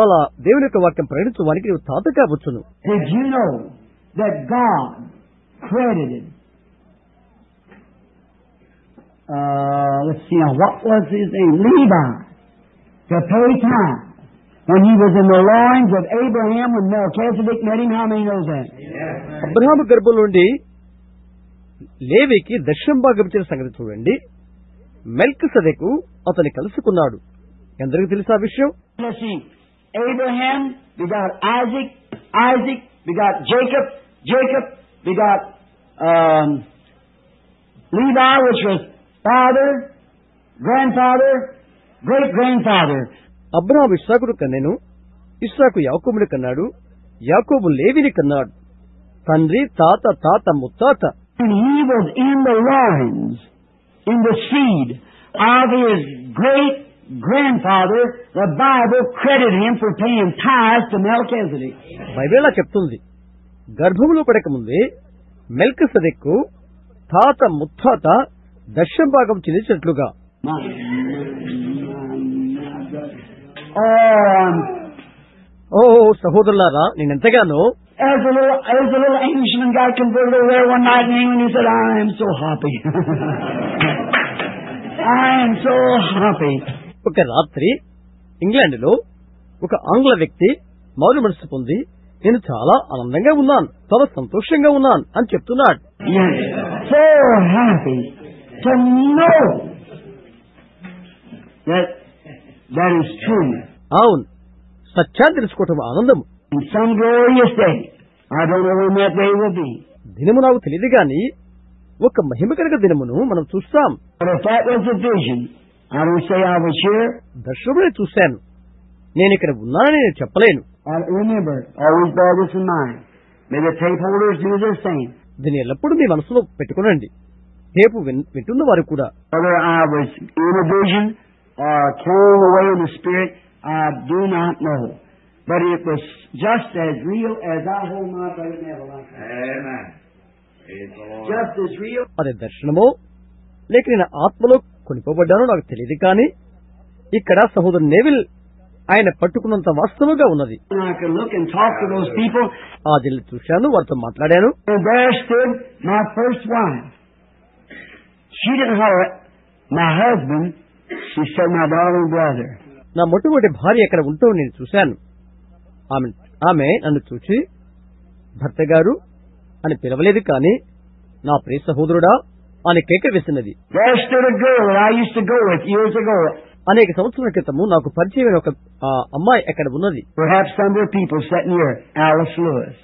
అలా దేవుని యొక్క వాక్యం ప్రకటించడానికి నీవు తాత కావచ్చును. Did you know that God credited let's see now, what was his name? Levi, to pay time when he was in the loins of Abraham when Melchizedek met him. How many knows that? Abraham గర్భం నుండి లేవికి దశం భాగం ఇచ్చిన సంగతి చూడండి. మెల్కిసెదెకు అతని కలుసుకున్నాడు. ఎందరికి తెలుసా విషయం? Let's see. Abraham begot Isaac. Isaac begot Jacob. Jacob begot Levi, which was father, grandfather, great-grandfather. Abraham ఇస్సాకును కన్నెను. ఇస్సాకు యాకోబుని కన్నాడు. యాకోబు లేవిని కన్నాడు. తండ్రి, తాత, తాత, ముత్తాత. And he was in the loins, in the seed of his great-grandfather. The Bible credited him for paying tithes to Melchizedek. Bible చెప్తుంది, గర్భములో పడకముందే మెల్కిసెదెకు తాత ముత్తాత దశం భాగం చెల్లించినట్లుగా. ఓ సహోదరులారా, నేనెంతగానో As a little Englishman got converted over there one night in England, he said, I am so happy. I am so happy. ఒక రాత్రి England లో ఒక ఆంగ్ల వ్యక్తి మారు మనసు పొంది, నేను చాలా ఆనందంగా ఉన్నాను, చాలా సంతోషంగా ఉన్నాను అని చెప్తున్నాడు. Yes, so happy to know that is true. అవును, సత్యాన్ని తెలుసుకోవటం ఆనందము. In some glorious day, I don't know when that day will be. దినము నాకు తెలియదు గాని ఒక మహిమ కలిగిన దినమును మనం చూస్తాం. But if that was a vision, I don't say I was here. దర్శనమునే చూశాను, నేను ఇక్కడ ఉన్నానని నేను చెప్పలేను. Remember, always bear this in mind. May the tape holders do the same. దీన్ని ఎల్లప్పుడూ మీ మనసులో పెట్టుకునండి. టేపు వింటున్న వారు కూడా. Whether I was in a vision or carrying away in the spirit, I do not know. But it was just as real as I hold my brother Neville like that. Amen. Just as real. అది దర్శనమో లేక నేను ఆత్మలో కొనిపోబడ్డానో నాకు తెలియదు, కానీ ఇక్కడ సహోదరు Neville ఆయన పట్టుకున్నంత వాస్తవంగా ఉన్నది. I could look and talk to those people. ఆ జిల్లు చూశాను, వారితో మాట్లాడాను. And there stood my first wife. She didn't holler at my husband. She said, my darling brother. నా మొట్టమొదటి భార్య ఎక్కడ ఉంటూ నేను చూశాను. ఆమె నన్ను చూచి భర్త గారు అని పిలవలేదు, కానీ నా ప్రియ సహోదరుడా అని కేక వేసినది. There stood a girl that I used to go with years ago. అనేక సంవత్సరాల క్రితము నాకు పరిచయమైన ఒక అమ్మాయి ఎక్కడ ఉన్నది. Perhaps some of the people sitting here, Alice Lewis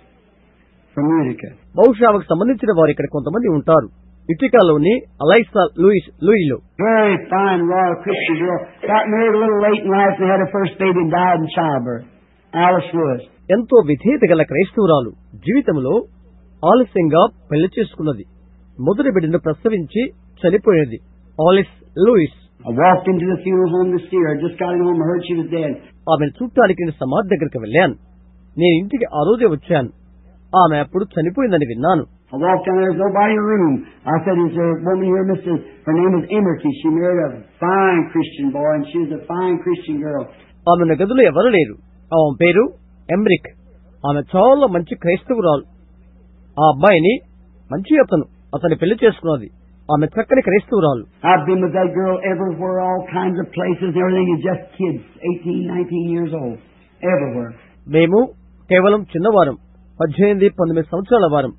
from Utica. బహుశా ఆమెకు సంబంధించిన వారు ఇక్కడ కొంతమంది ఉంటారు. ఇటికాలోని అలైసా లూయిలో. Very fine, royal Christian girl. Got married a little late in life and had her first baby and died in childbirth. Alice Lewis. ఎంతో విధేయత గల క్రైస్తవురాలు జీవితంలో ఆలస్యంగా పెళ్లి చేసుకున్నది. మొదటి బిడ్డను ప్రసవించి చనిపోయినది. Alice Lewis. I walked into the funeral home to see her. Just got home and heard she was dead. ఆమెను చూడటానికి నేను సమాధి దగ్గరికి వెళ్ళాను. నేను ఇంటికి ఆ రోజే వచ్చాను. ఆమె అప్పుడు చనిపోయిందని విన్నాను. I walked down there, there's nobody in the room. I said, is there a woman here, her name is Emerke. She married a fine Christian boy, and she was a fine Christian girl. ఆమె గదిలో ఎవరు లేరు. ఆమె పేరు ఎమ్రిక్. ఆమె చాలా మంచి క్రైస్తవురాలు. ఆ అబ్బాయిని మంచి అతని పెళ్లి చేసుకున్నది. ఆమె చక్కని క్రైస్తవురాలు. I've been with that girl everywhere, all kinds of places and everything, and just kids, 18, 19 years old, everywhere. మేము కేవలం చిన్నవారం, 18, 19 సంవత్సరాల వారం.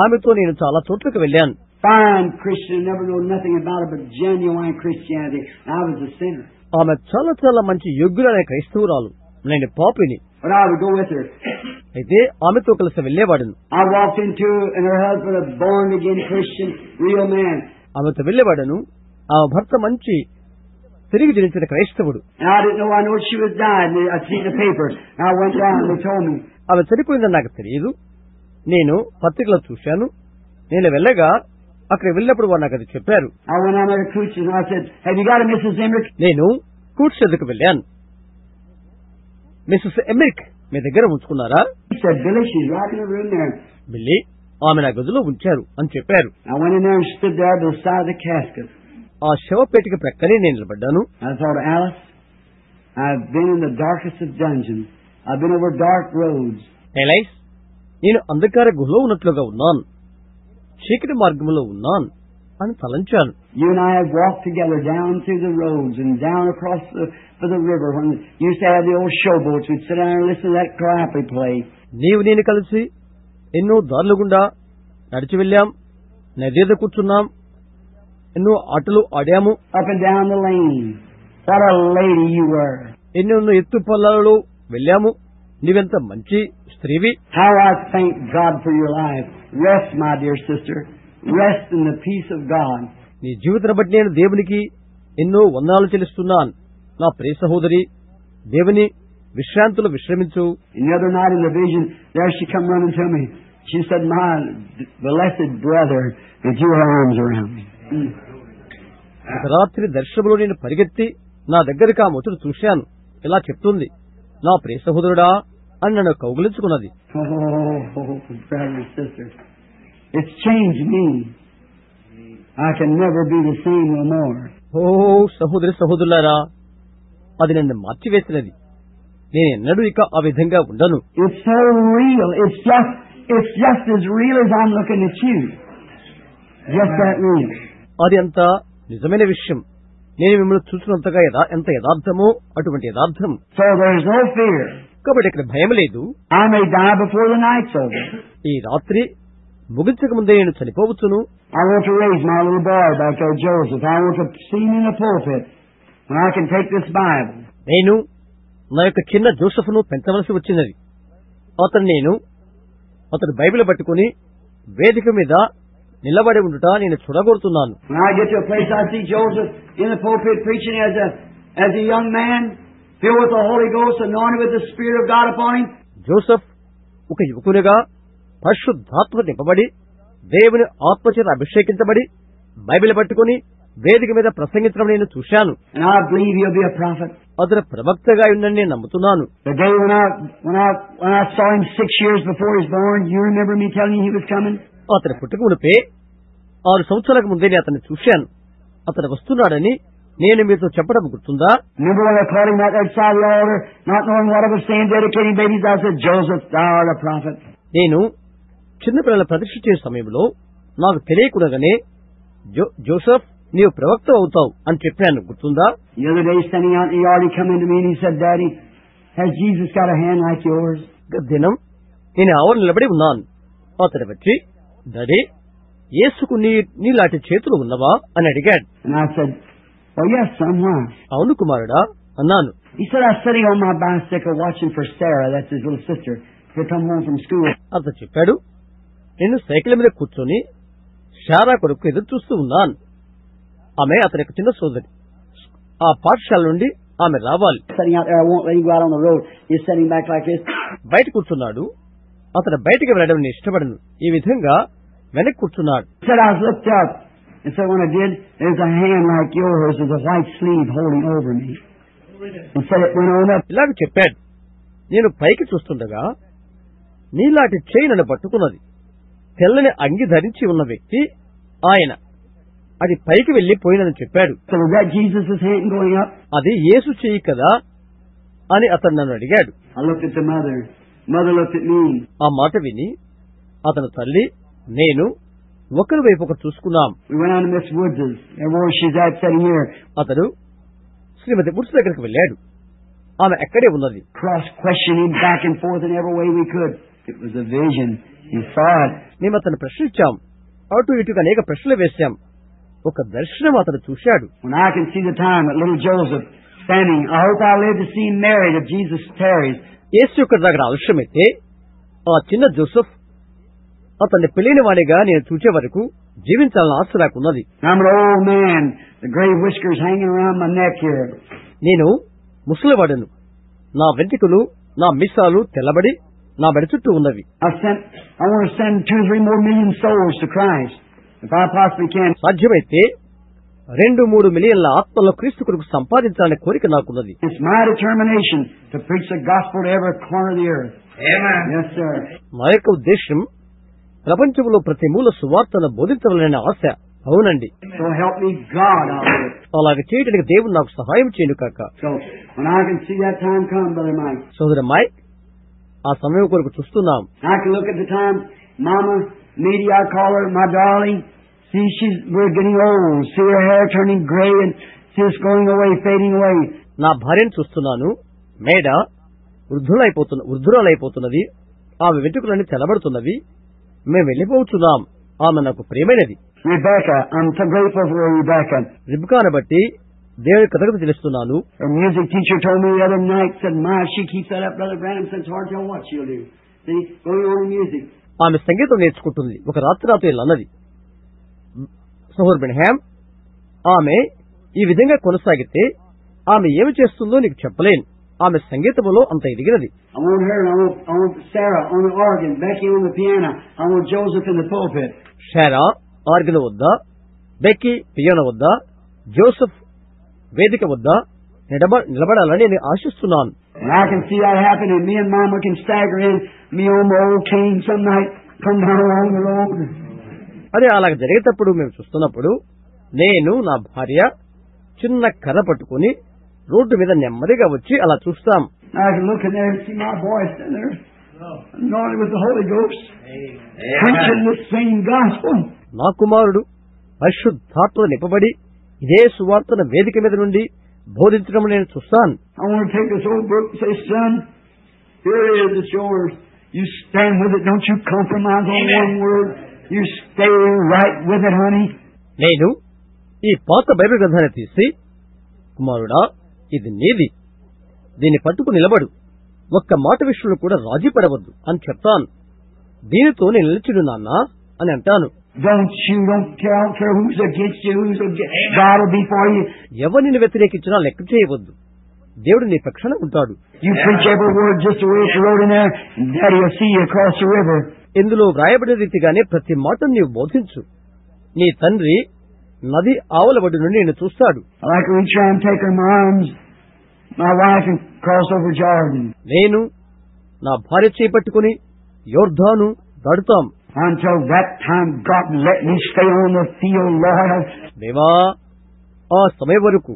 ఆమెతో నేను చాలా చోట్లకు వెళ్ళాను. Fine Christian, never know nothing about it but genuine Christianity. I was a sinner. ఆమె చాలా చాలా మంచి యోగ్యులైన క్రైస్తవురాలు. నేను పాపిని. But I would go with her. అయితే ఆమెతో కలిసి వెళ్లేవాడును. I walked into, and her husband, a born again Christian, real man. ఆమెతో వెళ్లేవాడను. ఆమె భర్త మంచి తిరిగి జనించిన క్రైస్తవుడు. And I didn't know. I know she was died. I seen the papers. I went down and they told me. ఆమె చనిపోయిందని నాకు తెలియదు. నేను పత్రికలో చూశాను. నేను వెళ్ళగా అక్కడ వెళ్ళినప్పుడు వారు నాకు అది చెప్పారు. I went on there to Cooch's and I said, "Have you got a Mrs. Emmerich?" నేను కూట్స్ ఎదుకు వెళ్ళాను. మిస్సెస్ ఎమ్రిక్ మీ దగ్గర ఉంచుకున్నారా? He said, "Billy, she's right in the room there." బిల్లి, ఆమె నా గదిలో ఉంచారు అని చెప్పారు. I went in there and stood there by the side of the casket. ఆ శవపేటిక ప్రక్కనే నేను నిలబడ్డాను. I thought, Alice, I've been in the darkest of dungeons. I've been over dark roads. Allies, నేను అంధకార గుహలో ఉన్నట్లుగా ఉన్నాను, చీకటి మార్గంలో ఉన్నాను అని తలంచాను. You and I have walked together down through the roads and down across the river. When you used to have the old showboats, we'd sit down and listen to that crappy play. నీవు నేను కలిసి ఎన్నో దారుల గుండా నడిచి వెళ్ళాం, నది మీద కూర్చున్నాం, ఎన్నో ఆటలు ఆడాము. Up and down the lane. What a lady you were. ఎన్నెన్నో ఎత్తు పల్లాలలో వెళ్ళాము. నీవెంత మంచి స్త్రీవి. How I thank God for your life. Rest, my dear sister. Rest in the peace of God. నీ జీవితాన్ని బట్టి నేను దేవునికి ఎన్నో వందనాలు చెల్లిస్తున్నాను. నా ప్రియ సహోదరి, దేవుని విశ్రాంతిలో విశ్రమించు. And the other night in the vision, there she come running to me. She said, "My blessed brother, with your arms around me." ఒక రాత్రి దర్శనంలో నేను పరిగెత్తి నా దగ్గరికి ఆ ముచ్చట చూశాను. ఇలా చెప్తుంది, నా ప్రియ సహోదరుడా అని నన్ను కౌగిలించుకున్నది. Oh, brother and sister, it's changed me. I can never be the same no more. ఓ సహోదరి సహోదరులారా, అది నన్ను మార్చివేసినది. నేను ఎన్నడూ ఇక ఆ విధంగా ఉండను. It's so real. It's just as real as I'm looking at you. Just that real. అది అంత నిజమైన విషయం. నేను మిమ్మల్ని చూసినంతగా ఎంత యథార్థమో అటువంటి యథార్థం. So there's no fear. కాబట్టి ఇక్కడ భయం లేదు. I may die before the night's over. ఈ రాత్రి ముగించక ముందే నేను చనిపోవచ్చును. I want to raise my little boy back there, Joseph. I want to see him in the pulpit when I can take this Bible. నేను నా యొక్క చిన్న జోసెఫ్ను పెంచవలసి వచ్చినది. అతను బైబిల్ పట్టుకుని వేదిక మీద నిలబడి ఉండుట నేను చూడగోరుతున్నాను. When I get to a place, I see Joseph in the pulpit preaching as a young man, filled with the Holy Ghost, anointed with the Spirit of God upon him. Joseph ఒక యువకునిగా పరిశుద్ధాత్మ నింపబడి దేవుని ఆత్మచేత అభిషేకించబడి Bible పట్టుకుని వేదిక మీద ప్రసంగించడం నేను చూశాను. And I believe he'll be a prophet. అతను ప్రవక్తగా ఉందని నేను నమ్ముతున్నాను. The day when I saw him 6 years before he was born, you remember me telling you he was coming? అతని పుట్టుక మునిపే 6 సంవత్సరాలకు ముందే నేను అతన్ని చూశాను. అతను వస్తున్నాడని నేను మీతో చెప్పడం గుర్తుందా? Remember when I called him out that side of the altar, not knowing what I was saying, dedicating babies, I said, "Joseph, thou art a prophet." నేను చిన్నపిల్లల ప్రతిష్ఠ చేసే సమయంలో నాకు తెలియకుండానే జోసెఫ్ నీవు ప్రవక్త అవుతావు అని చెప్పాను, గుర్తుందా? The other day, standing out in the yard, he come into me and he said, "Daddy, has Jesus got a hand like yours?" దినం నేను ఆవరణ నిలబడి ఉన్నాను. అతడు వచ్చి, డాడీ, యేసుకు నీలాంటి చేతులు ఉన్నవా అని అడిగాడు. And I said, "Oh yes, son, why?" అవును కుమారుడా అన్నాను. He said, "I was sitting on my bicycle watching for Sarah, that's his little sister, to come home from school." అతను చెప్పాడు, నేను సైకిల్ మీద కూర్చొని శారా కొరకు ఎదురు చూస్తూ ఉన్నాను. ఆమె అతని యొక్క చిన్న సోదరి. ఆ పాఠశాల నుండి ఆమె రావాలి. Sitting out there, I won't let him go out on the road. He's sitting back like this. బయట కూర్చున్నాడు. అతను బయటికి వెళ్ళడం నేను ఇష్టపడను. ఈ విధంగా వెనక్కి కూర్చున్నాడు. He said, "I was looked up." And so when I did, there's a hand like yours with a white sleeve holding over me. And said it went on up. ఇలాగ చెప్పాడు. నేను పైకి చూస్తుండగా నీలాంటి చేయి నన్ను పట్టుకున్నది. తెల్లని అంగి ధరించి ఉన్న వ్యక్తి ఆయన. అది పైకి వెళ్లిపోయిందని చెప్పాడు. So was that Jesus' hand going up? అది యేసు చెయ్యి కదా అని అతను నన్ను అడిగాడు. I looked at the mother. Mother looked at me. ఆ మాట విని అతను తల్లి, నేను ఒకరి వైపు ఒకరు చూసుకున్నాం. We went on to Miss Woods', where she's at sitting here. అతడు శ్రీమతి వుడ్స్ దగ్గరికి వెళ్ళాడు. ఆమె అక్కడే ఉన్నది. Cross-questioning back and forth in every way we could. It was a vision. He saw it. మేము అతను ప్రశ్నించాం, అటు ఇటుగా అనేక ప్రశ్నలు వేశాం. ఒక దర్శనం అతను చూశాడు. When I can see the time that little Joseph standing, I hope I live to see him married if Jesus tarries. యేసు యొక్క దగ్గర ఆలస్యమైతే ఆ చిన్న జోసెఫ్ అతన్ని పెళ్లిన వాడిగా నేను చూసే వరకు జీవించాలని ఆశ నాకున్నది. I'm an old man, the gray whiskers hanging around my neck here. నేను ముసలివాడను, నా వెంట్రుకలు నా మీసాలు తెల్లబడి నా మెడ చుట్టూ ఉన్నవి. I want to send 2 or 3 more million souls to Christ, if I possibly can. సాధ్యమైతే 2-3 మిలియన్ల ఆత్మల క్రీస్తు కొరకు సంపాదించాలనే కోరిక నాకున్నది. It's my determination to preach the gospel to every corner of the earth. Amen. Yes, sir. నా యొక్క ఉద్దేశం ప్రపంచంలో ప్రతి మూల సువార్తను బోధించవాలనే ఆశ. అవునండి. So help me God, I'll do it. అలాగే చేయడానికి దేవుడు నాకు సహాయం చేయను కాక. So when I can see that time come, Brother Mike. సోదర మైక్, ఆ సమయం కొరకు చూస్తున్నాం. I can look at the time, Mama, Needy, I call her, my darling. See, we're getting old. See her hair turning gray and see us going away, fading away. నా భార్యను చూస్తున్నాను. మేడ వృద్ధురాలైపోతున్నది. ఆమె వెంట్రుకలన్నీ తెల్లబడుతున్నవి. మేము వెళ్ళిపోతున్నాం. ఆమె నాకు ప్రియమైనది. Rebecca, I'm so grateful for Rebecca. రిబ్కాను బట్టి దేవుని కథకు తెలుస్తున్నాను. Her music teacher told me the other night, said, "My, she keeps that up, Brother Branham, said it's hard to tell what she'll do." See, going on in music. ఆమె సంగీతం నేర్చుకుంటుంది. ఒక రాత్రి అన్నది, సహోదరు బ్రహ్యామ్, ఆమె ఈ విధంగా కొనసాగితే ఆమె ఏమి చేస్తుందో నీకు చెప్పలేను. ఆమె సంగీతంలో అంత ఎదిగినది. I want her, I want Sarah on the organ, Becky on the piano, I want Joseph in the pulpit. Sarah organ వద్ద, బెక్కీ పియానో వద్ద, జోసెఫ్ వేదిక వద్ద నిలబడాలని నేను ఆశిస్తున్నాను. And I can see that happen, and me and Mama can stagger in, me on my old cane some night, come down along the road. అదే అలాగ జరిగేటప్పుడు మేము చూస్తున్నప్పుడు నేను నా భార్య చిన్న కర్ర పట్టుకుని రోడ్డు మీద నెమ్మదిగా వచ్చి అలా చూస్తాం. I can look in there and see my boy standing there, anointed with the Holy Ghost, preaching the same gospel. నా కుమారుడు పరిశుద్ధాత్మతో నింపబడి ఇదే సువార్తను వేదిక మీద నుండి బోధించడం నేను చూస్తాను. I want to take this old book and say, son, here it is, it's yours. You stand with it. Don't you compromise on one word. You stay right with it, honey. నేను ఈ పాత Bible గ్రంథాన్ని తీసి, కుమారుడా, ఇది నీది, దీన్ని పట్టుకు నిలబడు, ఒక్క మాట విషయంలో కూడా రాజీ పడవద్దు అని చెప్తాను. దీనితో నేను నిలిచిడు నాన్న అని అంటాను. Don't care who's against you, God will be for you. ఎవరిని వ్యతిరేకించినా లెక్క చేయవద్దు, దేవుడు నీ పక్షాన ఉంటాడు. You preach every word just the way it's wrote in there, and Daddy will see you across the river. ఇందులో వ్రాయబడిన రీతిగానే ప్రతి మాటను నీవు బోధించు, నీ తండ్రి నది ఆవల ఒడ్డు నుండి నేను చూస్తాడు. I like to reach around and take her in my arms, my wife, and cross over Jordan. నేను నా భార్య చేపట్టుకుని యోర్దాను దాడుతాం. Until that time, God let me stay on the field loyal. దేవా, ఆ సమయం వరకు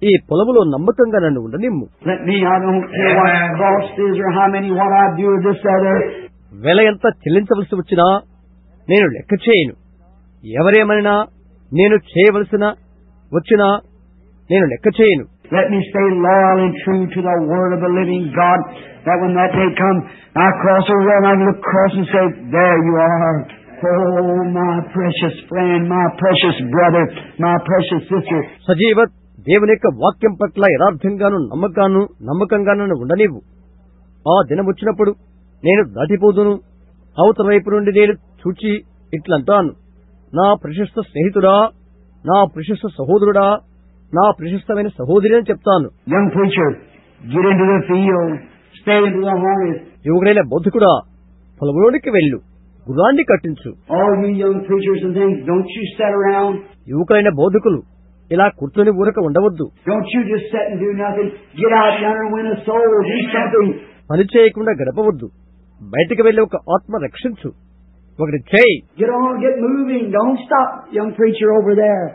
ఈ పొలములో నమ్మకంగా నన్ను ఉండనిమ్ము. Let me, I don't care what cost is or how many, what I do or this other. వెల ఎంత చెల్లించవలసి వచ్చినా నేను లెక్క చేయను. ఎవరేమనినా నేను చేయవలసిన వచ్చినా నేను లెక్క చేయను. Let me stay loyal and true to the word of the living God, that when that day comes, I cross over and I look across and say, there you are. Oh, my precious friend, my precious brother, my precious sister. సజీవ దేవుని యొక్క వాక్యం పట్ల యథార్థంగాను నమ్మకంగాను ఉండనివ్వు. ఆ దినం వచ్చినప్పుడు నేను దాటిపోదును. అవతల వైపు నుండి నేను చూచి ఇట్లంటాను, నా ప్రశస్త స్నేహితుడా, నా ప్రశస్త సహోదరుడా, నా ప్రశస్తమైన సహోదరి అని చెప్తాను. Young preacher, get into the field, stay into the harvest. యువకుడైన బోధకుడా, పొలంలోనికి వెళ్ళు, గుర్రాన్ని కట్టించు. All you young preachers and things, don't you sit around. యువకులైన బోధకులు ఇలా కూర్చొని ఊరక ఉండవద్దు. Don't you just sit and do nothing. Get out yonder and win a soul. Do something. పని చేయకుండా గడపవద్దు. బయటికి వెళ్లి ఒక ఆత్మ రక్షించు. ఒకటి చేయి. Get on, get moving. Don't stop, young preacher over there.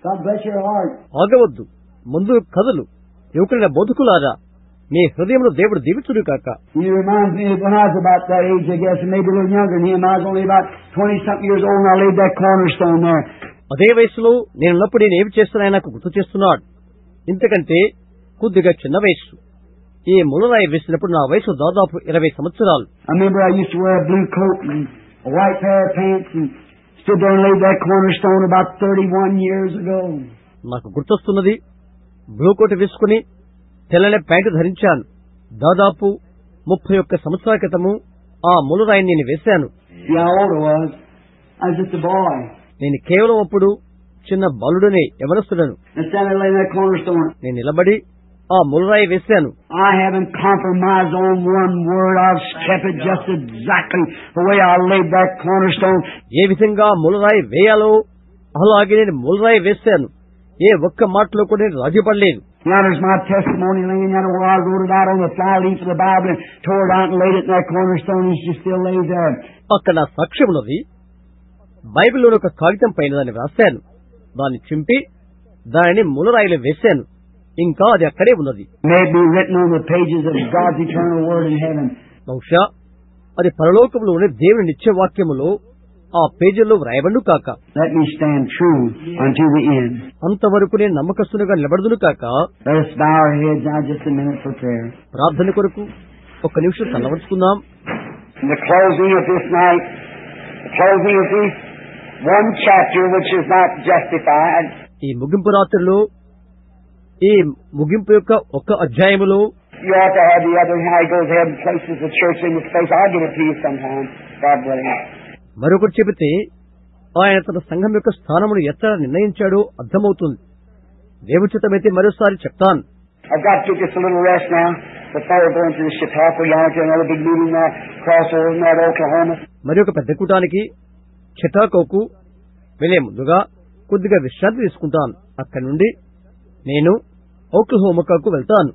God bless your heart. ఆగవద్దు, ముందు కదలు. యువకులైన బోధకులారా, మీ హృదయంలో దేవుడు దీవించును కాక. He reminds me of when I was about that age, I guess, and maybe a little younger than him. I was only about 20-something years old, and I laid that cornerstone there. అదే వయసులో నేనున్నప్పుడు నేను ఏమి చేస్తున్నా నాకు గుర్తు చేస్తున్నాడు. ఇంతకంటే కొద్దిగా చిన్న వయస్సు. ఈ ములరాయి వేసినప్పుడు నా వయసు దాదాపు 20 సంవత్సరాలు. I remember I used to wear a blue coat and a white pair of pants and stood there and laid that cornerstone about 31 years ago. నాకు గుర్తొస్తున్నది, బ్లూ కోట్ వేసుకుని తెల్లని ప్యాంటు ధరించాను. దాదాపు 31 సంవత్సరాల క్రితము ఆ ములరాయిని నేను వేశాను. See how old I was? I was just a boy. నేను కేవలం అప్పుడు చిన్న బాలుడనే, యవనస్తుడను. And standing there laying that cornerstone. నేను నిలబడి ఆ ములరాయి వేశాను. I haven't compromised on one word. I've kept it just exactly the way I laid that cornerstone. ఏ విధంగా ములరాయి వేయాలో అలాగే నేను ములరాయి వేశాను. ఏ ఒక్క మాటలో కూడా నేను రాజీపడలేదు. There's my testimony laying out where I wrote it out on the fly leaf of the Bible and tore it out and laid it in that cornerstone, and she still lays there. అక్కడ నా సాక్ష్యం ఉన్నది. బైబిల్లోని ఒక కాగితం పైన దాన్ని రాశాను. దాన్ని చింపి దానిని ములరాయిలో వేశాను. ఇంకా అది అక్కడే ఉన్నది. May be written on the pages of God's eternal word in heaven. బహుశా అది పరలోకంలోని దేవుని నిత్యవాక్యములో ఆ పేజీల్లో వ్రాయబడును కాక. Let me stand true unto the end. అంతవరకు నేను నమ్మకస్తునిగా నిలబడుదును కాక. Let us bow our heads now just a minute for prayer. ప్రార్థన కొరకు ఒక్క నిమిషం తలవంచుకుందాం. In the closing of this night, the closing of this one chapter which is not justified. ఈ ముగింపు రాత్రిలో, ఈ ముగింపు యొక్క ఒక్క అధ్యాయములో You ought to have the other how he goes ahead and places the church in its place. I'll give it to you sometime, God willing. మరొకటి చెబితే ఆయన తన సంఘం యొక్క స్థానమును ఎక్కడ నిర్ణయించాడో అర్థమవుతుంది. దేవుచితమైతే మరోసారి చెప్తాను. I've got to get just a little rest now before going to the Chautauqua yard to another big meeting there, cross over in that Oklahoma. మరి ఒక పెద్ద కూటానికి చిటాకోకు వెళ్లే ముందుగా కొద్దిగా విశ్రాంతి తీసుకుంటాను. అక్కడి నుండి నేను ఓక్లహోమాకు వెళ్తాను.